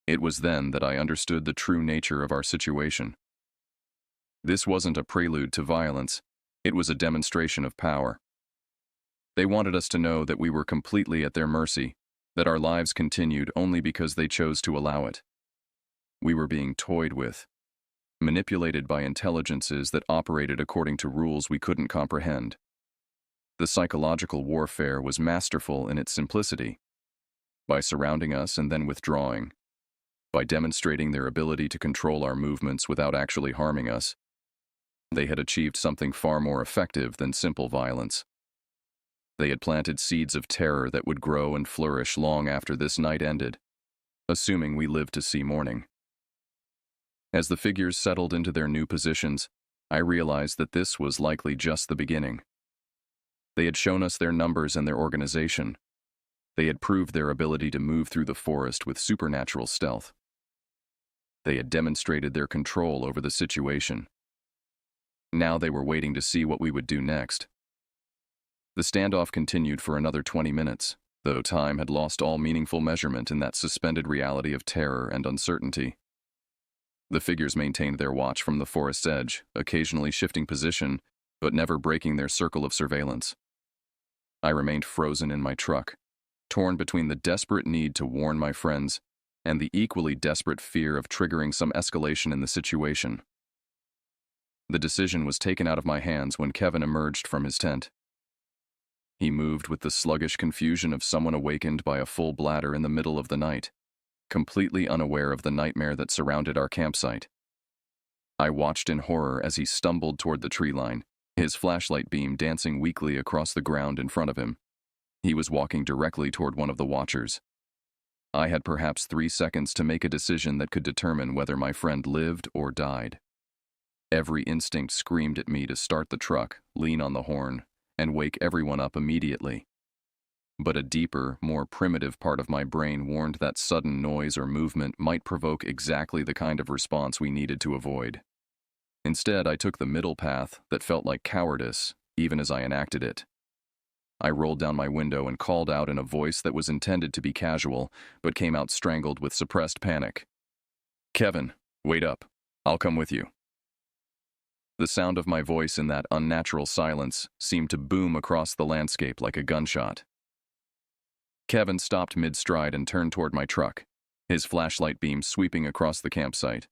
It was then that I understood the true nature of our situation. This wasn't a prelude to violence, it was a demonstration of power. They wanted us to know that we were completely at their mercy, that our lives continued only because they chose to allow it. We were being toyed with, manipulated by intelligences that operated according to rules we couldn't comprehend. The psychological warfare was masterful in its simplicity. By surrounding us and then withdrawing, by demonstrating their ability to control our movements without actually harming us, they had achieved something far more effective than simple violence. They had planted seeds of terror that would grow and flourish long after this night ended, assuming we lived to see morning. As the figures settled into their new positions, I realized that this was likely just the beginning. They had shown us their numbers and their organization. They had proved their ability to move through the forest with supernatural stealth. They had demonstrated their control over the situation. Now they were waiting to see what we would do next. The standoff continued for another 20 minutes, though time had lost all meaningful measurement in that suspended reality of terror and uncertainty. The figures maintained their watch from the forest's edge, occasionally shifting position, but never breaking their circle of surveillance. I remained frozen in my truck, torn between the desperate need to warn my friends and the equally desperate fear of triggering some escalation in the situation. The decision was taken out of my hands when Kevin emerged from his tent. He moved with the sluggish confusion of someone awakened by a full bladder in the middle of the night, completely unaware of the nightmare that surrounded our campsite. I watched in horror as he stumbled toward the tree line, his flashlight beam dancing weakly across the ground in front of him. He was walking directly toward one of the watchers. I had perhaps 3 seconds to make a decision that could determine whether my friend lived or died. Every instinct screamed at me to start the truck, lean on the horn, and wake everyone up immediately. But a deeper, more primitive part of my brain warned that sudden noise or movement might provoke exactly the kind of response we needed to avoid. Instead, I took the middle path that felt like cowardice, even as I enacted it. I rolled down my window and called out in a voice that was intended to be casual, but came out strangled with suppressed panic. "Kevin, wait up. I'll come with you." The sound of my voice in that unnatural silence seemed to boom across the landscape like a gunshot. Kevin stopped mid-stride and turned toward my truck, his flashlight beam sweeping across the campsite.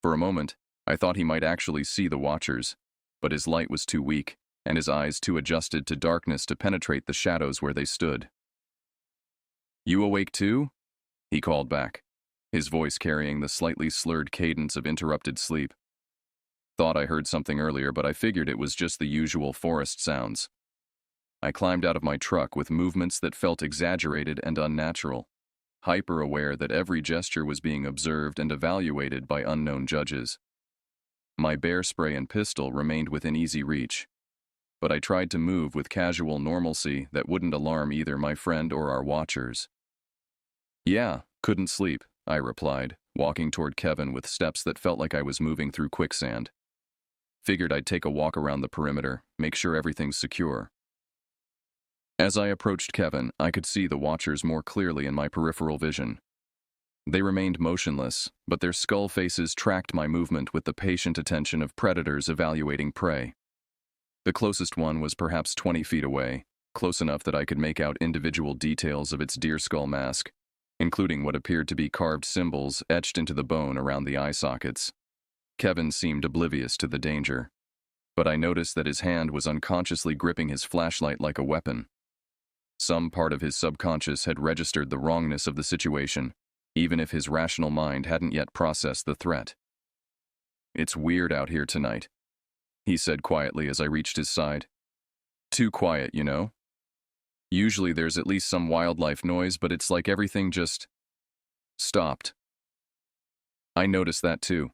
For a moment, I thought he might actually see the watchers, but his light was too weak, and his eyes too adjusted to darkness to penetrate the shadows where they stood. "You awake too?" he called back, his voice carrying the slightly slurred cadence of interrupted sleep. Thought I heard something earlier, but I figured it was just the usual forest sounds. I climbed out of my truck with movements that felt exaggerated and unnatural, hyper-aware that every gesture was being observed and evaluated by unknown judges. My bear spray and pistol remained within easy reach, but I tried to move with casual normalcy that wouldn't alarm either my friend or our watchers. "Yeah, couldn't sleep," I replied, walking toward Kevin with steps that felt like I was moving through quicksand. Figured I'd take a walk around the perimeter, make sure everything's secure. As I approached Kevin, I could see the watchers more clearly in my peripheral vision. They remained motionless, but their skull faces tracked my movement with the patient attention of predators evaluating prey. The closest one was perhaps 20 feet away, close enough that I could make out individual details of its deer skull mask, including what appeared to be carved symbols etched into the bone around the eye sockets. Kevin seemed oblivious to the danger, but I noticed that his hand was unconsciously gripping his flashlight like a weapon. Some part of his subconscious had registered the wrongness of the situation, even if his rational mind hadn't yet processed the threat. "It's weird out here tonight," he said quietly as I reached his side. "Too quiet, you know? Usually there's at least some wildlife noise, but it's like everything just stopped." "I noticed that too,"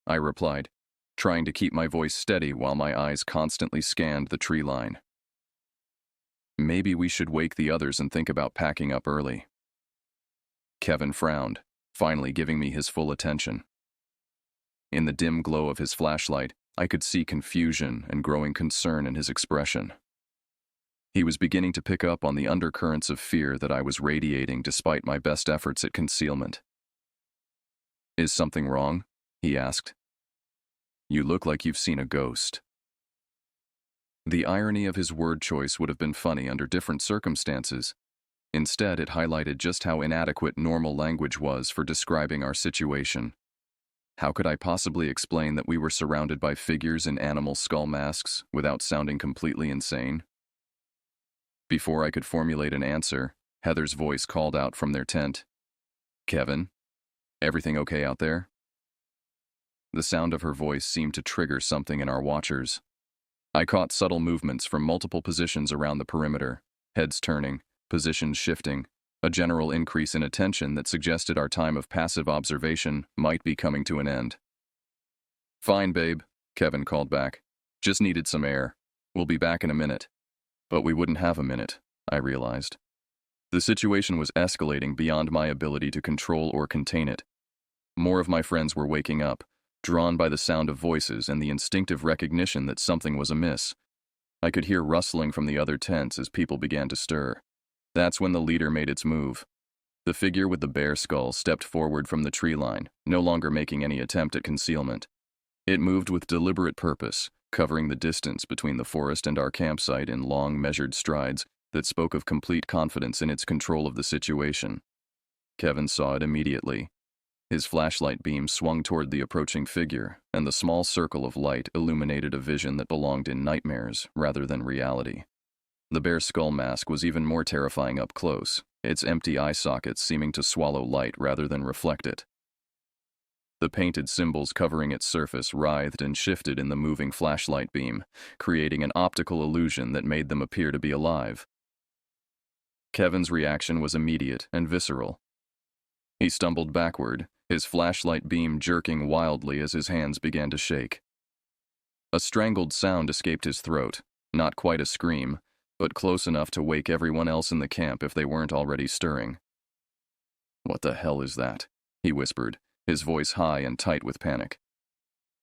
I replied, trying to keep my voice steady while my eyes constantly scanned the tree line. "Maybe we should wake the others and think about packing up early." Kevin frowned, finally giving me his full attention. In the dim glow of his flashlight, I could see confusion and growing concern in his expression. He was beginning to pick up on the undercurrents of fear that I was radiating despite my best efforts at concealment. "Is something wrong?" he asked. "You look like you've seen a ghost." The irony of his word choice would have been funny under different circumstances. Instead, it highlighted just how inadequate normal language was for describing our situation. How could I possibly explain that we were surrounded by figures in animal skull masks without sounding completely insane? Before I could formulate an answer, Heather's voice called out from their tent. "Kevin, everything okay out there?" The sound of her voice seemed to trigger something in our watchers. I caught subtle movements from multiple positions around the perimeter, heads turning, positions shifting, a general increase in attention that suggested our time of passive observation might be coming to an end. "Fine, babe," Kevin called back. "Just needed some air. We'll be back in a minute." But we wouldn't have a minute, I realized. The situation was escalating beyond my ability to control or contain it. More of my friends were waking up, drawn by the sound of voices and the instinctive recognition that something was amiss. I could hear rustling from the other tents as people began to stir. That's when the leader made its move. The figure with the bear skull stepped forward from the tree line, no longer making any attempt at concealment. It moved with deliberate purpose, covering the distance between the forest and our campsite in long, measured strides that spoke of complete confidence in its control of the situation. Kevin saw it immediately. His flashlight beam swung toward the approaching figure, and the small circle of light illuminated a vision that belonged in nightmares rather than reality. The bear skull mask was even more terrifying up close, its empty eye sockets seeming to swallow light rather than reflect it. The painted symbols covering its surface writhed and shifted in the moving flashlight beam, creating an optical illusion that made them appear to be alive. Kevin's reaction was immediate and visceral. He stumbled backward, his flashlight beam jerking wildly as his hands began to shake. A strangled sound escaped his throat, not quite a scream, but close enough to wake everyone else in the camp if they weren't already stirring. "What the hell is that?" he whispered, his voice high and tight with panic.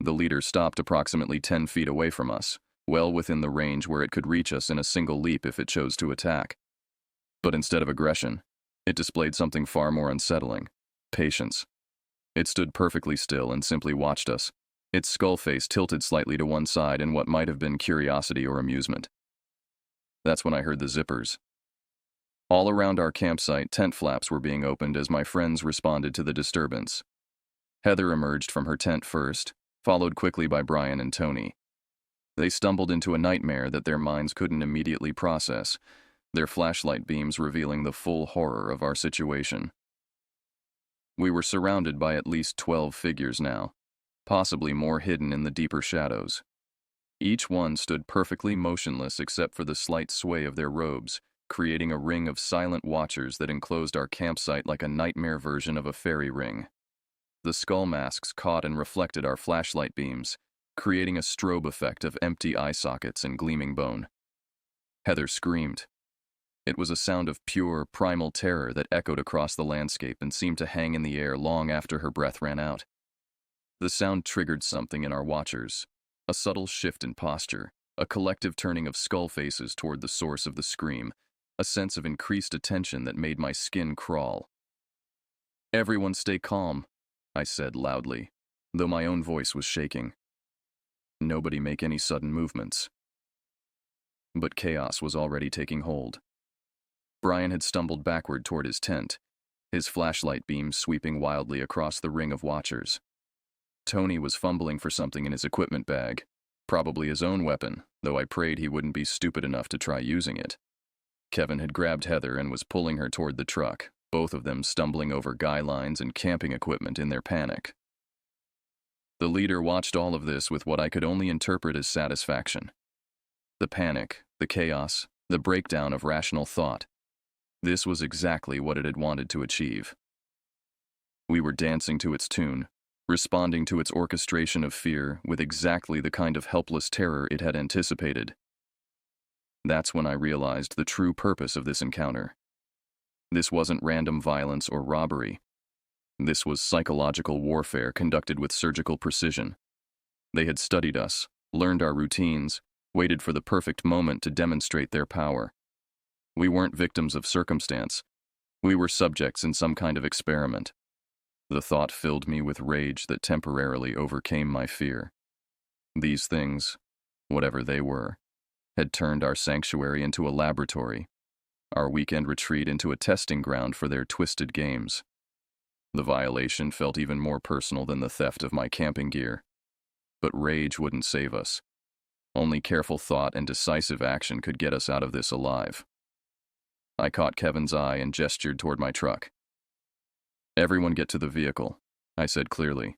The leader stopped approximately 10 feet away from us, well within the range where it could reach us in a single leap if it chose to attack. But instead of aggression, it displayed something far more unsettling: patience. It stood perfectly still and simply watched us, its skull face tilted slightly to one side in what might have been curiosity or amusement. That's when I heard the zippers. All around our campsite, tent flaps were being opened as my friends responded to the disturbance. Heather emerged from her tent first, followed quickly by Brian and Tony. They stumbled into a nightmare that their minds couldn't immediately process, their flashlight beams revealing the full horror of our situation. We were surrounded by at least 12 figures now, possibly more hidden in the deeper shadows. Each one stood perfectly motionless except for the slight sway of their robes, creating a ring of silent watchers that enclosed our campsite like a nightmare version of a fairy ring. The skull masks caught and reflected our flashlight beams, creating a strobe effect of empty eye sockets and gleaming bone. Heather screamed. It was a sound of pure, primal terror that echoed across the landscape and seemed to hang in the air long after her breath ran out. The sound triggered something in our watchers, a subtle shift in posture, a collective turning of skull faces toward the source of the scream, a sense of increased attention that made my skin crawl. "Everyone stay calm," I said loudly, though my own voice was shaking. "Nobody make any sudden movements." But chaos was already taking hold. Brian had stumbled backward toward his tent, his flashlight beam sweeping wildly across the ring of watchers. Tony was fumbling for something in his equipment bag, probably his own weapon, though I prayed he wouldn't be stupid enough to try using it. Kevin had grabbed Heather and was pulling her toward the truck, both of them stumbling over guy lines and camping equipment in their panic. The leader watched all of this with what I could only interpret as satisfaction. The panic, the chaos, the breakdown of rational thought. This was exactly what it had wanted to achieve. We were dancing to its tune, responding to its orchestration of fear with exactly the kind of helpless terror it had anticipated. That's when I realized the true purpose of this encounter. This wasn't random violence or robbery. This was psychological warfare conducted with surgical precision. They had studied us, learned our routines, waited for the perfect moment to demonstrate their power. We weren't victims of circumstance. We were subjects in some kind of experiment. The thought filled me with rage that temporarily overcame my fear. These things, whatever they were, had turned our sanctuary into a laboratory, our weekend retreat into a testing ground for their twisted games. The violation felt even more personal than the theft of my camping gear. But rage wouldn't save us. Only careful thought and decisive action could get us out of this alive. I caught Kevin's eye and gestured toward my truck. "Everyone get to the vehicle," I said clearly.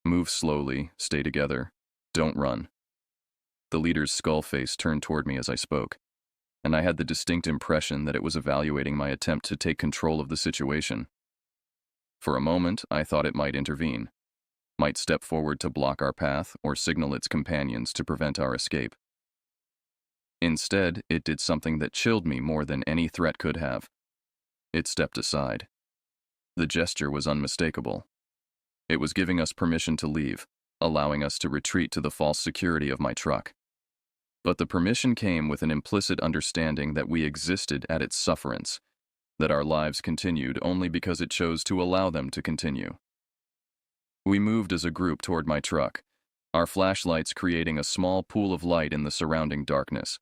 "Move slowly, stay together, don't run." The leader's skull face turned toward me as I spoke, and I had the distinct impression that it was evaluating my attempt to take control of the situation. For a moment, I thought it might intervene, might step forward to block our path or signal its companions to prevent our escape. Instead, it did something that chilled me more than any threat could have. It stepped aside. The gesture was unmistakable. It was giving us permission to leave, allowing us to retreat to the false security of my truck. But the permission came with an implicit understanding that we existed at its sufferance, that our lives continued only because it chose to allow them to continue. We moved as a group toward my truck, our flashlights creating a small pool of light in the surrounding darkness.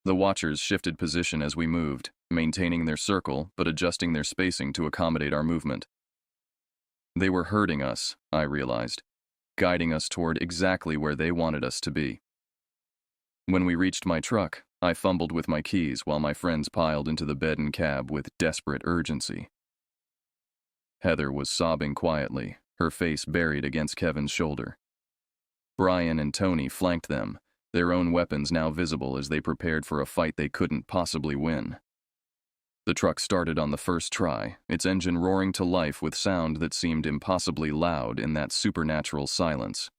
The watchers shifted position as we moved, maintaining their circle but adjusting their spacing to accommodate our movement. They were herding us, I realized, guiding us toward exactly where they wanted us to be. When we reached my truck, I fumbled with my keys while my friends piled into the bed and cab with desperate urgency. Heather was sobbing quietly, her face buried against Kevin's shoulder. Brian and Tony flanked them, their own weapons now visible as they prepared for a fight they couldn't possibly win. The truck started on the first try, its engine roaring to life with sound that seemed impossibly loud in that supernatural silence.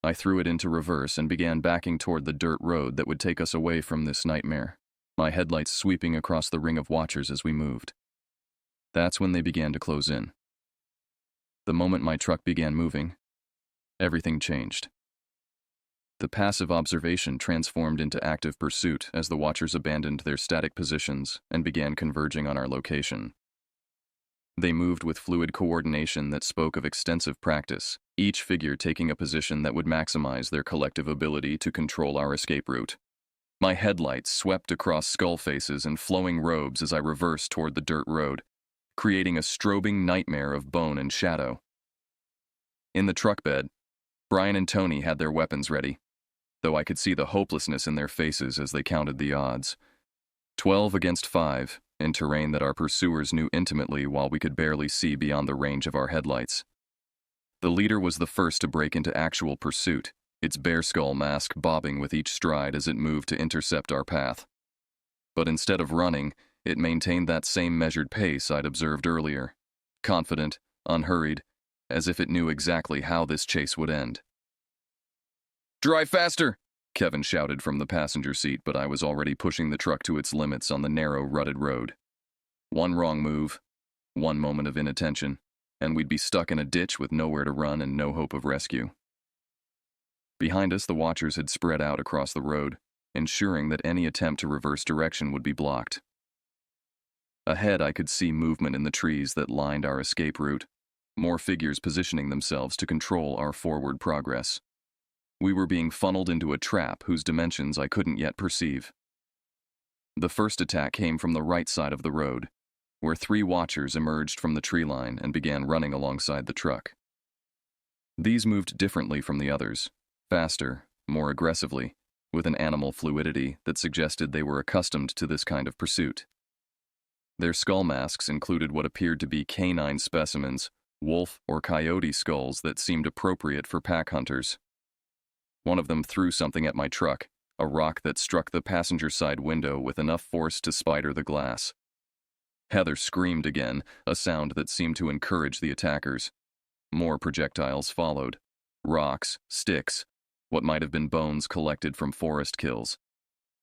I threw it into reverse and began backing toward the dirt road that would take us away from this nightmare, my headlights sweeping across the ring of watchers as we moved. That's when they began to close in. The moment my truck began moving, everything changed. The passive observation transformed into active pursuit as the watchers abandoned their static positions and began converging on our location. They moved with fluid coordination that spoke of extensive practice, each figure taking a position that would maximize their collective ability to control our escape route. My headlights swept across skull faces and flowing robes as I reversed toward the dirt road, creating a strobing nightmare of bone and shadow. In the truck bed, Brian and Tony had their weapons ready, though I could see the hopelessness in their faces as they counted the odds. 12 against 5, in terrain that our pursuers knew intimately while we could barely see beyond the range of our headlights. The leader was the first to break into actual pursuit, its bear skull mask bobbing with each stride as it moved to intercept our path. But instead of running, it maintained that same measured pace I'd observed earlier, confident, unhurried, as if it knew exactly how this chase would end. "Drive faster!" Kevin shouted from the passenger seat, but I was already pushing the truck to its limits on the narrow, rutted road. One wrong move, one moment of inattention, and we'd be stuck in a ditch with nowhere to run and no hope of rescue. Behind us, the watchers had spread out across the road, ensuring that any attempt to reverse direction would be blocked. Ahead, I could see movement in the trees that lined our escape route, more figures positioning themselves to control our forward progress. We were being funneled into a trap whose dimensions I couldn't yet perceive. The first attack came from the right side of the road, where 3 watchers emerged from the tree line and began running alongside the truck. These moved differently from the others, faster, more aggressively, with an animal fluidity that suggested they were accustomed to this kind of pursuit. Their skull masks included what appeared to be canine specimens, wolf or coyote skulls that seemed appropriate for pack hunters. One of them threw something at my truck, a rock that struck the passenger side window with enough force to spider the glass. Heather screamed again, a sound that seemed to encourage the attackers. More projectiles followed. Rocks, sticks, what might have been bones collected from forest kills.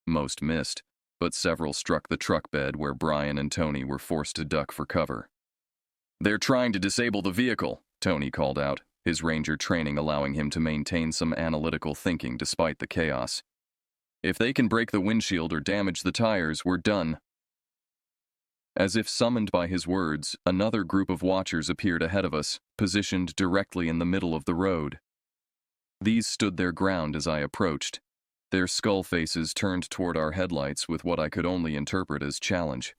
Most missed, but several struck the truck bed where Brian and Tony were forced to duck for cover. "They're trying to disable the vehicle," Tony called out, his ranger training allowing him to maintain some analytical thinking despite the chaos. "If they can break the windshield or damage the tires, we're done." As if summoned by his words, another group of watchers appeared ahead of us, positioned directly in the middle of the road. These stood their ground as I approached, their skull faces turned toward our headlights with what I could only interpret as challenge.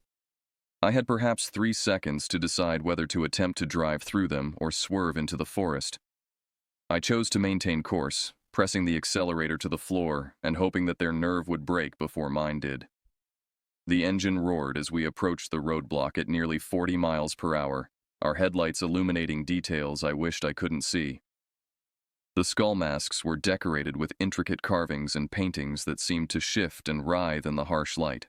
I had perhaps 3 seconds to decide whether to attempt to drive through them or swerve into the forest. I chose to maintain course, pressing the accelerator to the floor and hoping that their nerve would break before mine did. The engine roared as we approached the roadblock at nearly 40 miles per hour, our headlights illuminating details I wished I couldn't see. The skull masks were decorated with intricate carvings and paintings that seemed to shift and writhe in the harsh light.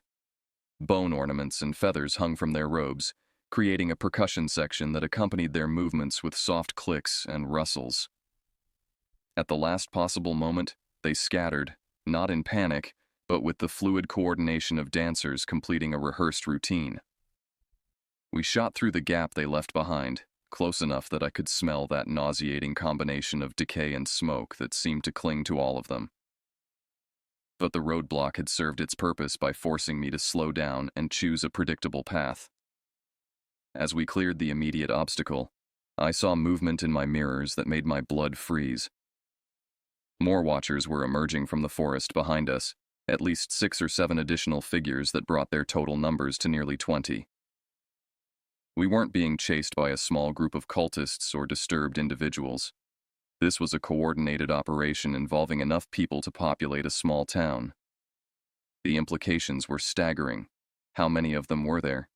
Bone ornaments and feathers hung from their robes, creating a percussion section that accompanied their movements with soft clicks and rustles. At the last possible moment, they scattered, not in panic, but with the fluid coordination of dancers completing a rehearsed routine. We shot through the gap they left behind, close enough that I could smell that nauseating combination of decay and smoke that seemed to cling to all of them. But the roadblock had served its purpose by forcing me to slow down and choose a predictable path. As we cleared the immediate obstacle, I saw movement in my mirrors that made my blood freeze. More watchers were emerging from the forest behind us, at least 6 or 7 additional figures that brought their total numbers to nearly 20. We weren't being chased by a small group of cultists or disturbed individuals. This was a coordinated operation involving enough people to populate a small town. The implications were staggering. How many of them were there?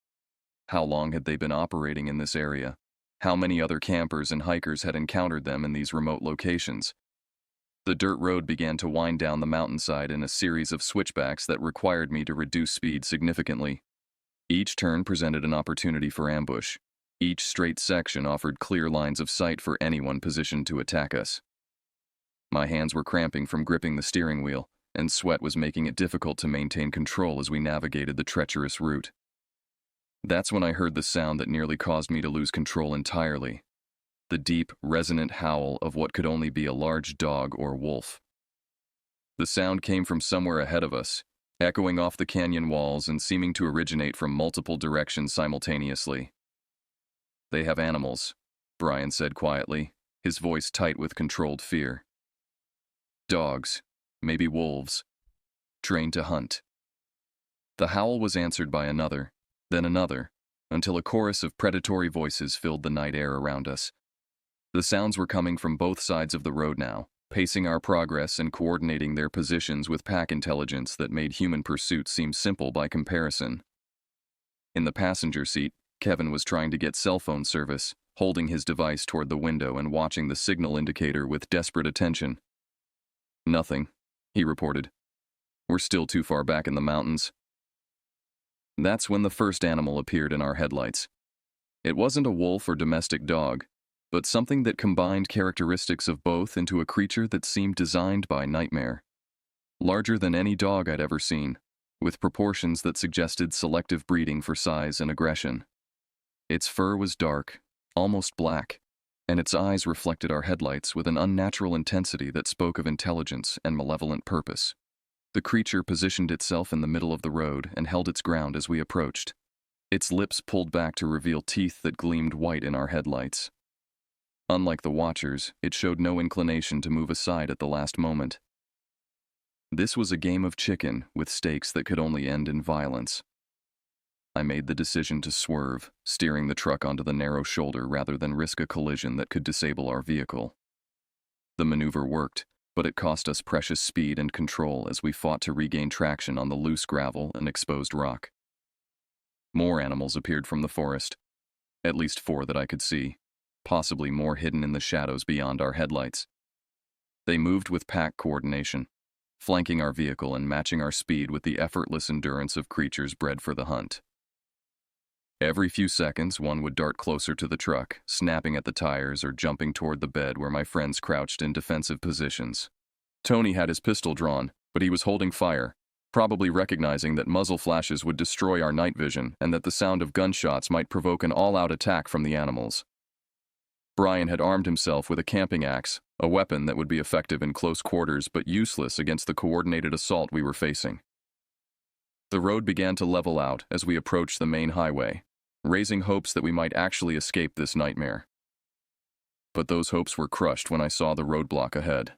How long had they been operating in this area? How many other campers and hikers had encountered them in these remote locations? The dirt road began to wind down the mountainside in a series of switchbacks that required me to reduce speed significantly. Each turn presented an opportunity for ambush. Each straight section offered clear lines of sight for anyone positioned to attack us. My hands were cramping from gripping the steering wheel, and sweat was making it difficult to maintain control as we navigated the treacherous route. That's when I heard the sound that nearly caused me to lose control entirely. The deep, resonant howl of what could only be a large dog or wolf. The sound came from somewhere ahead of us, echoing off the canyon walls and seeming to originate from multiple directions simultaneously. "They have animals," Brian said quietly, his voice tight with controlled fear. "Dogs, maybe wolves, trained to hunt." The howl was answered by another, then another, until a chorus of predatory voices filled the night air around us. The sounds were coming from both sides of the road now, pacing our progress and coordinating their positions with pack intelligence that made human pursuit seem simple by comparison. In the passenger seat, Kevin was trying to get cell phone service, holding his device toward the window and watching the signal indicator with desperate attention. "Nothing," he reported. "We're still too far back in the mountains." That's when the first animal appeared in our headlights. It wasn't a wolf or domestic dog, but something that combined characteristics of both into a creature that seemed designed by nightmare. Larger than any dog I'd ever seen, with proportions that suggested selective breeding for size and aggression. Its fur was dark, almost black, and its eyes reflected our headlights with an unnatural intensity that spoke of intelligence and malevolent purpose. The creature positioned itself in the middle of the road and held its ground as we approached. Its lips pulled back to reveal teeth that gleamed white in our headlights. Unlike the watchers, it showed no inclination to move aside at the last moment. This was a game of chicken with stakes that could only end in violence. I made the decision to swerve, steering the truck onto the narrow shoulder rather than risk a collision that could disable our vehicle. The maneuver worked, but it cost us precious speed and control as we fought to regain traction on the loose gravel and exposed rock. More animals appeared from the forest, at least 4 that I could see, possibly more hidden in the shadows beyond our headlights. They moved with pack coordination, flanking our vehicle and matching our speed with the effortless endurance of creatures bred for the hunt. Every few seconds, one would dart closer to the truck, snapping at the tires or jumping toward the bed where my friends crouched in defensive positions. Tony had his pistol drawn, but he was holding fire, probably recognizing that muzzle flashes would destroy our night vision and that the sound of gunshots might provoke an all-out attack from the animals. Brian had armed himself with a camping axe, a weapon that would be effective in close quarters but useless against the coordinated assault we were facing. The road began to level out as we approached the main highway, raising hopes that we might actually escape this nightmare. But those hopes were crushed when I saw the roadblock ahead.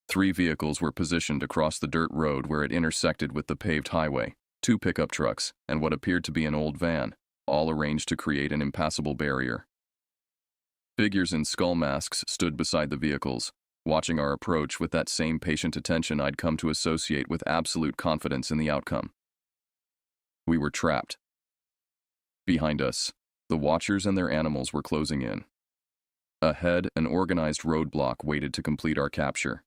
3 vehicles were positioned across the dirt road where it intersected with the paved highway, 2 pickup trucks, and what appeared to be an old van, all arranged to create an impassable barrier. Figures in skull masks stood beside the vehicles, watching our approach with that same patient attention I'd come to associate with absolute confidence in the outcome. We were trapped. Behind us, the watchers and their animals were closing in. Ahead, an organized roadblock waited to complete our capture.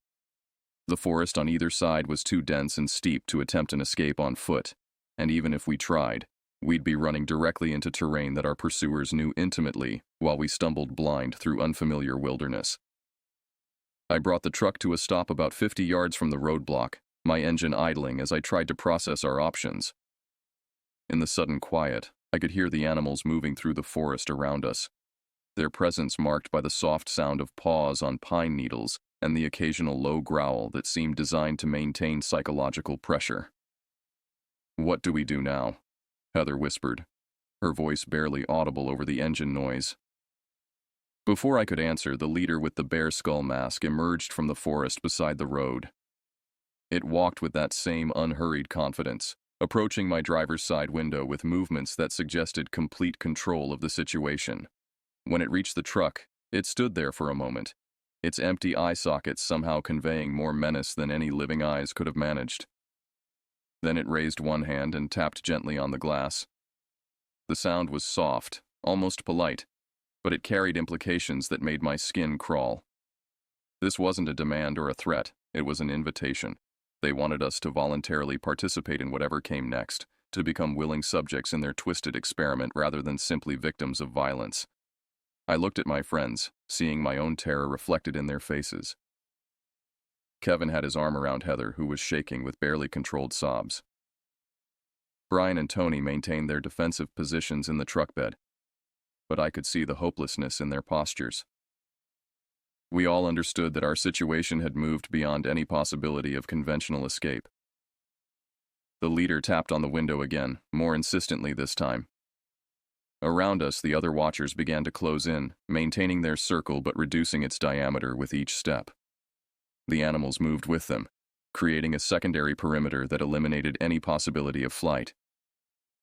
The forest on either side was too dense and steep to attempt an escape on foot, and even if we tried, we'd be running directly into terrain that our pursuers knew intimately while we stumbled blind through unfamiliar wilderness. I brought the truck to a stop about 50 yards from the roadblock, my engine idling as I tried to process our options. In the sudden quiet, I could hear the animals moving through the forest around us, their presence marked by the soft sound of paws on pine needles and the occasional low growl that seemed designed to maintain psychological pressure. "What do we do now?" Heather whispered, her voice barely audible over the engine noise. Before I could answer, the leader with the bear skull mask emerged from the forest beside the road. It walked with that same unhurried confidence, approaching my driver's side window with movements that suggested complete control of the situation. When it reached the truck, it stood there for a moment, its empty eye sockets somehow conveying more menace than any living eyes could have managed. Then it raised one hand and tapped gently on the glass. The sound was soft, almost polite, but it carried implications that made my skin crawl. This wasn't a demand or a threat, it was an invitation. They wanted us to voluntarily participate in whatever came next, to become willing subjects in their twisted experiment rather than simply victims of violence. I looked at my friends, seeing my own terror reflected in their faces. Kevin had his arm around Heather, who was shaking with barely controlled sobs. Brian and Tony maintained their defensive positions in the truck bed, but I could see the hopelessness in their postures. We all understood that our situation had moved beyond any possibility of conventional escape. The leader tapped on the window again, more insistently this time. Around us, the other watchers began to close in, maintaining their circle but reducing its diameter with each step. The animals moved with them, creating a secondary perimeter that eliminated any possibility of flight.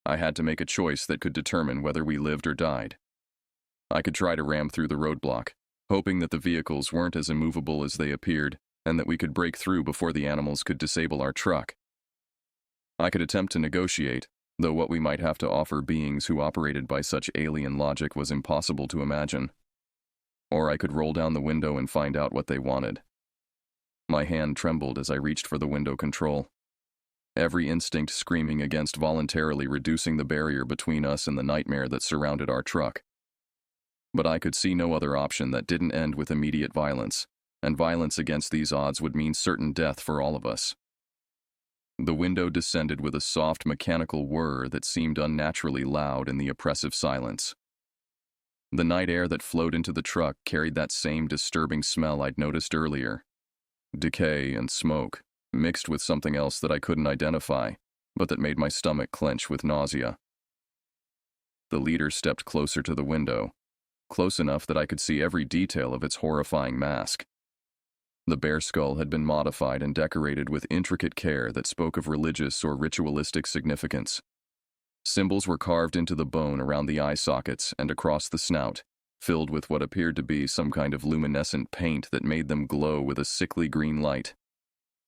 I had to make a choice that could determine whether we lived or died. I could try to ram through the roadblock, hoping that the vehicles weren't as immovable as they appeared and that we could break through before the animals could disable our truck. I could attempt to negotiate, though what we might have to offer beings who operated by such alien logic was impossible to imagine. Or I could roll down the window and find out what they wanted. My hand trembled as I reached for the window control, every instinct screaming against voluntarily reducing the barrier between us and the nightmare that surrounded our truck. But I could see no other option that didn't end with immediate violence, and violence against these odds would mean certain death for all of us. The window descended with a soft mechanical whir that seemed unnaturally loud in the oppressive silence. The night air that flowed into the truck carried that same disturbing smell I'd noticed earlier. Decay and smoke, mixed with something else that I couldn't identify, but that made my stomach clench with nausea. The leader stepped closer to the window, close enough that I could see every detail of its horrifying mask. The bear skull had been modified and decorated with intricate care that spoke of religious or ritualistic significance. Symbols were carved into the bone around the eye sockets and across the snout, filled with what appeared to be some kind of luminescent paint that made them glow with a sickly green light.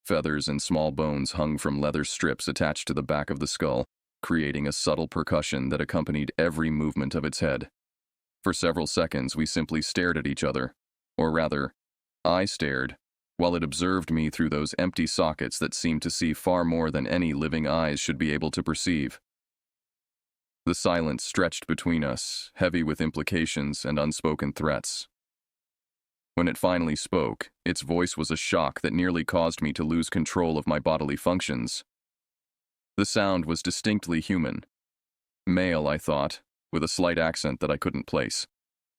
Feathers and small bones hung from leather strips attached to the back of the skull, creating a subtle percussion that accompanied every movement of its head. For several seconds, we simply stared at each other, or rather, I stared, while it observed me through those empty sockets that seemed to see far more than any living eyes should be able to perceive. The silence stretched between us, heavy with implications and unspoken threats. When it finally spoke, its voice was a shock that nearly caused me to lose control of my bodily functions. The sound was distinctly human. Male, I thought, with a slight accent that I couldn't place,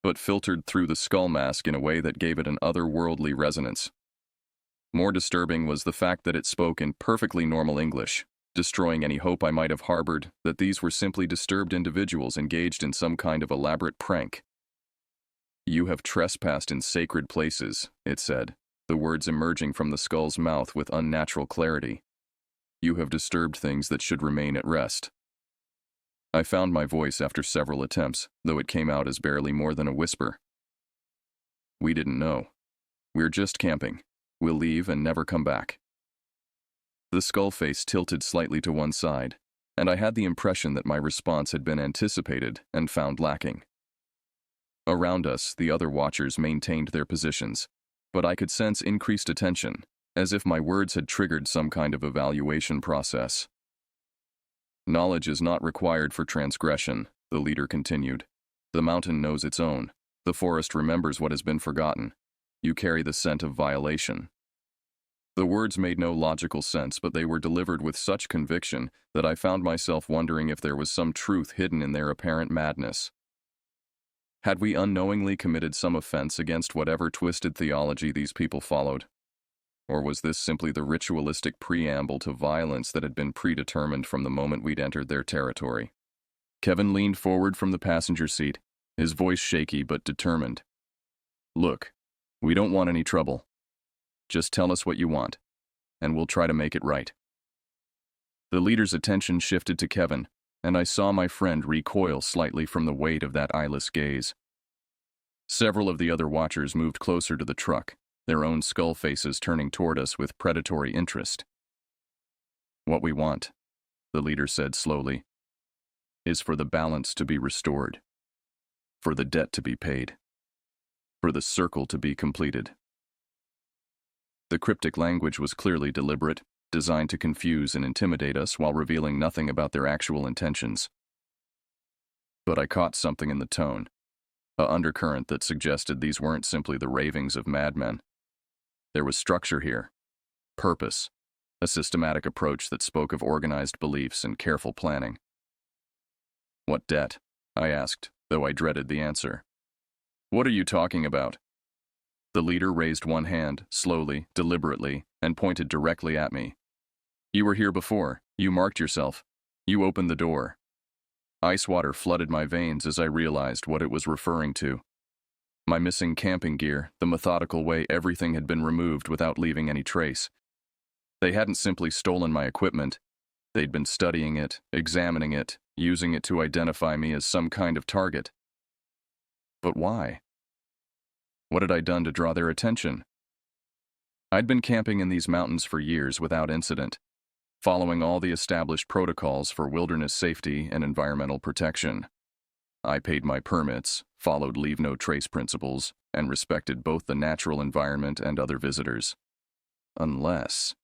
but filtered through the skull mask in a way that gave it an otherworldly resonance. More disturbing was the fact that it spoke in perfectly normal English, destroying any hope I might have harbored that these were simply disturbed individuals engaged in some kind of elaborate prank. "You have trespassed in sacred places," it said, the words emerging from the skull's mouth with unnatural clarity. "You have disturbed things that should remain at rest." I found my voice after several attempts, though it came out as barely more than a whisper. "We didn't know. We're just camping. We'll leave and never come back." The skull face tilted slightly to one side, and I had the impression that my response had been anticipated and found lacking. Around us, the other watchers maintained their positions, but I could sense increased attention, as if my words had triggered some kind of evaluation process. "Knowledge is not required for transgression," the leader continued. "The mountain knows its own. The forest remembers what has been forgotten. You carry the scent of violation." The words made no logical sense, but they were delivered with such conviction that I found myself wondering if there was some truth hidden in their apparent madness. Had we unknowingly committed some offense against whatever twisted theology these people followed? Or was this simply the ritualistic preamble to violence that had been predetermined from the moment we'd entered their territory? Kevin leaned forward from the passenger seat, his voice shaky but determined. "Look, we don't want any trouble. Just tell us what you want, and we'll try to make it right." The leader's attention shifted to Kevin, and I saw my friend recoil slightly from the weight of that eyeless gaze. Several of the other watchers moved closer to the truck, their own skull faces turning toward us with predatory interest. "What we want," the leader said slowly, "is for the balance to be restored, for the debt to be paid, for the circle to be completed." The cryptic language was clearly deliberate, designed to confuse and intimidate us while revealing nothing about their actual intentions. But I caught something in the tone, an undercurrent that suggested these weren't simply the ravings of madmen. There was structure here, purpose, a systematic approach that spoke of organized beliefs and careful planning. "What debt?" I asked, though I dreaded the answer. "What are you talking about?" The leader raised one hand, slowly, deliberately, and pointed directly at me. "You were here before. You marked yourself. You opened the door." Ice water flooded my veins as I realized what it was referring to. My missing camping gear, the methodical way everything had been removed without leaving any trace. They hadn't simply stolen my equipment. They'd been studying it, examining it, using it to identify me as some kind of target. But why? What had I done to draw their attention? I'd been camping in these mountains for years without incident, following all the established protocols for wilderness safety and environmental protection. I paid my permits, followed leave-no-trace principles, and respected both the natural environment and other visitors. Unless...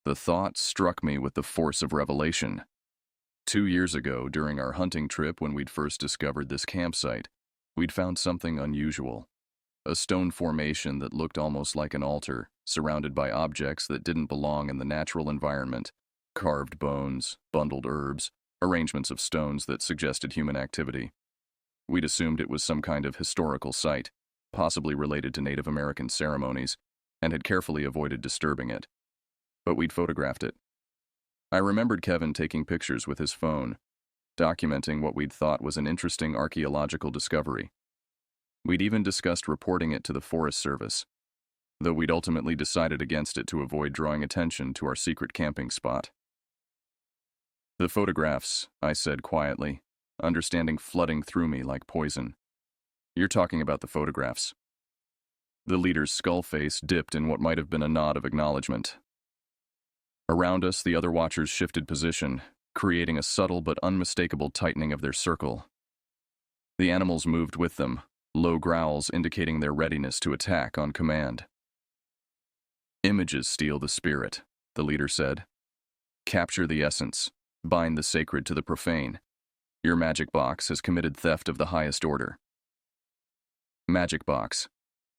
The thought struck me with the force of revelation. 2 years ago, during our hunting trip when we'd first discovered this campsite, we'd found something unusual. A stone formation that looked almost like an altar, surrounded by objects that didn't belong in the natural environment. Carved bones, bundled herbs, arrangements of stones that suggested human activity. We'd assumed it was some kind of historical site, possibly related to Native American ceremonies, and had carefully avoided disturbing it. But we'd photographed it. I remembered Kevin taking pictures with his phone, documenting what we'd thought was an interesting archaeological discovery. We'd even discussed reporting it to the Forest Service, though we'd ultimately decided against it to avoid drawing attention to our secret camping spot. "The photographs," I said quietly, understanding flooding through me like poison. "You're talking about the photographs." The leader's skull face dipped in what might have been a nod of acknowledgement. Around us, the other watchers shifted position, creating a subtle but unmistakable tightening of their circle. The animals moved with them, low growls indicating their readiness to attack on command. "Images steal the spirit," the leader said. "Capture the essence, bind the sacred to the profane. Your magic box has committed theft of the highest order." Magic box.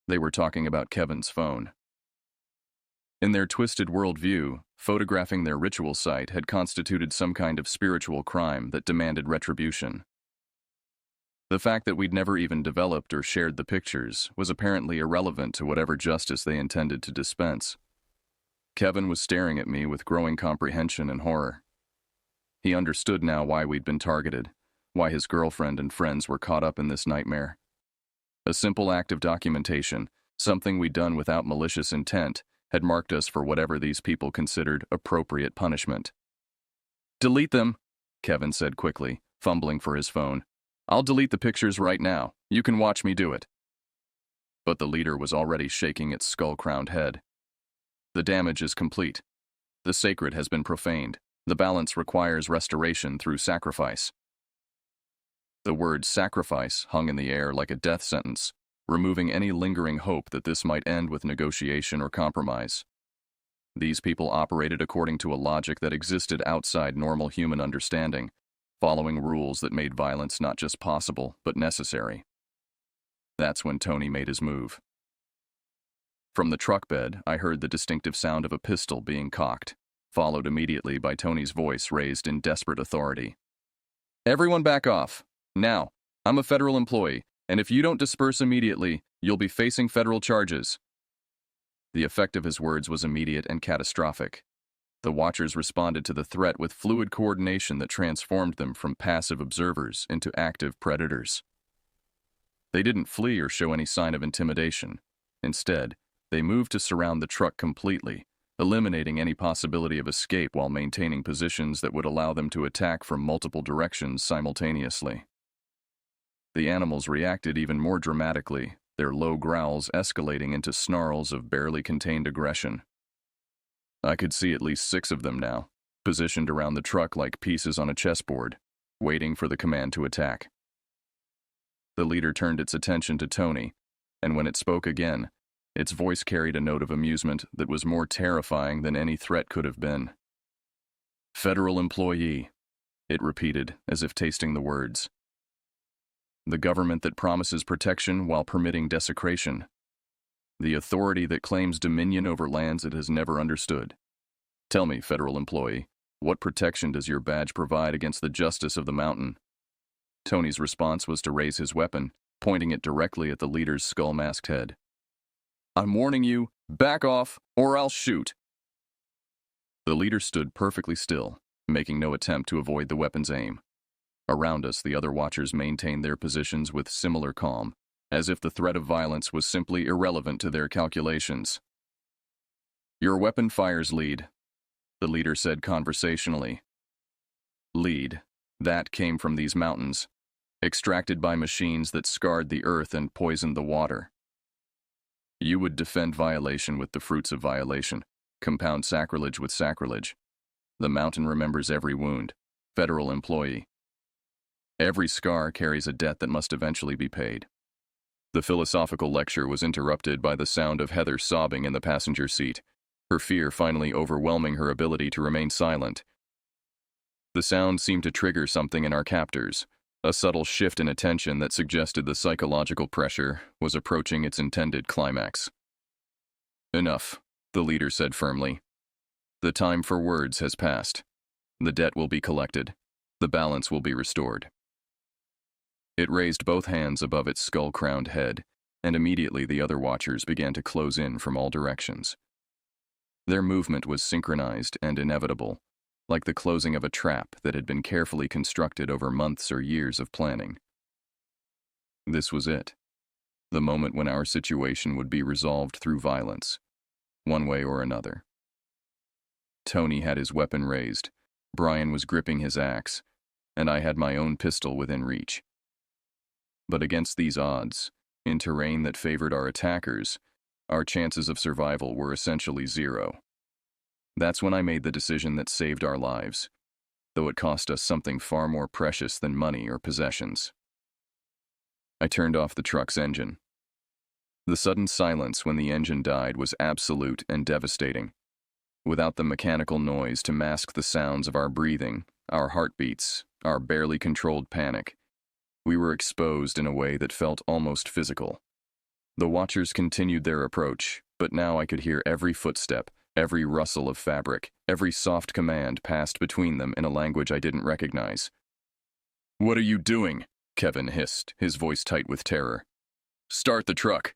They were talking about Kevin's phone. In their twisted worldview, photographing their ritual site had constituted some kind of spiritual crime that demanded retribution. The fact that we'd never even developed or shared the pictures was apparently irrelevant to whatever justice they intended to dispense. Kevin was staring at me with growing comprehension and horror. He understood now why we'd been targeted, why his girlfriend and friends were caught up in this nightmare. A simple act of documentation, something we'd done without malicious intent, had marked us for whatever these people considered appropriate punishment. "Delete them," Kevin said quickly, fumbling for his phone. "I'll delete the pictures right now. You can watch me do it." But the leader was already shaking its skull-crowned head. "The damage is complete. The sacred has been profaned. The balance requires restoration through sacrifice." The word sacrifice hung in the air like a death sentence, removing any lingering hope that this might end with negotiation or compromise. These people operated according to a logic that existed outside normal human understanding, following rules that made violence not just possible, but necessary. That's when Tony made his move. From the truck bed, I heard the distinctive sound of a pistol being cocked, followed immediately by Tony's voice raised in desperate authority. "Everyone back off. Now, I'm a federal employee, and if you don't disperse immediately, you'll be facing federal charges." The effect of his words was immediate and catastrophic. The watchers responded to the threat with fluid coordination that transformed them from passive observers into active predators. They didn't flee or show any sign of intimidation. Instead, they moved to surround the truck completely, eliminating any possibility of escape while maintaining positions that would allow them to attack from multiple directions simultaneously. The animals reacted even more dramatically, their low growls escalating into snarls of barely contained aggression. I could see at least 6 of them now, positioned around the truck like pieces on a chessboard, waiting for the command to attack. The leader turned its attention to Tony, and when it spoke again, Its voice carried a note of amusement that was more terrifying than any threat could have been. "Federal employee," it repeated, as if tasting the words. "The government that promises protection while permitting desecration. The authority that claims dominion over lands it has never understood. Tell me, federal employee, what protection does your badge provide against the justice of the mountain?" Tony's response was to raise his weapon, pointing it directly at the leader's skull-masked head. "I'm warning you, back off, or I'll shoot." The leader stood perfectly still, making no attempt to avoid the weapon's aim. Around us, the other watchers maintained their positions with similar calm, as if the threat of violence was simply irrelevant to their calculations. "Your weapon fires lead," the leader said conversationally. Lead, that came from these mountains, extracted by machines that scarred the earth and poisoned the water. You would defend violation with the fruits of violation, compound sacrilege with sacrilege. The mountain remembers every wound, federal employee. Every scar carries a debt that must eventually be paid. The philosophical lecture was interrupted by the sound of Heather sobbing in the passenger seat, her fear finally overwhelming her ability to remain silent. The sound seemed to trigger something in our captors, a subtle shift in attention that suggested the psychological pressure was approaching its intended climax. "Enough," the leader said firmly. "The time for words has passed. The debt will be collected. The balance will be restored." It raised both hands above its skull-crowned head, and immediately the other watchers began to close in from all directions. Their movement was synchronized and inevitable, like the closing of a trap that had been carefully constructed over months or years of planning. This was it, the moment when our situation would be resolved through violence, one way or another. Tony had his weapon raised, Brian was gripping his axe, and I had my own pistol within reach. But against these odds, in terrain that favored our attackers, our chances of survival were essentially zero. That's when I made the decision that saved our lives, though it cost us something far more precious than money or possessions. I turned off the truck's engine. The sudden silence when the engine died was absolute and devastating. Without the mechanical noise to mask the sounds of our breathing, our heartbeats, our barely controlled panic, we were exposed in a way that felt almost physical. The watchers continued their approach, but now I could hear every footstep, every rustle of fabric, every soft command passed between them in a language I didn't recognize. "What are you doing?" Kevin hissed, his voice tight with terror. "Start the truck."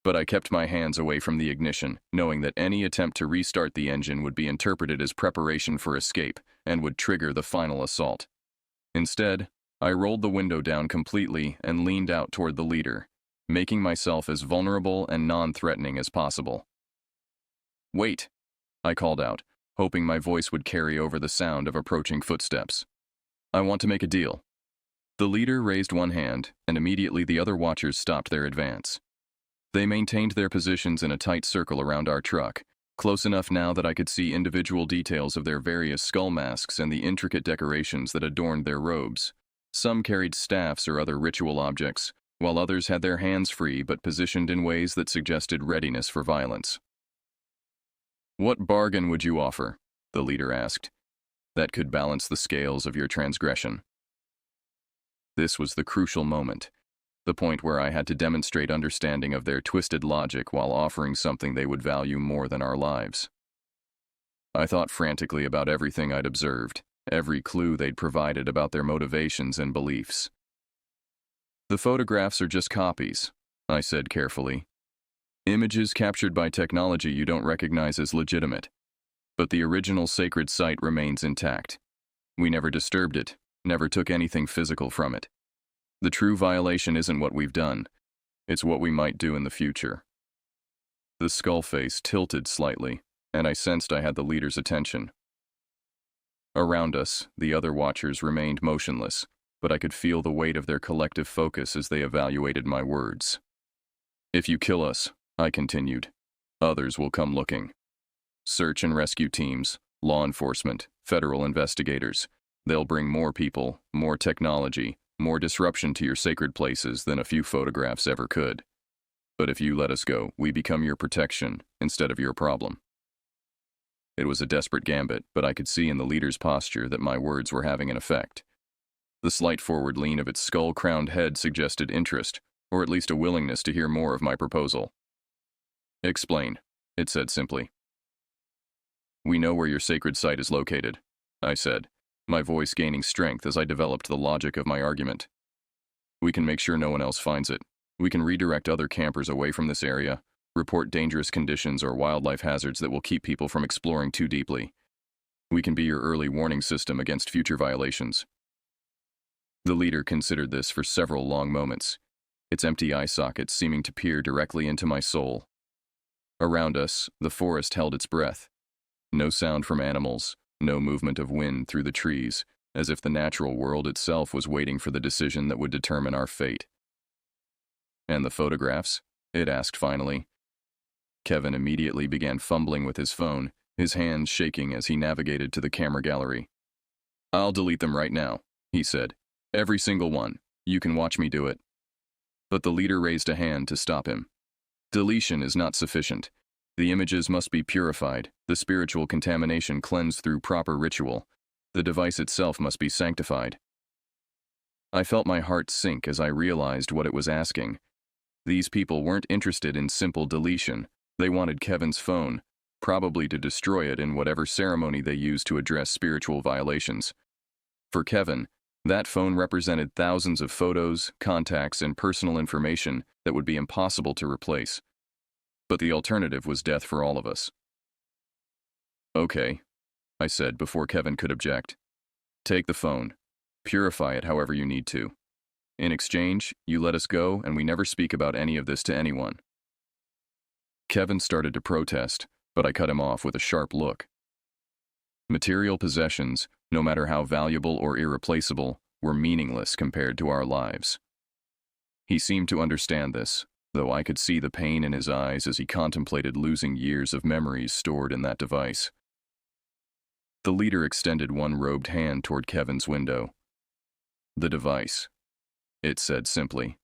But I kept my hands away from the ignition, knowing that any attempt to restart the engine would be interpreted as preparation for escape and would trigger the final assault. Instead, I rolled the window down completely and leaned out toward the leader, making myself as vulnerable and non-threatening as possible. "Wait," I called out, hoping my voice would carry over the sound of approaching footsteps. "I want to make a deal." The leader raised one hand, and immediately the other watchers stopped their advance. They maintained their positions in a tight circle around our truck, close enough now that I could see individual details of their various skull masks and the intricate decorations that adorned their robes. Some carried staffs or other ritual objects, while others had their hands free but positioned in ways that suggested readiness for violence. "What bargain would you offer?" the leader asked. "That could balance the scales of your transgression." This was the crucial moment, the point where I had to demonstrate understanding of their twisted logic while offering something they would value more than our lives. I thought frantically about everything I'd observed, every clue they'd provided about their motivations and beliefs. "The photographs are just copies," I said carefully. "Images captured by technology you don't recognize as legitimate. But the original sacred site remains intact. We never disturbed it, never took anything physical from it. The true violation isn't what we've done, it's what we might do in the future." The skull face tilted slightly, and I sensed I had the leader's attention. Around us, the other watchers remained motionless, but I could feel the weight of their collective focus as they evaluated my words. "If you kill us," I continued, "others will come looking. Search and rescue teams, law enforcement, federal investigators. They'll bring more people, more technology, more disruption to your sacred places than a few photographs ever could. But if you let us go, we become your protection instead of your problem. It was a desperate gambit, but I could see in the leader's posture that my words were having an effect. The slight forward lean of its skull-crowned head suggested interest, or at least a willingness to hear more of my proposal. Explain, it said simply. We know where your sacred site is located, I said, my voice gaining strength as I developed the logic of my argument. We can make sure no one else finds it. We can redirect other campers away from this area, report dangerous conditions or wildlife hazards that will keep people from exploring too deeply. We can be your early warning system against future violations. The leader considered this for several long moments, its empty eye sockets seeming to peer directly into my soul. Around us, the forest held its breath. No sound from animals, no movement of wind through the trees, as if the natural world itself was waiting for the decision that would determine our fate. And the photographs? It asked finally. Kevin immediately began fumbling with his phone, his hands shaking as he navigated to the camera gallery. I'll delete them right now, he said. Every single one. You can watch me do it. But the leader raised a hand to stop him. Deletion is not sufficient. The images must be purified, the spiritual contamination cleansed through proper ritual. The device itself must be sanctified. I felt my heart sink as I realized what it was asking. These people weren't interested in simple deletion. They wanted Kevin's phone, probably to destroy it in whatever ceremony they used to address spiritual violations. For Kevin, that phone represented thousands of photos, contacts, and personal information that would be impossible to replace. But the alternative was death for all of us. Okay, I said before Kevin could object. Take the phone. Purify it however you need to. In exchange, you let us go and we never speak about any of this to anyone. Kevin started to protest, but I cut him off with a sharp look. Material possessions, no matter how valuable or irreplaceable, were meaningless compared to our lives. He seemed to understand this, though I could see the pain in his eyes as he contemplated losing years of memories stored in that device. The leader extended one robed hand toward Kevin's window. The device, it said simply.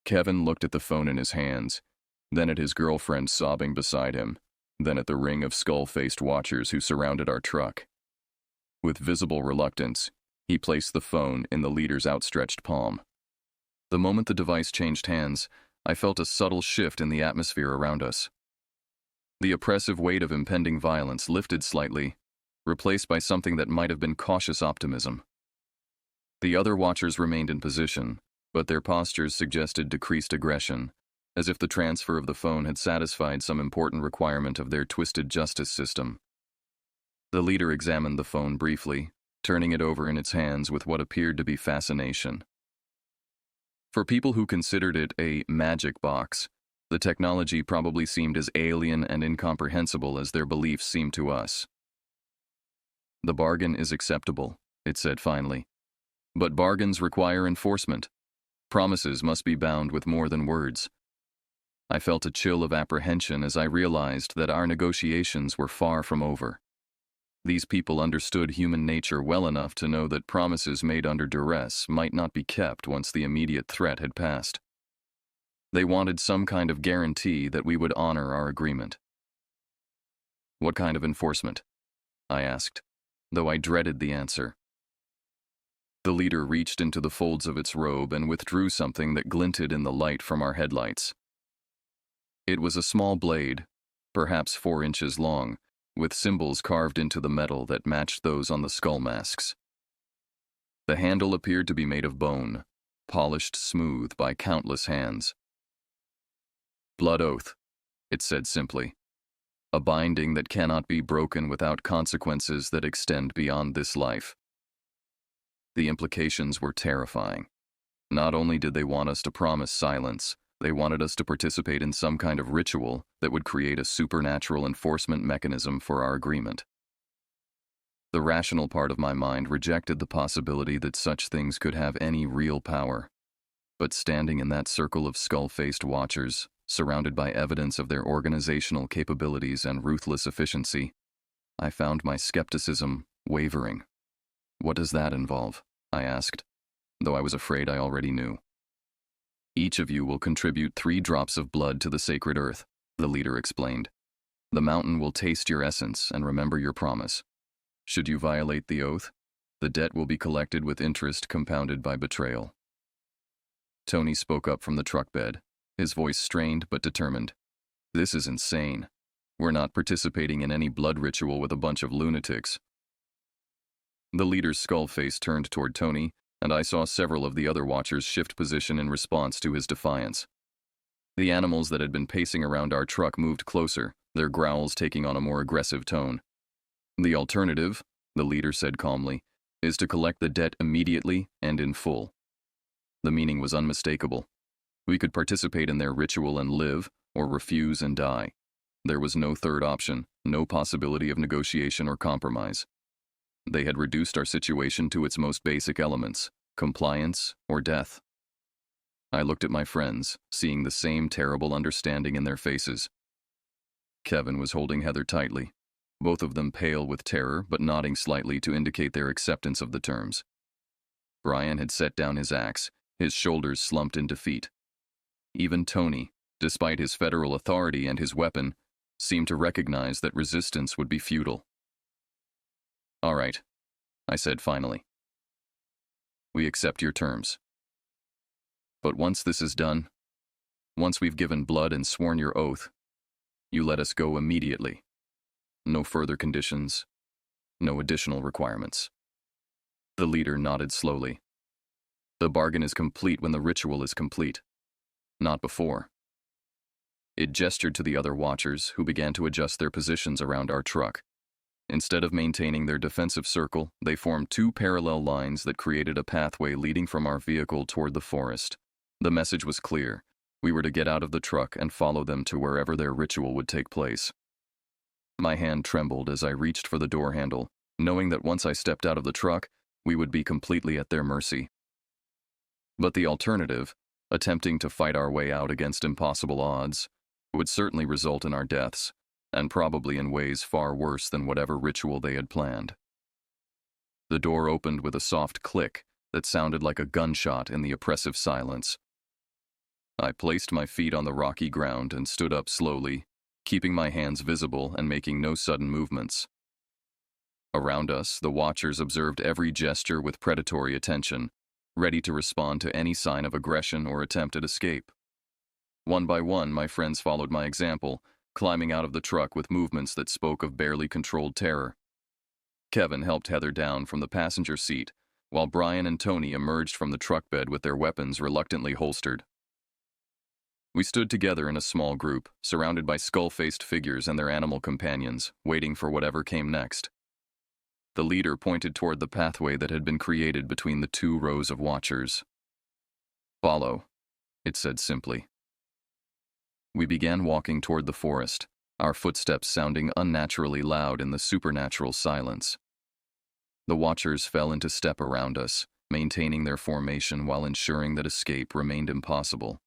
Kevin looked at the phone in his hands, then at his girlfriend sobbing beside him, then at the ring of skull-faced watchers who surrounded our truck. With visible reluctance, he placed the phone in the leader's outstretched palm. The moment the device changed hands, I felt a subtle shift in the atmosphere around us. The oppressive weight of impending violence lifted slightly, replaced by something that might have been cautious optimism. The other watchers remained in position, but their postures suggested decreased aggression, as if the transfer of the phone had satisfied some important requirement of their twisted justice system. The leader examined the phone briefly, turning it over in its hands with what appeared to be fascination. For people who considered it a magic box, the technology probably seemed as alien and incomprehensible as their beliefs seemed to us. The bargain is acceptable, it said finally. But bargains require enforcement. Promises must be bound with more than words. I felt a chill of apprehension as I realized that our negotiations were far from over. These people understood human nature well enough to know that promises made under duress might not be kept once the immediate threat had passed. They wanted some kind of guarantee that we would honor our agreement. What kind of enforcement? I asked, though I dreaded the answer. The leader reached into the folds of its robe and withdrew something that glinted in the light from our headlights. It was a small blade, perhaps 4 inches long, with symbols carved into the metal that matched those on the skull masks. The handle appeared to be made of bone, polished smooth by countless hands. Blood oath, it said simply. A binding that cannot be broken without consequences that extend beyond this life. The implications were terrifying. Not only did they want us to promise silence, they wanted us to participate in some kind of ritual that would create a supernatural enforcement mechanism for our agreement. The rational part of my mind rejected the possibility that such things could have any real power. But standing in that circle of skull-faced watchers, surrounded by evidence of their organizational capabilities and ruthless efficiency, I found my skepticism wavering. What does that involve? I asked, though I was afraid I already knew. Each of you will contribute 3 drops of blood to the sacred earth, the leader explained. The mountain will taste your essence and remember your promise. Should you violate the oath, the debt will be collected with interest compounded by betrayal. Tony spoke up from the truck bed, his voice strained but determined. This is insane. We're not participating in any blood ritual with a bunch of lunatics. The leader's skull face turned toward Tony, and I saw several of the other watchers shift position in response to his defiance. The animals that had been pacing around our truck moved closer, their growls taking on a more aggressive tone. The alternative, the leader said calmly, is to collect the debt immediately and in full. The meaning was unmistakable. We could participate in their ritual and live, or refuse and die. There was no third option, no possibility of negotiation or compromise. They had reduced our situation to its most basic elements, compliance or death. I looked at my friends, seeing the same terrible understanding in their faces. Kevin was holding Heather tightly, both of them pale with terror but nodding slightly to indicate their acceptance of the terms. Brian had set down his axe, his shoulders slumped in defeat. Even Tony, despite his federal authority and his weapon, seemed to recognize that resistance would be futile. All right, I said finally. We accept your terms. But once this is done, once we've given blood and sworn your oath, you let us go immediately. No further conditions, no additional requirements. The leader nodded slowly. The bargain is complete when the ritual is complete, not before. It gestured to the other watchers, who began to adjust their positions around our truck. Instead of maintaining their defensive circle, they formed 2 parallel lines that created a pathway leading from our vehicle toward the forest. The message was clear. We were to get out of the truck and follow them to wherever their ritual would take place. My hand trembled as I reached for the door handle, knowing that once I stepped out of the truck, we would be completely at their mercy. But the alternative, attempting to fight our way out against impossible odds, would certainly result in our deaths, and probably in ways far worse than whatever ritual they had planned. The door opened with a soft click that sounded like a gunshot in the oppressive silence. I placed my feet on the rocky ground and stood up slowly, keeping my hands visible and making no sudden movements. Around us, the watchers observed every gesture with predatory attention, ready to respond to any sign of aggression or attempted escape. One by one, my friends followed my example, climbing out of the truck with movements that spoke of barely controlled terror. Kevin helped Heather down from the passenger seat, while Brian and Tony emerged from the truck bed with their weapons reluctantly holstered. We stood together in a small group, surrounded by skull-faced figures and their animal companions, waiting for whatever came next. The leader pointed toward the pathway that had been created between the 2 rows of watchers. Follow, it said simply. We began walking toward the forest, our footsteps sounding unnaturally loud in the supernatural silence. The watchers fell into step around us, maintaining their formation while ensuring that escape remained impossible.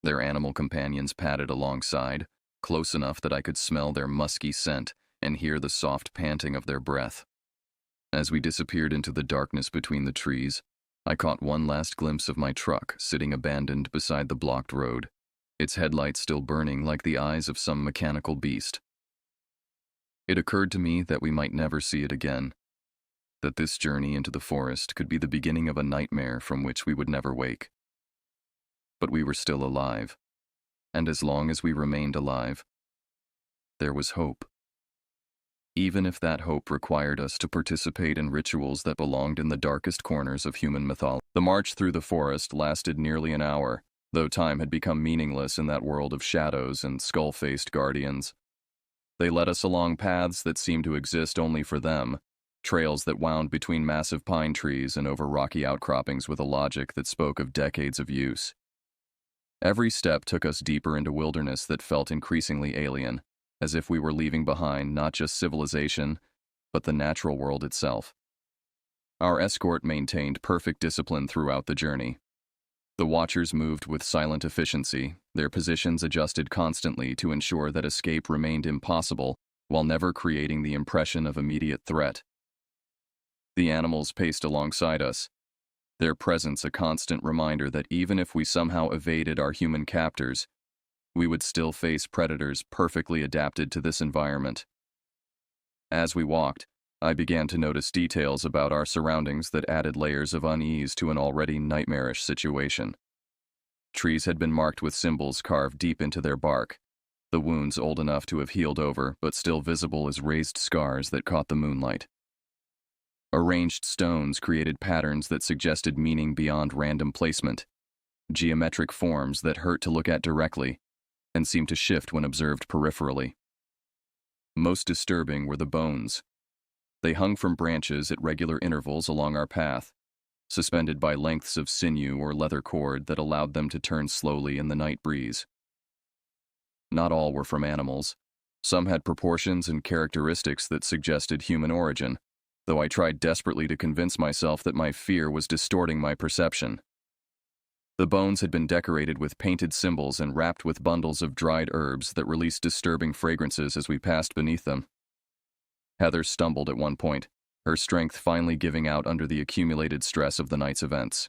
Their animal companions padded alongside, close enough that I could smell their musky scent and hear the soft panting of their breath. As we disappeared into the darkness between the trees, I caught one last glimpse of my truck sitting abandoned beside the blocked road, its headlights still burning like the eyes of some mechanical beast. It occurred to me that we might never see it again, that this journey into the forest could be the beginning of a nightmare from which we would never wake. But we were still alive, and as long as we remained alive, there was hope. Even if that hope required us to participate in rituals that belonged in the darkest corners of human mythology. The march through the forest lasted nearly an hour, though time had become meaningless in that world of shadows and skull-faced guardians. They led us along paths that seemed to exist only for them, trails that wound between massive pine trees and over rocky outcroppings with a logic that spoke of decades of use. Every step took us deeper into wilderness that felt increasingly alien, as if we were leaving behind not just civilization, but the natural world itself. Our escort maintained perfect discipline throughout the journey. The watchers moved with silent efficiency, their positions adjusted constantly to ensure that escape remained impossible while never creating the impression of immediate threat. The animals paced alongside us, their presence a constant reminder that even if we somehow evaded our human captors, we would still face predators perfectly adapted to this environment. As we walked, I began to notice details about our surroundings that added layers of unease to an already nightmarish situation. Trees had been marked with symbols carved deep into their bark, the wounds old enough to have healed over but still visible as raised scars that caught the moonlight. Arranged stones created patterns that suggested meaning beyond random placement, geometric forms that hurt to look at directly and seemed to shift when observed peripherally. Most disturbing were the bones. They hung from branches at regular intervals along our path, suspended by lengths of sinew or leather cord that allowed them to turn slowly in the night breeze. Not all were from animals. Some had proportions and characteristics that suggested human origin, though I tried desperately to convince myself that my fear was distorting my perception. The bones had been decorated with painted symbols and wrapped with bundles of dried herbs that released disturbing fragrances as we passed beneath them. Heather stumbled at one point, her strength finally giving out under the accumulated stress of the night's events.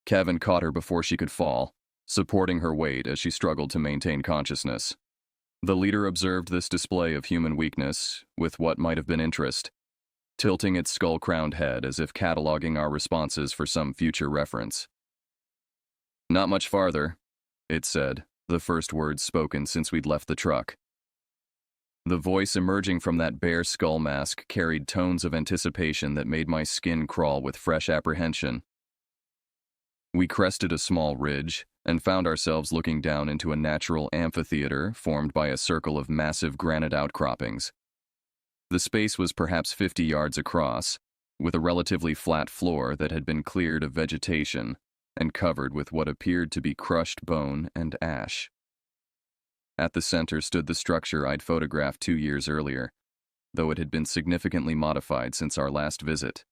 Kevin caught her before she could fall, supporting her weight as she struggled to maintain consciousness. The leader observed this display of human weakness with what might have been interest, tilting its skull-crowned head as if cataloging our responses for some future reference. "Not much farther," it said, the first words spoken since we'd left the truck. The voice emerging from that bare skull mask carried tones of anticipation that made my skin crawl with fresh apprehension. We crested a small ridge and found ourselves looking down into a natural amphitheater formed by a circle of massive granite outcroppings. The space was perhaps 50 yards across, with a relatively flat floor that had been cleared of vegetation and covered with what appeared to be crushed bone and ash. At the center stood the structure I'd photographed 2 years earlier, though it had been significantly modified since our last visit.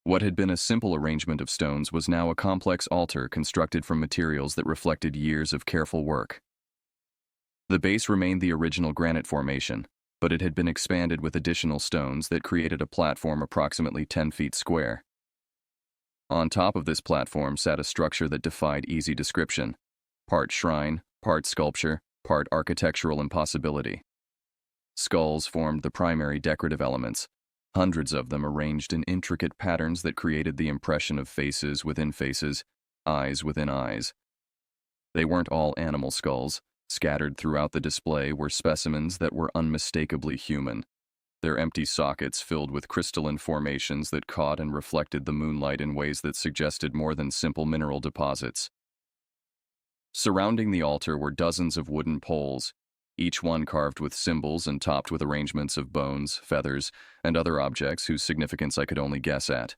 What had been a simple arrangement of stones was now a complex altar constructed from materials that reflected years of careful work. The base remained the original granite formation, but it had been expanded with additional stones that created a platform approximately 10 feet square. On top of this platform sat a structure that defied easy description, part shrine, part sculpture, part architectural impossibility. Skulls formed the primary decorative elements, hundreds of them arranged in intricate patterns that created the impression of faces within faces, eyes within eyes. They weren't all animal skulls. Scattered throughout the display were specimens that were unmistakably human, their empty sockets filled with crystalline formations that caught and reflected the moonlight in ways that suggested more than simple mineral deposits. Surrounding the altar were dozens of wooden poles, each one carved with symbols and topped with arrangements of bones, feathers, and other objects whose significance I could only guess at.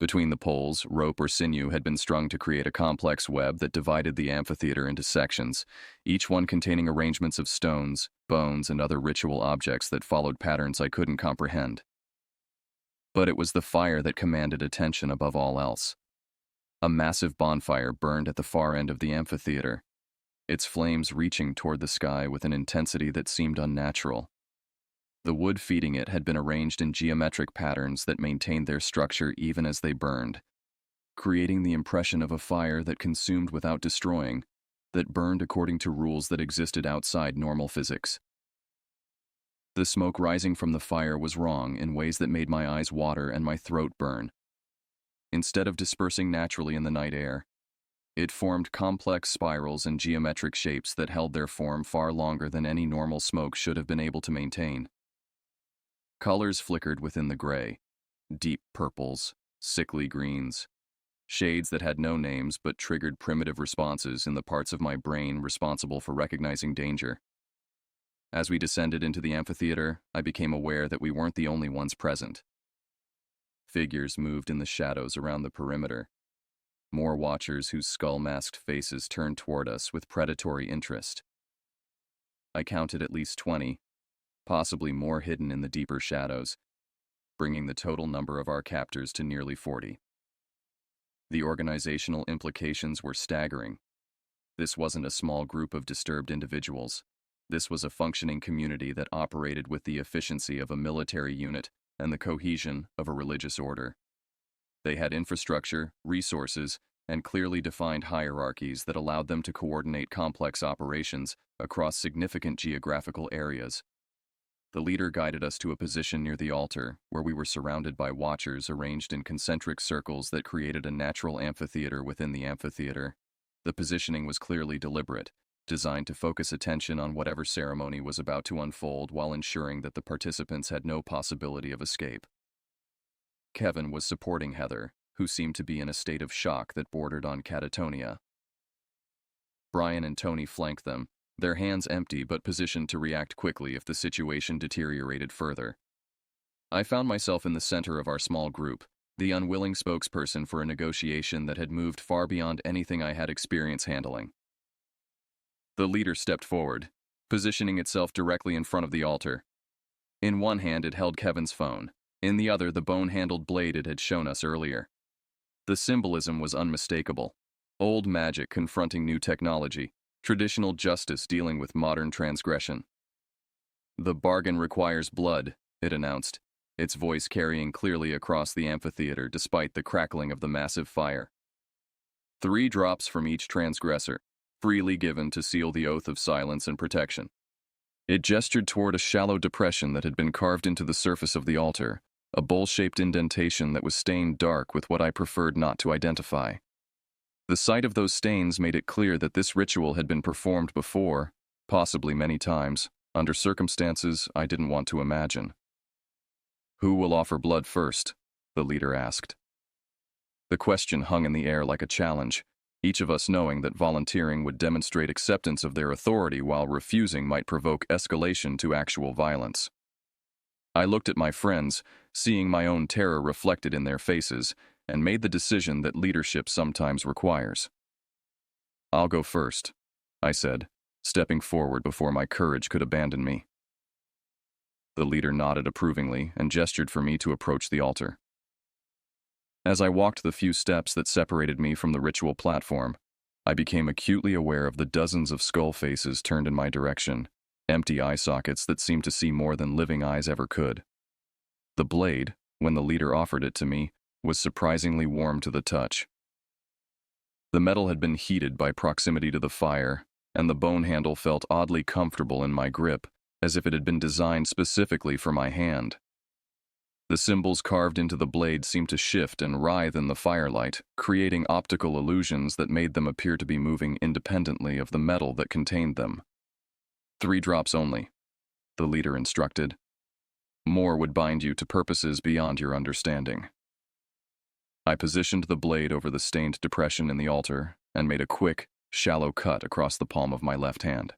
Between the poles, rope or sinew had been strung to create a complex web that divided the amphitheater into sections, each one containing arrangements of stones, bones, and other ritual objects that followed patterns I couldn't comprehend. But it was the fire that commanded attention above all else. A massive bonfire burned at the far end of the amphitheater, its flames reaching toward the sky with an intensity that seemed unnatural. The wood feeding it had been arranged in geometric patterns that maintained their structure even as they burned, creating the impression of a fire that consumed without destroying, that burned according to rules that existed outside normal physics. The smoke rising from the fire was wrong in ways that made my eyes water and my throat burn. Instead of dispersing naturally in the night air, it formed complex spirals and geometric shapes that held their form far longer than any normal smoke should have been able to maintain. Colors flickered within the gray, deep purples, sickly greens, shades that had no names but triggered primitive responses in the parts of my brain responsible for recognizing danger. As we descended into the amphitheater, I became aware that we weren't the only ones present. Figures moved in the shadows around the perimeter, more watchers whose skull-masked faces turned toward us with predatory interest. I counted at least 20, possibly more hidden in the deeper shadows, bringing the total number of our captors to nearly 40. The organizational implications were staggering. This wasn't a small group of disturbed individuals. This was a functioning community that operated with the efficiency of a military unit and the cohesion of a religious order. They had infrastructure, resources, and clearly defined hierarchies that allowed them to coordinate complex operations across significant geographical areas. The leader guided us to a position near the altar, where we were surrounded by watchers arranged in concentric circles that created a natural amphitheater within the amphitheater. The positioning was clearly deliberate, designed to focus attention on whatever ceremony was about to unfold while ensuring that the participants had no possibility of escape. Kevin was supporting Heather, who seemed to be in a state of shock that bordered on catatonia. Brian and Tony flanked them, their hands empty but positioned to react quickly if the situation deteriorated further. I found myself in the center of our small group, the unwilling spokesperson for a negotiation that had moved far beyond anything I had experience handling. The leader stepped forward, positioning itself directly in front of the altar. In one hand it held Kevin's phone, in the other the bone-handled blade it had shown us earlier. The symbolism was unmistakable. Old magic confronting new technology, traditional justice dealing with modern transgression. "The bargain requires blood," it announced, its voice carrying clearly across the amphitheater despite the crackling of the massive fire. 3 drops from each transgressor, freely given to seal the oath of silence and protection. It gestured toward a shallow depression that had been carved into the surface of the altar, a bowl-shaped indentation that was stained dark with what I preferred not to identify. The sight of those stains made it clear that this ritual had been performed before, possibly many times, under circumstances I didn't want to imagine. "Who will offer blood first?" the leader asked. The question hung in the air like a challenge, each of us knowing that volunteering would demonstrate acceptance of their authority while refusing might provoke escalation to actual violence. I looked at my friends, seeing my own terror reflected in their faces, and made the decision that leadership sometimes requires. "I'll go first," I said, stepping forward before my courage could abandon me. The leader nodded approvingly and gestured for me to approach the altar. As I walked the few steps that separated me from the ritual platform, I became acutely aware of the dozens of skull faces turned in my direction, empty eye sockets that seemed to see more than living eyes ever could. The blade, when the leader offered it to me, was surprisingly warm to the touch. The metal had been heated by proximity to the fire, and the bone handle felt oddly comfortable in my grip, as if it had been designed specifically for my hand. The symbols carved into the blade seemed to shift and writhe in the firelight, creating optical illusions that made them appear to be moving independently of the metal that contained them. 3 drops only, the leader instructed. More would bind you to purposes beyond your understanding. I positioned the blade over the stained depression in the altar and made a quick, shallow cut across the palm of my left hand.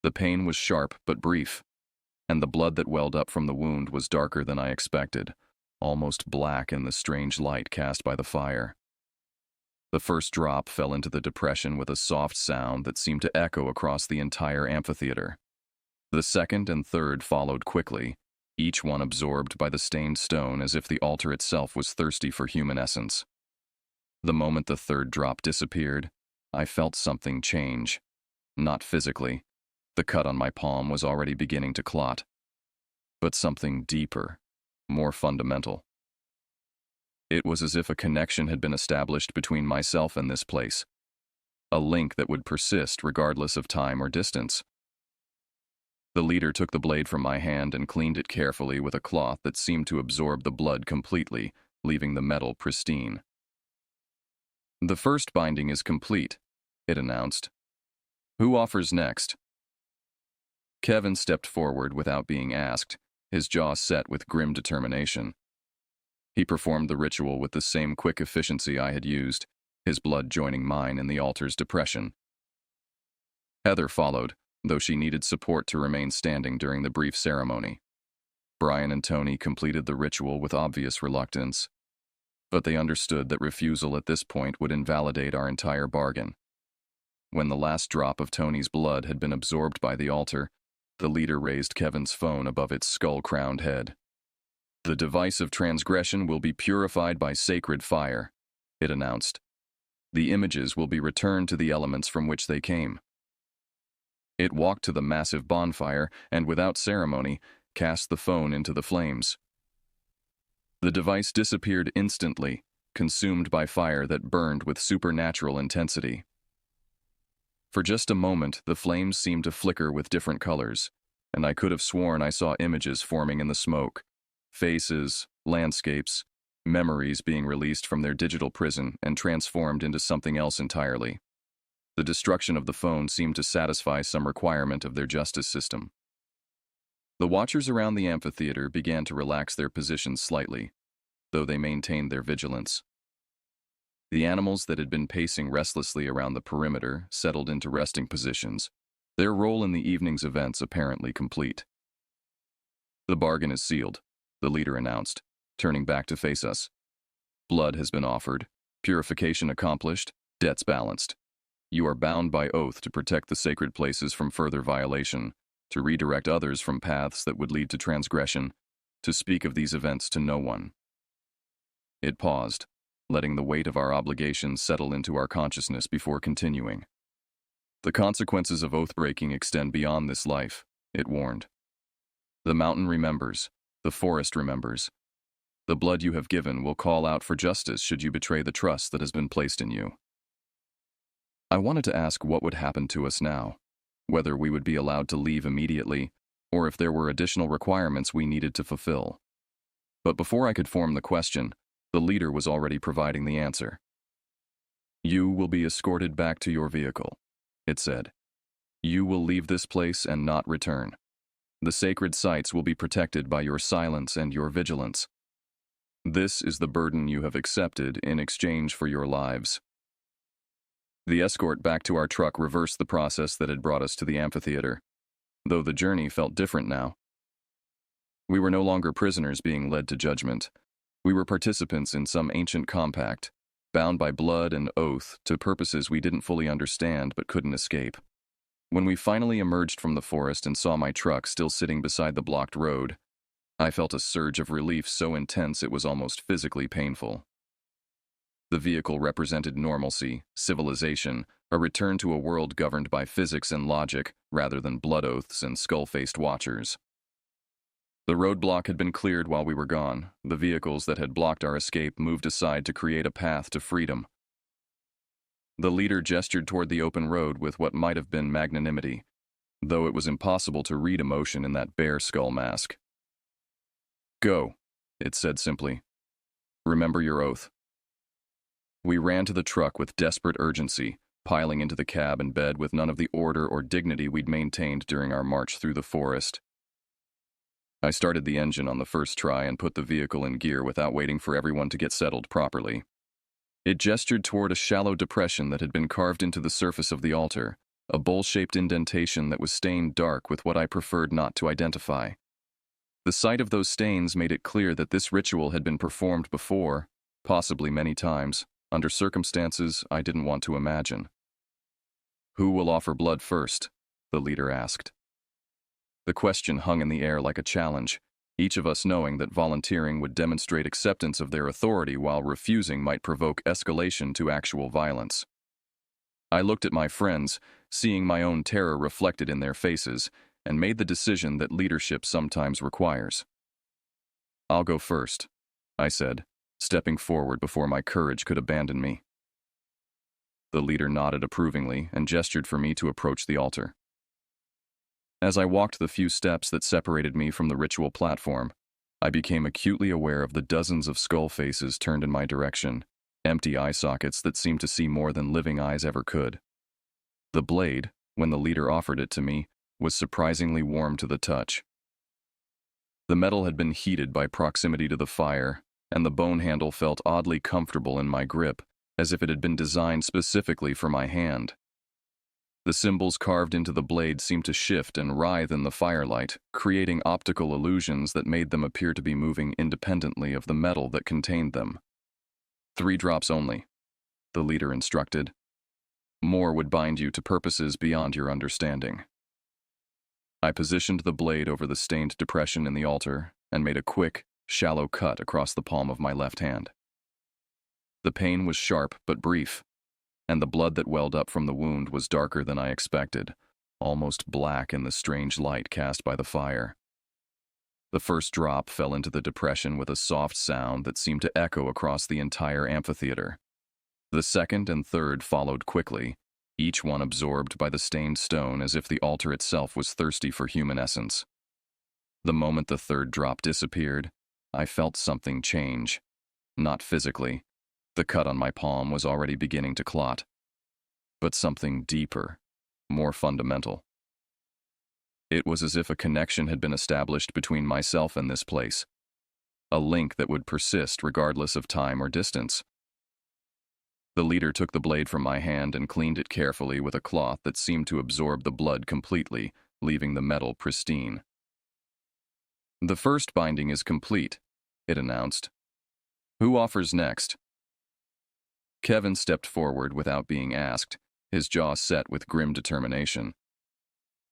The pain was sharp but brief, and the blood that welled up from the wound was darker than I expected, almost black in the strange light cast by the fire. The first drop fell into the depression with a soft sound that seemed to echo across the entire amphitheater. The second and third followed quickly, each one absorbed by the stained stone as if the altar itself was thirsty for human essence. The moment the third drop disappeared, I felt something change. Not physically. The cut on my palm was already beginning to clot. But something deeper, more fundamental. It was as if a connection had been established between myself and this place. A link that would persist regardless of time or distance. The leader took the blade from my hand and cleaned it carefully with a cloth that seemed to absorb the blood completely, leaving the metal pristine. "The first binding is complete," it announced. "Who offers next?" Kevin stepped forward without being asked, his jaw set with grim determination. He performed the ritual with the same quick efficiency I had used, his blood joining mine in the altar's depression. Heather followed, though she needed support to remain standing during the brief ceremony. Brian and Tony completed the ritual with obvious reluctance, but they understood that refusal at this point would invalidate our entire bargain. When the last drop of Tony's blood had been absorbed by the altar, the leader raised Kevin's phone above its skull-crowned head. "The device of transgression will be purified by sacred fire," it announced. "The images will be returned to the elements from which they came." It walked to the massive bonfire and, without ceremony, cast the phone into the flames. The device disappeared instantly, consumed by fire that burned with supernatural intensity. For just a moment, the flames seemed to flicker with different colors, and I could have sworn I saw images forming in the smoke. Faces, landscapes, memories being released from their digital prison and transformed into something else entirely. The destruction of the phone seemed to satisfy some requirement of their justice system. The watchers around the amphitheater began to relax their positions slightly, though they maintained their vigilance. The animals that had been pacing restlessly around the perimeter settled into resting positions, their role in the evening's events apparently complete. "The bargain is sealed," the leader announced, turning back to face us. "Blood has been offered, purification accomplished, debts balanced. You are bound by oath to protect the sacred places from further violation, to redirect others from paths that would lead to transgression, to speak of these events to no one." It paused, letting the weight of our obligations settle into our consciousness before continuing. "The consequences of oath-breaking extend beyond this life," it warned. "The mountain remembers, the forest remembers. The blood you have given will call out for justice should you betray the trust that has been placed in you." I wanted to ask what would happen to us now, whether we would be allowed to leave immediately, or if there were additional requirements we needed to fulfill. But before I could form the question, the leader was already providing the answer. "You will be escorted back to your vehicle," it said. "You will leave this place and not return. The sacred sites will be protected by your silence and your vigilance. This is the burden you have accepted in exchange for your lives." The escort back to our truck reversed the process that had brought us to the amphitheater, though the journey felt different now. We were no longer prisoners being led to judgment. We were participants in some ancient compact, bound by blood and oath to purposes we didn't fully understand but couldn't escape. When we finally emerged from the forest and saw my truck still sitting beside the blocked road, I felt a surge of relief so intense it was almost physically painful. The vehicle represented normalcy, civilization, a return to a world governed by physics and logic rather than blood oaths and skull-faced watchers. The roadblock had been cleared while we were gone. The vehicles that had blocked our escape moved aside to create a path to freedom. The leader gestured toward the open road with what might have been magnanimity, though it was impossible to read emotion in that bear skull mask. "Go," it said simply. "Remember your oath." We ran to the truck with desperate urgency, piling into the cab and bed with none of the order or dignity we'd maintained during our march through the forest. I started the engine on the first try and put the vehicle in gear without waiting for everyone to get settled properly. It gestured toward a shallow depression that had been carved into the surface of the altar, a bowl-shaped indentation that was stained dark with what I preferred not to identify. The sight of those stains made it clear that this ritual had been performed before, possibly many times, under circumstances I didn't want to imagine. "Who will offer blood first?" the leader asked. The question hung in the air like a challenge, each of us knowing that volunteering would demonstrate acceptance of their authority while refusing might provoke escalation to actual violence. I looked at my friends, seeing my own terror reflected in their faces, and made the decision that leadership sometimes requires. "I'll go first," I said, stepping forward before my courage could abandon me. The leader nodded approvingly and gestured for me to approach the altar. As I walked the few steps that separated me from the ritual platform, I became acutely aware of the dozens of skull faces turned in my direction, empty eye sockets that seemed to see more than living eyes ever could. The blade, when the leader offered it to me, was surprisingly warm to the touch. The metal had been heated by proximity to the fire, and the bone handle felt oddly comfortable in my grip, as if it had been designed specifically for my hand. The symbols carved into the blade seemed to shift and writhe in the firelight, creating optical illusions that made them appear to be moving independently of the metal that contained them. 3 drops only, the leader instructed. More would bind you to purposes beyond your understanding. I positioned the blade over the stained depression in the altar and made a quick, shallow cut across the palm of my left hand. The pain was sharp but brief, and the blood that welled up from the wound was darker than I expected, almost black in the strange light cast by the fire. The first drop fell into the depression with a soft sound that seemed to echo across the entire amphitheater. The second and third followed quickly, each one absorbed by the stained stone as if the altar itself was thirsty for human essence. The moment the third drop disappeared, I felt something change. Not physically. The cut on my palm was already beginning to clot. But something deeper, more fundamental. It was as if a connection had been established between myself and this place. A link that would persist regardless of time or distance. The leader took the blade from my hand and cleaned it carefully with a cloth that seemed to absorb the blood completely, leaving the metal pristine. "The first binding is complete," it announced. "Who offers next?" Kevin stepped forward without being asked, his jaw set with grim determination.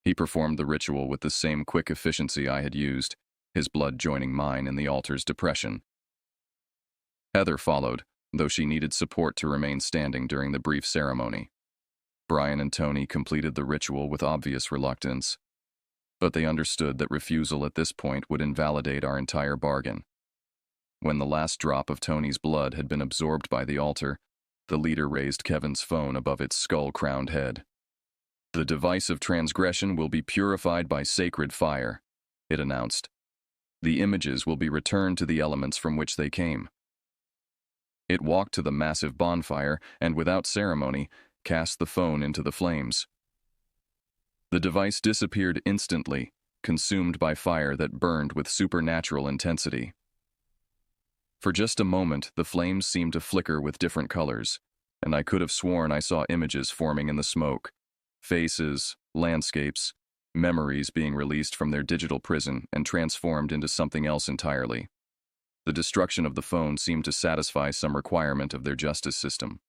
He performed the ritual with the same quick efficiency I had used, his blood joining mine in the altar's depression. Heather followed, though she needed support to remain standing during the brief ceremony. Brian and Tony completed the ritual with obvious reluctance, but they understood that refusal at this point would invalidate our entire bargain. When the last drop of Tony's blood had been absorbed by the altar, the leader raised Kevin's phone above its skull-crowned head. "The device of transgression will be purified by sacred fire," it announced. "The images will be returned to the elements from which they came." It walked to the massive bonfire and, without ceremony, cast the phone into the flames. The device disappeared instantly, consumed by fire that burned with supernatural intensity. For just a moment, the flames seemed to flicker with different colors, and I could have sworn I saw images forming in the smoke. Faces, landscapes, memories being released from their digital prison and transformed into something else entirely. The destruction of the phone seemed to satisfy some requirement of their justice system.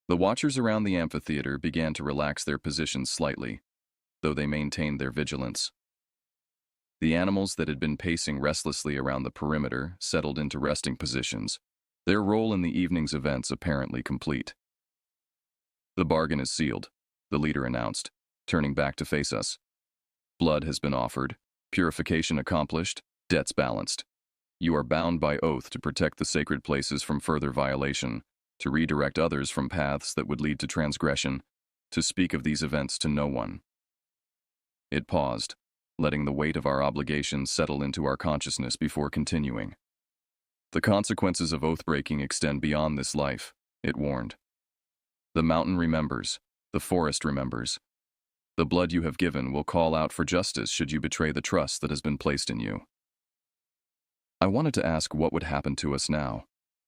The watchers around the amphitheater began to relax their positions slightly, though they maintained their vigilance. The animals that had been pacing restlessly around the perimeter settled into resting positions, their role in the evening's events apparently complete. "The bargain is sealed," the leader announced, turning back to face us. "Blood has been offered, purification accomplished, debts balanced. You are bound by oath to protect the sacred places from further violation, to redirect others from paths that would lead to transgression, to speak of these events to no one." It paused, letting the weight of our obligations settle into our consciousness before continuing. "The consequences of oath-breaking extend beyond this life," it warned. "The mountain remembers, the forest remembers. The blood you have given will call out for justice should you betray the trust that has been placed in you." I wanted to ask what would happen to us now,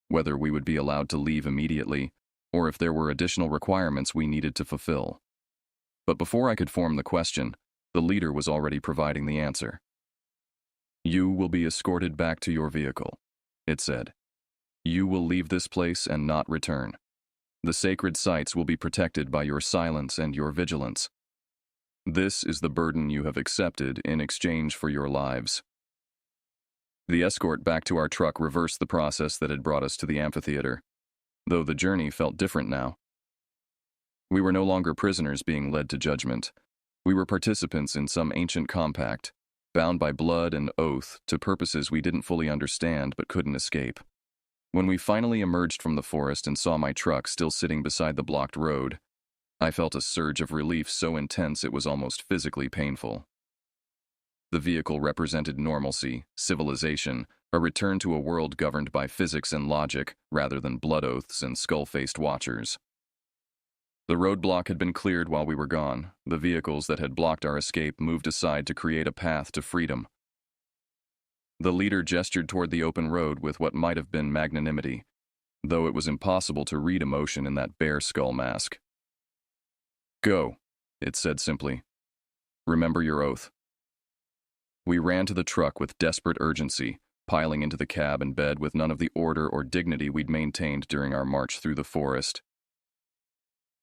whether we would be allowed to leave immediately, or if there were additional requirements we needed to fulfill. But before I could form the question, the leader was already providing the answer. "You will be escorted back to your vehicle," it said. "You will leave this place and not return. The sacred sites will be protected by your silence and your vigilance. This is the burden you have accepted in exchange for your lives." The escort back to our truck reversed the process that had brought us to the amphitheater, though the journey felt different now. We were no longer prisoners being led to judgment. We were participants in some ancient compact, bound by blood and oath to purposes we didn't fully understand but couldn't escape. When we finally emerged from the forest and saw my truck still sitting beside the blocked road, I felt a surge of relief so intense it was almost physically painful. The vehicle represented normalcy, civilization, a return to a world governed by physics and logic rather than blood oaths and skull-faced watchers. The roadblock had been cleared while we were gone. The vehicles that had blocked our escape moved aside to create a path to freedom. The leader gestured toward the open road with what might have been magnanimity, though it was impossible to read emotion in that bear skull mask. "Go," it said simply. "Remember your oath." We ran to the truck with desperate urgency, piling into the cab and bed with none of the order or dignity we'd maintained during our march through the forest.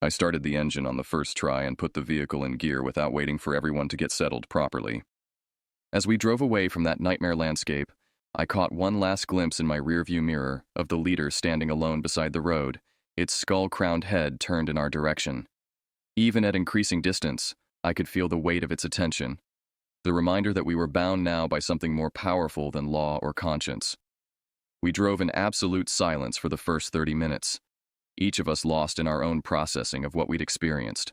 I started the engine on the first try and put the vehicle in gear without waiting for everyone to get settled properly. As we drove away from that nightmare landscape, I caught one last glimpse in my rearview mirror of the leader standing alone beside the road, its skull-crowned head turned in our direction. Even at increasing distance, I could feel the weight of its attention. the reminder that we were bound now by something more powerful than law or conscience. We drove in absolute silence for the first 30 minutes, each of us lost in our own processing of what we'd experienced.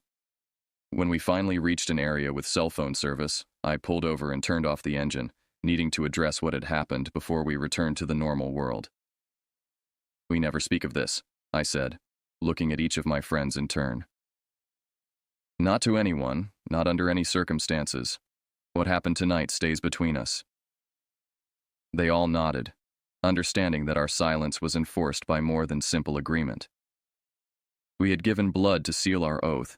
When we finally reached an area with cell phone service, I pulled over and turned off the engine, needing to address what had happened before we returned to the normal world. "We never speak of this," I said, looking at each of my friends in turn. "Not to anyone, not under any circumstances. What happened tonight stays between us." They all nodded, understanding that our silence was enforced by more than simple agreement. We had given blood to seal our oath,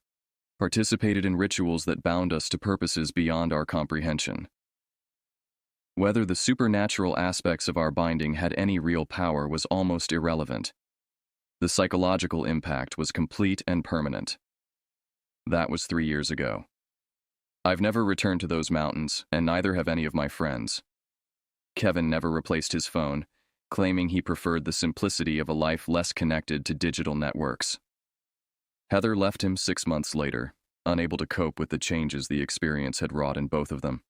participated in rituals that bound us to purposes beyond our comprehension. Whether the supernatural aspects of our binding had any real power was almost irrelevant. The psychological impact was complete and permanent. That was 3 years ago. I've never returned to those mountains, and neither have any of my friends. Kevin never replaced his phone, claiming he preferred the simplicity of a life less connected to digital networks. Heather left him 6 months later, unable to cope with the changes the experience had wrought in both of them.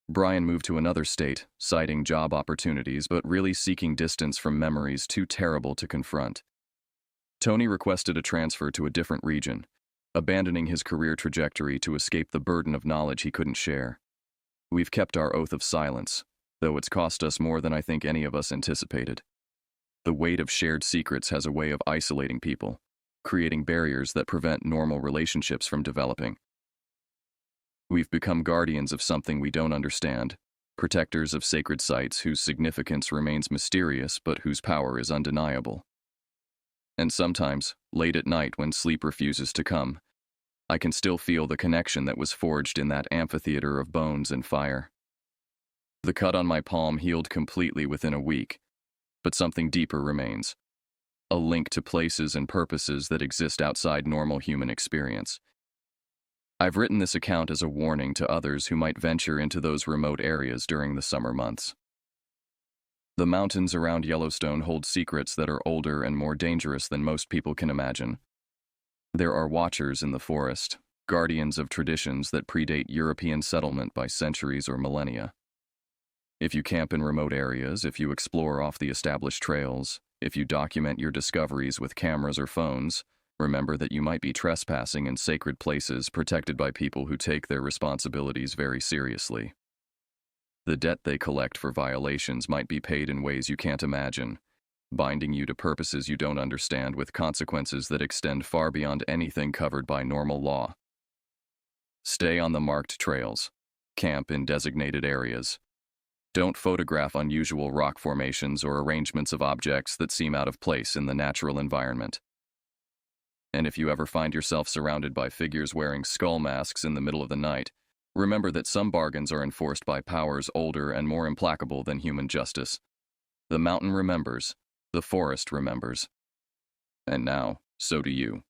Brian moved to another state, citing job opportunities but really seeking distance from memories too terrible to confront. Tony requested a transfer to a different region, abandoning his career trajectory to escape the burden of knowledge he couldn't share. We've kept our oath of silence, though it's cost us more than I think any of us anticipated. The weight of shared secrets has a way of isolating people, creating barriers that prevent normal relationships from developing. We've become guardians of something we don't understand, protectors of sacred sites whose significance remains mysterious but whose power is undeniable. And sometimes, late at night when sleep refuses to come, I can still feel the connection that was forged in that amphitheater of bones and fire. The cut on my palm healed completely within a week, but something deeper remains. A link to places and purposes that exist outside normal human experience. I've written this account as a warning to others who might venture into those remote areas during the summer months. The mountains around Yellowstone hold secrets that are older and more dangerous than most people can imagine. There are watchers in the forest, guardians of traditions that predate European settlement by centuries or millennia. If you camp in remote areas, if you explore off the established trails, if you document your discoveries with cameras or phones, remember that you might be trespassing in sacred places protected by people who take their responsibilities very seriously. The debt they collect for violations might be paid in ways you can't imagine, binding you to purposes you don't understand with consequences that extend far beyond anything covered by normal law. Stay on the marked trails. Camp in designated areas. Don't photograph unusual rock formations or arrangements of objects that seem out of place in the natural environment. And if you ever find yourself surrounded by figures wearing skull masks in the middle of the night, remember that some bargains are enforced by powers older and more implacable than human justice. The mountain remembers, the forest remembers. And now, so do you.